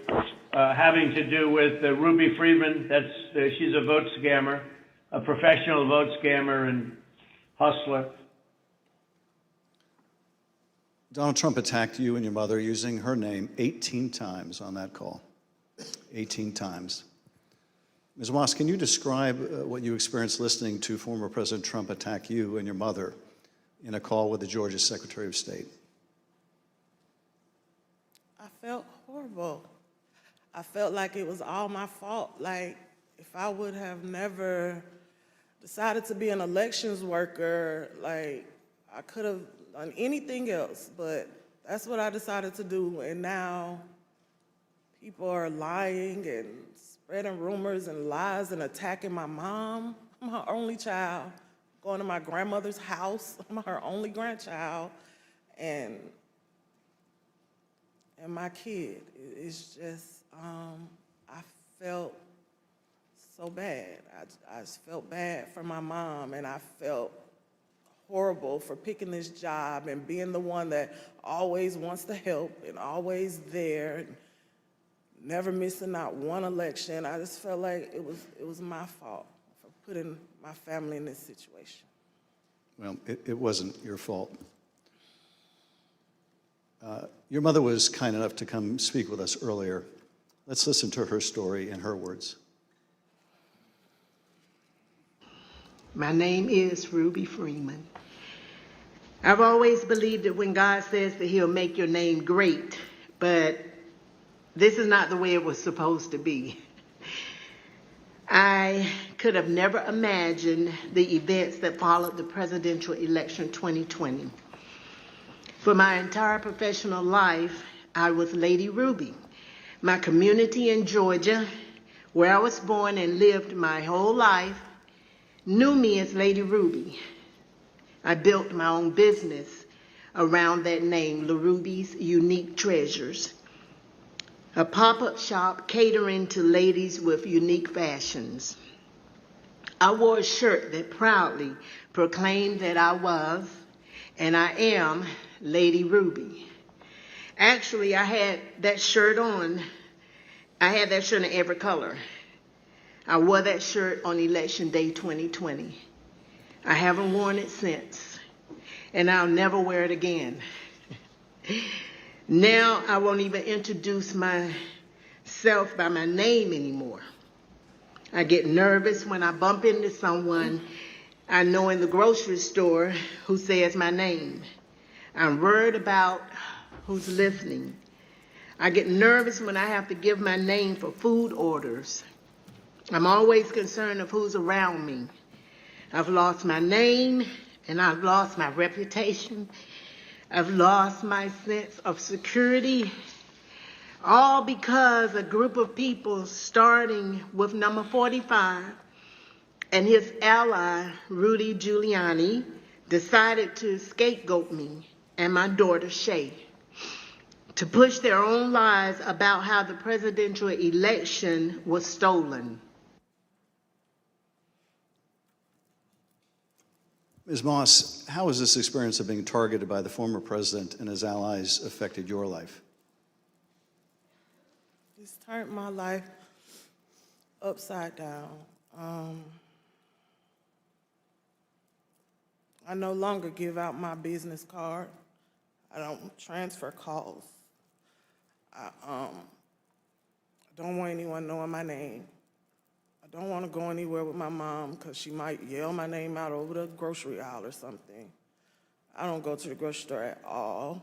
having to do with Ruby Freeman. She's a vote scammer, a professional vote scammer and hustler. Donald Trump attacked you and your mother using her name 18 times on that call. 18 times. Ms. Moss, can you describe what you experienced listening to former President Trump attack you and your mother in a call with the Georgia Secretary of State? I felt horrible. I felt like it was all my fault. Like, if I would have never decided to be an elections worker, like, I could have done anything else, but that's what I decided to do. And now people are lying and spreading rumors and lies and attacking my mom. I'm her only child. Going to my grandmother's house. I'm her only grandchild. And my kid. It's just, I felt so bad. I just felt bad for my mom, and I felt horrible for picking this job and being the one that always wants to help and always there, and never missing out one election. I just felt like it was my fault for putting my family in this situation. Well, it wasn't your fault. Your mother was kind enough to come speak with us earlier. Let's listen to her story in her words. My name is Ruby Freeman. I've always believed that when God says that he'll make your name great, but this is not the way it was supposed to be. I could have never imagined the events that followed the presidential election 2020. For my entire professional life, I was Lady Ruby. My community in Georgia, where I was born and lived my whole life, knew me as Lady Ruby. I built my own business around that name, La Ruby's Unique Treasures, a pop-up shop catering to ladies with unique fashions. I wore a shirt that proudly proclaimed that I was, and I am, Lady Ruby. Actually, I had that shirt on. I had that shirt in every color. I wore that shirt on Election Day 2020. I haven't worn it since, and I'll never wear it again. Now I won't even introduce myself by my name anymore. I get nervous when I bump into someone I know in the grocery store who says my name. I'm worried about who's listening. I get nervous when I have to give my name for food orders. I'm always concerned of who's around me. I've lost my name, and I've lost my reputation. I've lost my sense of security, all because a group of people, starting with number 45 and his ally, Rudy Giuliani, decided to scapegoat me and my daughter, Shay, to push their own lies about how the presidential election was stolen. Ms. Moss, how has this experience of being targeted by the former president and his allies affected your life? It's turned my life upside down. I no longer give out my business card. I don't transfer calls. I don't want anyone knowing my name. I don't want to go anywhere with my mom because she might yell my name out over the grocery aisle or something. I don't go to the grocery store at all.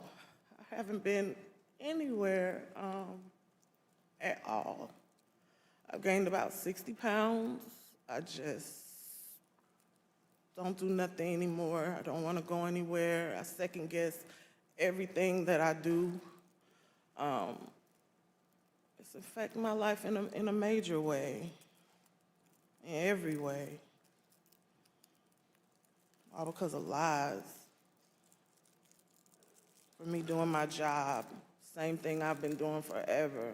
I haven't been anywhere at all. I've gained about 60 pounds. I just don't do nothing anymore. I don't want to go anywhere. I second guess everything that I do. It's affecting my life in a major way, in every way. All because of lies. For me doing my job, same thing I've been doing forever.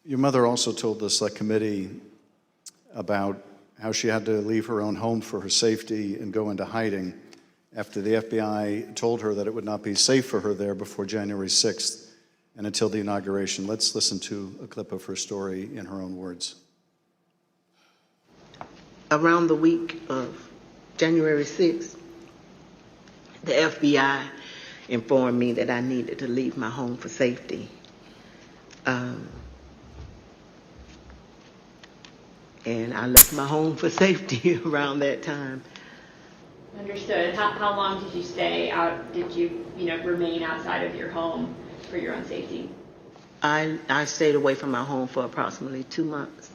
Your mother also told the select committee about how she had to leave her own home for her safety and go into hiding after the FBI told her that it would not be safe for her there before January 6th and until the inauguration. Let's listen to a clip of her story in her own words. Around the week of January 6th, the FBI informed me that I needed to leave my home for safety. And I left my home for safety around that time. Understood. How long did you stay out? Did you, remain outside of your home for your own safety? I stayed away from my home for approximately 2 months.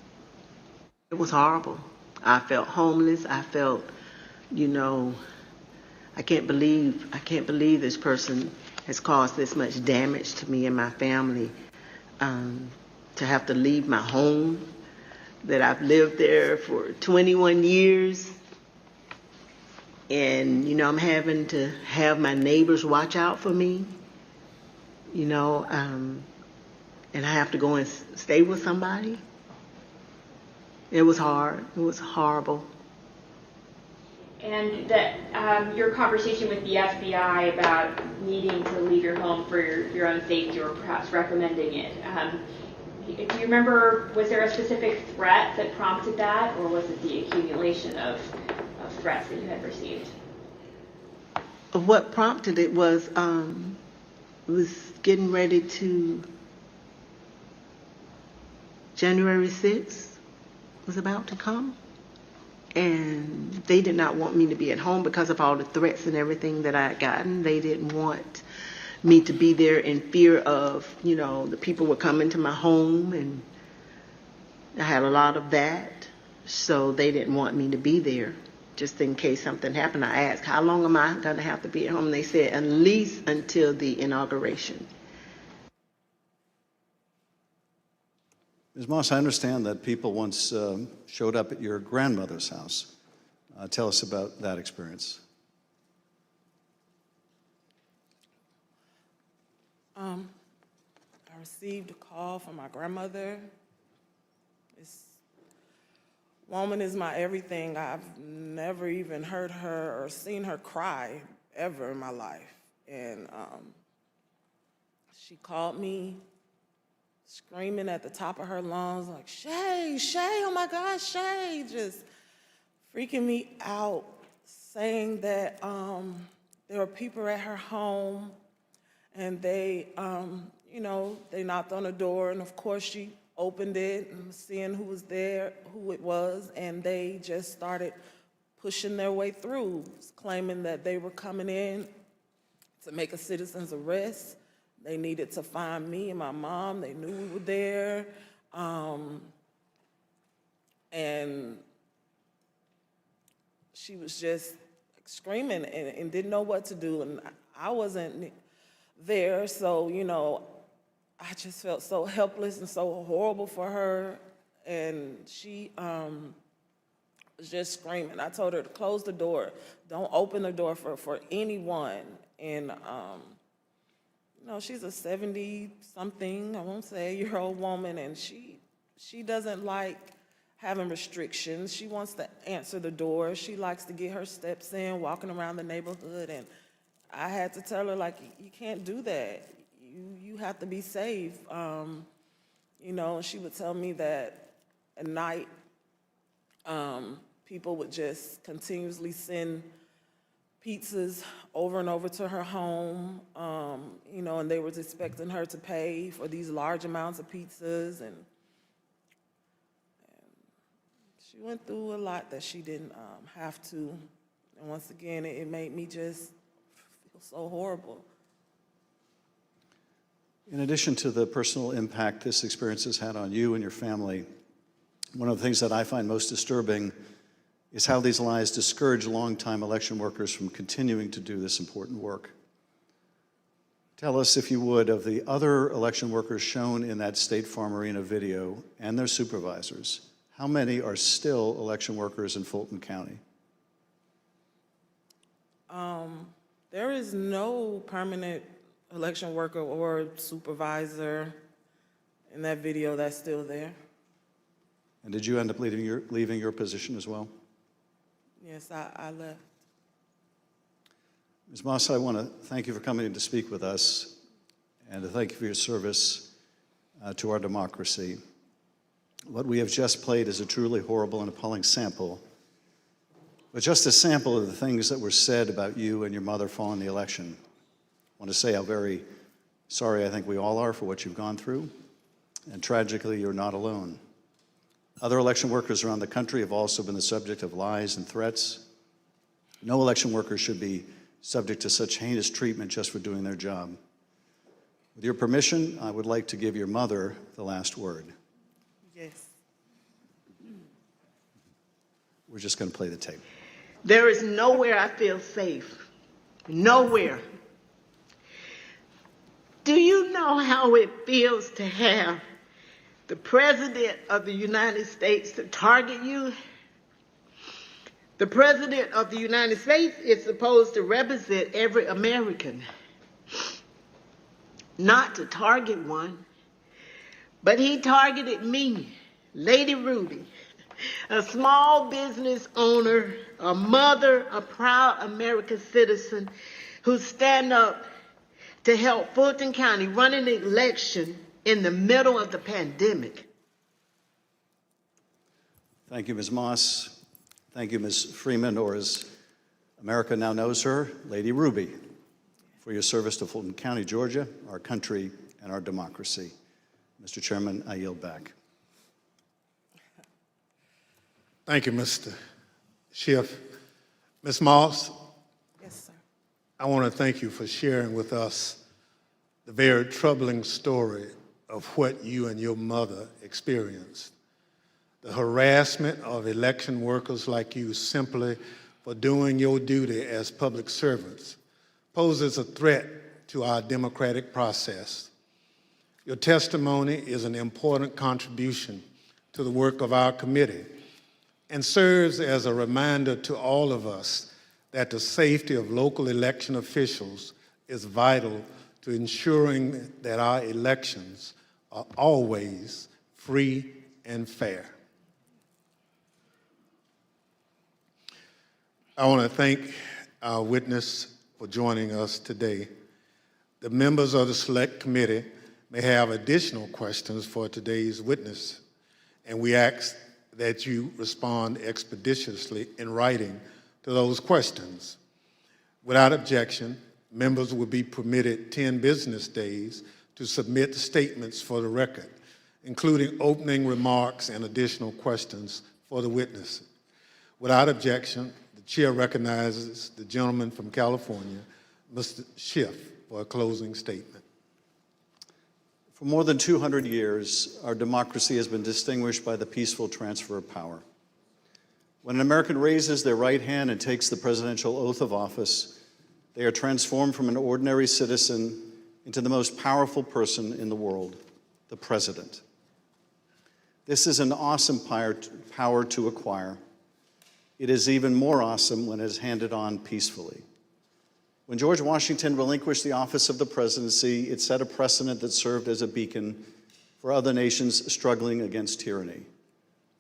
It was horrible. I felt homeless. I felt, I can't believe this person has caused this much damage to me and my family. To have to leave my home, that I've lived there for 21 years. And, I'm having to have my neighbors watch out for me, and I have to go and stay with somebody. It was hard. It was horrible. And that your conversation with the FBI about needing to leave your home for your own safety, or perhaps recommending it, do you remember, was there a specific threat that prompted that, or was it the accumulation of threats that you had received? What prompted it was getting ready to, January 6th was about to come. And they did not want me to be at home because of all the threats and everything that I had gotten. They didn't want me to be there in fear of, the people were coming to my home, and I had a lot of that. So they didn't want me to be there just in case something happened. I asked, how long am I going to have to be at home? And they said, at least until the inauguration. Ms. Moss, I understand that people once showed up at your grandmother's house. Tell us about that experience. I received a call from my grandmother. This woman is my everything. I've never even heard her or seen her cry ever in my life. And she called me screaming at the top of her lungs, like, Shay, oh my God, Shay, just freaking me out, saying that there were people at her home, and they, they knocked on the door, and of course she opened it and seeing who was there, who it was, and they just started pushing their way through, claiming that they were coming in to make a citizen's arrest. They needed to find me and my mom. They knew we were there. And she was just screaming and didn't know what to do. And I wasn't there, so, I just felt so helpless and so horrible for her. And she was just screaming. I told her to close the door. Don't open the door for anyone. And, she's a 70-something, I won't say, year-old woman, and she doesn't like having restrictions. She wants to answer the door. She likes to get her steps in, walking around the neighborhood, and I had to tell her, like, you can't do that. You have to be safe. You know, and she would tell me that at night, people would just continuously send pizzas over and over to her home, you know, and they was expecting her to pay for these large amounts of pizzas, and she went through a lot that she didn't have to. And once again, it made me just feel so horrible. In addition to the personal impact this experience has had on you and your family, one of the things that I find most disturbing is how these lies discourage longtime election workers from continuing to do this important work. Tell us, if you would, of the other election workers shown in that State Farm Arena video and their supervisors. How many are still election workers in Fulton County? There is no permanent election worker or supervisor in that video that's still there. And did you end up leaving your position as well? Yes, I left. Ms. Moss, I want to thank you for coming in to speak with us and to thank you for your service to our democracy. What we have just played is a truly horrible and appalling sample, but just a sample of the things that were said about you and your mother following the election. I want to say how very sorry I think we all are for what you've gone through, and tragically, you're not alone. Other election workers around the country have also been the subject of lies and threats. No election worker should be subject to such heinous treatment just for doing their job. With your permission, I would like to give your mother the last word. Yes. We're just going to play the tape. There is nowhere I feel safe. Nowhere. Do you know how it feels to have the President of the United States to target you? The President of the United States is supposed to represent every American, not to target one. But he targeted me, Lady Ruby, a small business owner, a mother, a proud American citizen who stand up to help Fulton County run an election in the middle of the pandemic. Thank you, Ms. Moss. Thank you, Ms. Freeman, or as America now knows her, Lady Ruby, for your service to Fulton County, Georgia, our country, and our democracy. Mr. Chairman, I yield back. Thank you, Mr. Schiff. Ms. Moss, Yes, sir. I want to thank you for sharing with us the very troubling story of what you and your mother experienced. The harassment of election workers like you simply for doing your duty as public servants poses a threat to our democratic process. Your testimony is an important contribution to the work of our committee and serves as a reminder to all of us that the safety of local election officials is vital to ensuring that our elections are always free and fair. I want to thank our witness for joining us today. The members of the Select Committee may have additional questions for today's witness, and we ask that you respond expeditiously in writing to those questions. Without objection, members will be permitted 10 business days to submit statements for the record, including opening remarks and additional questions for the witness. Without objection, the chair recognizes the gentleman from California, Mr. Schiff, for a closing statement. For more than 200 years, our democracy has been distinguished by the peaceful transfer of power. When an American raises their right hand and takes the presidential oath of office, they are transformed from an ordinary citizen into the most powerful person in the world, the president. This is an awesome power to acquire. It is even more awesome when it is handed on peacefully. When George Washington relinquished the office of the presidency, it set a precedent that served as a beacon for other nations struggling against tyranny.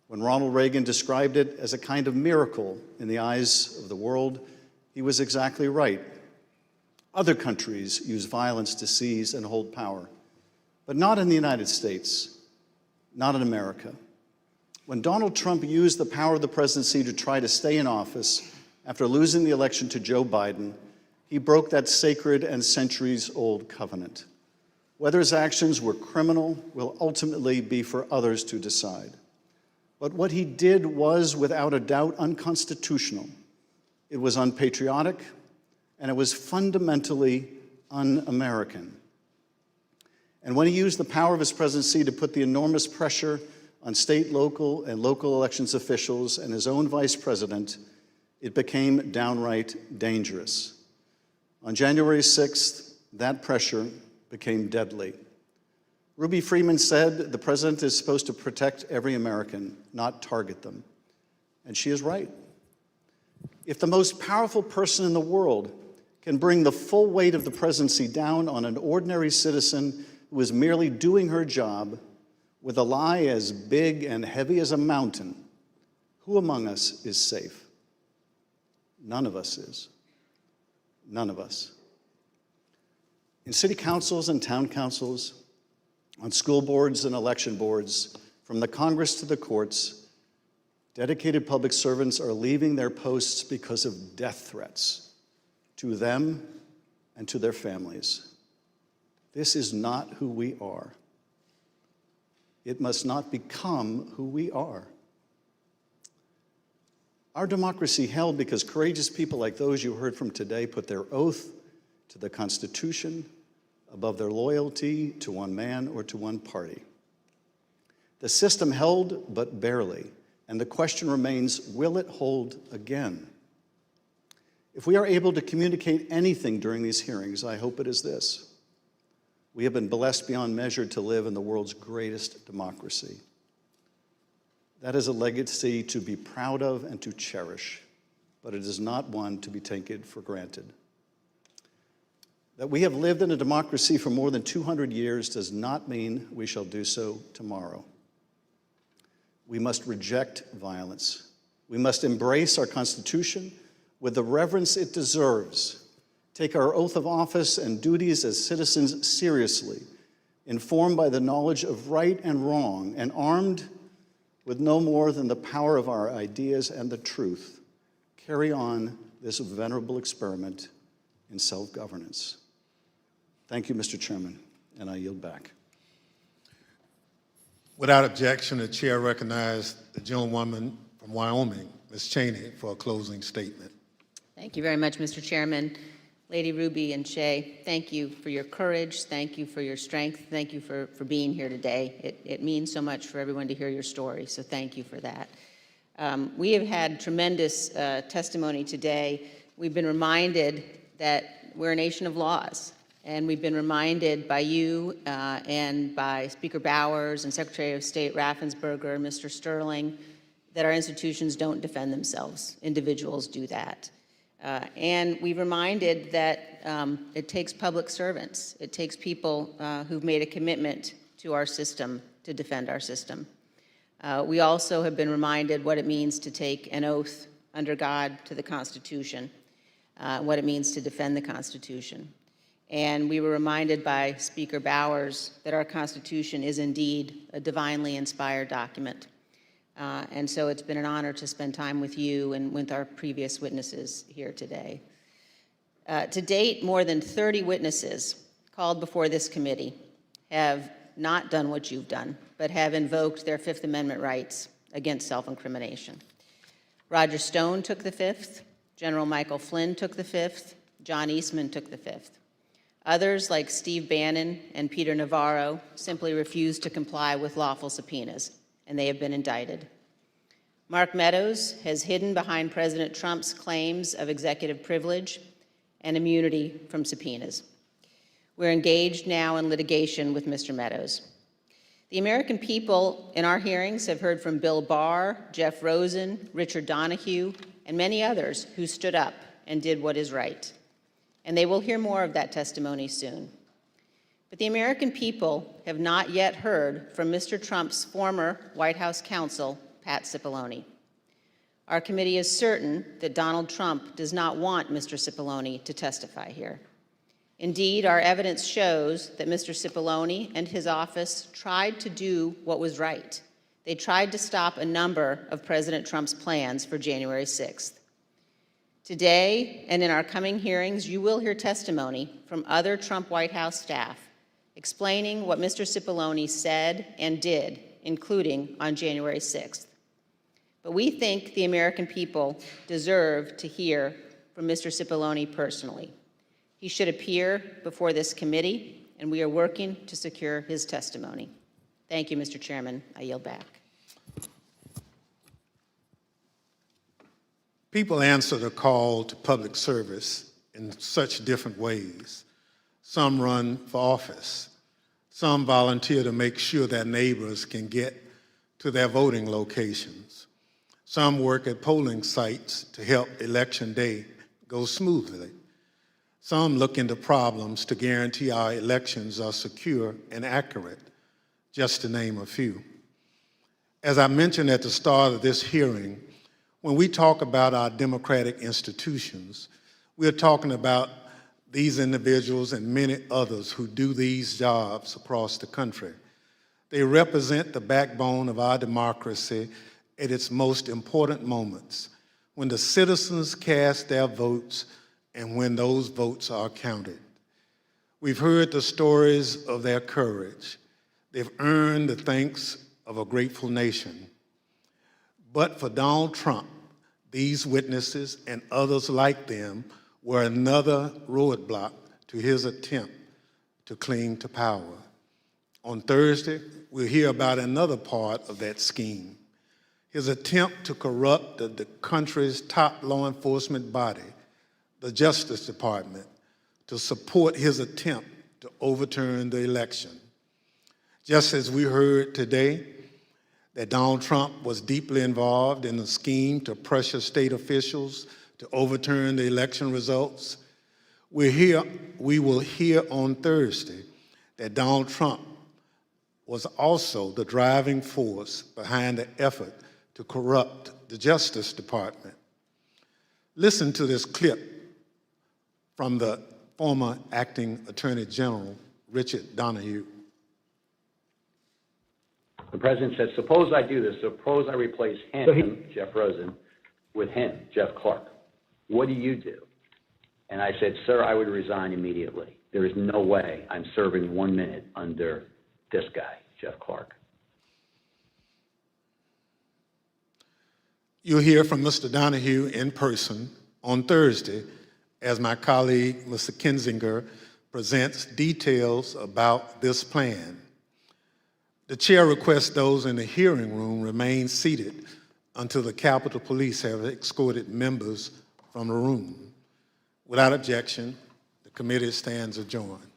When Ronald Reagan described it as a kind of miracle in the eyes of the world, he was exactly right. Other countries use violence to seize and hold power, but not in the United States. not in America. When Donald Trump used the power of the presidency to try to stay in office after losing the election to Joe Biden, he broke that sacred and centuries-old covenant. Whether his actions were criminal will ultimately be for others to decide. But what he did was, without a doubt, unconstitutional. It was unpatriotic, and it was fundamentally un-American. And when he used the power of his presidency to put the enormous pressure on state, local, and local elections officials and his own vice president, it became downright dangerous. On January 6th, that pressure became deadly. Ruby Freeman said the president is supposed to protect every American, not target them. And she is right. If the most powerful person in the world can bring the full weight of the presidency down on an ordinary citizen who is merely doing her job with a lie as big and heavy as a mountain, who among us is safe? None of us is. None of us. In city councils and town councils, on school boards and election boards, from the Congress to the courts, dedicated public servants are leaving their posts because of death threats to them and to their families. This is not who we are. It must not become who we are. Our democracy held because courageous people like those you heard from today put their oath to the Constitution above their loyalty to one man or to one party. The system held, but barely, and the question remains, will it hold again? If we are able to communicate anything during these hearings, I hope it is this. We have been blessed beyond measure to live in the world's greatest democracy. That is a legacy to be proud of and to cherish, but it is not one to be taken for granted. That we have lived in a democracy for more than 200 years does not mean we shall do so tomorrow. We must reject violence. We must embrace our Constitution with the reverence it deserves, take our oath of office and duties as citizens seriously, informed by the knowledge of right and wrong, and armed with no more than the power of our ideas and the truth, carry on this venerable experiment in self-governance. Thank you, Mr. Chairman, and I yield back. Without objection, the chair recognizes the gentlewoman from Wyoming, Ms. Cheney, for a closing statement. Thank you very much, Mr. Chairman. Lady Ruby and Shay, thank you for your courage. Thank you for your strength. Thank you for being here today. It means so much for everyone to hear your story, so thank you for that. We have had tremendous testimony today. We've been reminded that we're a nation of laws, and we've been reminded by you and by Speaker Bowers and Secretary of State Raffensperger and Mr. Sterling that our institutions don't defend themselves. Individuals do that. And we've reminded that it takes public servants. It takes people who've made a commitment to our system to defend our system. We also have been reminded what it means to take an oath under God to the Constitution, what it means to defend the Constitution. And we were reminded by Speaker Bowers that our Constitution is indeed a divinely inspired document. And so it's been an honor to spend time with you and with our previous witnesses here today. To date, more than 30 witnesses called before this committee have not done what you've done, but have invoked their Fifth Amendment rights against self-incrimination. Roger Stone took the Fifth, General Michael Flynn took the Fifth, John Eastman took the Fifth. Others, like Steve Bannon and Peter Navarro, simply refused to comply with lawful subpoenas, and they have been indicted. Mark Meadows has hidden behind President Trump's claims of executive privilege and immunity from subpoenas. We're engaged now in litigation with Mr. Meadows. The American people in our hearings have heard from Bill Barr, Jeff Rosen, Richard Donahue, and many others who stood up and did what is right. And they will hear more of that testimony soon. But the American people have not yet heard from Mr. Trump's former White House counsel, Pat Cipollone. Our committee is certain that Donald Trump does not want Mr. Cipollone to testify here. Indeed, our evidence shows that Mr. Cipollone and his office tried to do what was right. They tried to stop a number of President Trump's plans for January 6th. Today and in our coming hearings, you will hear testimony from other Trump White House staff explaining what Mr. Cipollone said and did, including on January 6th. But we think the American people deserve to hear from Mr. Cipollone personally. He should appear before this committee, and we are working to secure his testimony. Thank you, Mr. Chairman. I yield back. People answer the call to public service in such different ways. Some run for office. Some volunteer to make sure their neighbors can get to their voting locations. Some work at polling sites to help Election Day go smoothly. Some look into problems to guarantee our elections are secure and accurate, just to name a few. As I mentioned at the start of this hearing, when we talk about our democratic institutions, we're talking about these individuals and many others who do these jobs across the country. They represent the backbone of our democracy at its most important moments, when the citizens cast their votes and when those votes are counted. We've heard the stories of their courage. They've earned the thanks of a grateful nation. But for Donald Trump, these witnesses and others like them were another roadblock to his attempt to cling to power. On Thursday, we'll hear about another part of that scheme, his attempt to corrupt the country's top law enforcement body, the Justice Department, to support his attempt to overturn the election. Just as we heard today that Donald Trump was deeply involved in a scheme to pressure state officials to overturn the election results, we will hear on Thursday that Donald Trump was also the driving force behind the effort to corrupt the Justice Department. Listen to this clip from the former acting Attorney General, Richard Donoghue. The president said, suppose I do this, suppose I replace him, Jeff Rosen, with him, Jeff Clark. What do you do? And I said, sir, I would resign immediately. There is no way I'm serving 1 minute under this guy, Jeff Clark. You'll hear from Mr. Donoghue in person on Thursday as my colleague, Mr. Kinzinger, presents details about this plan. The chair requests those in the hearing room remain seated until the Capitol Police have escorted members from the room. Without objection, the committee stands adjourned.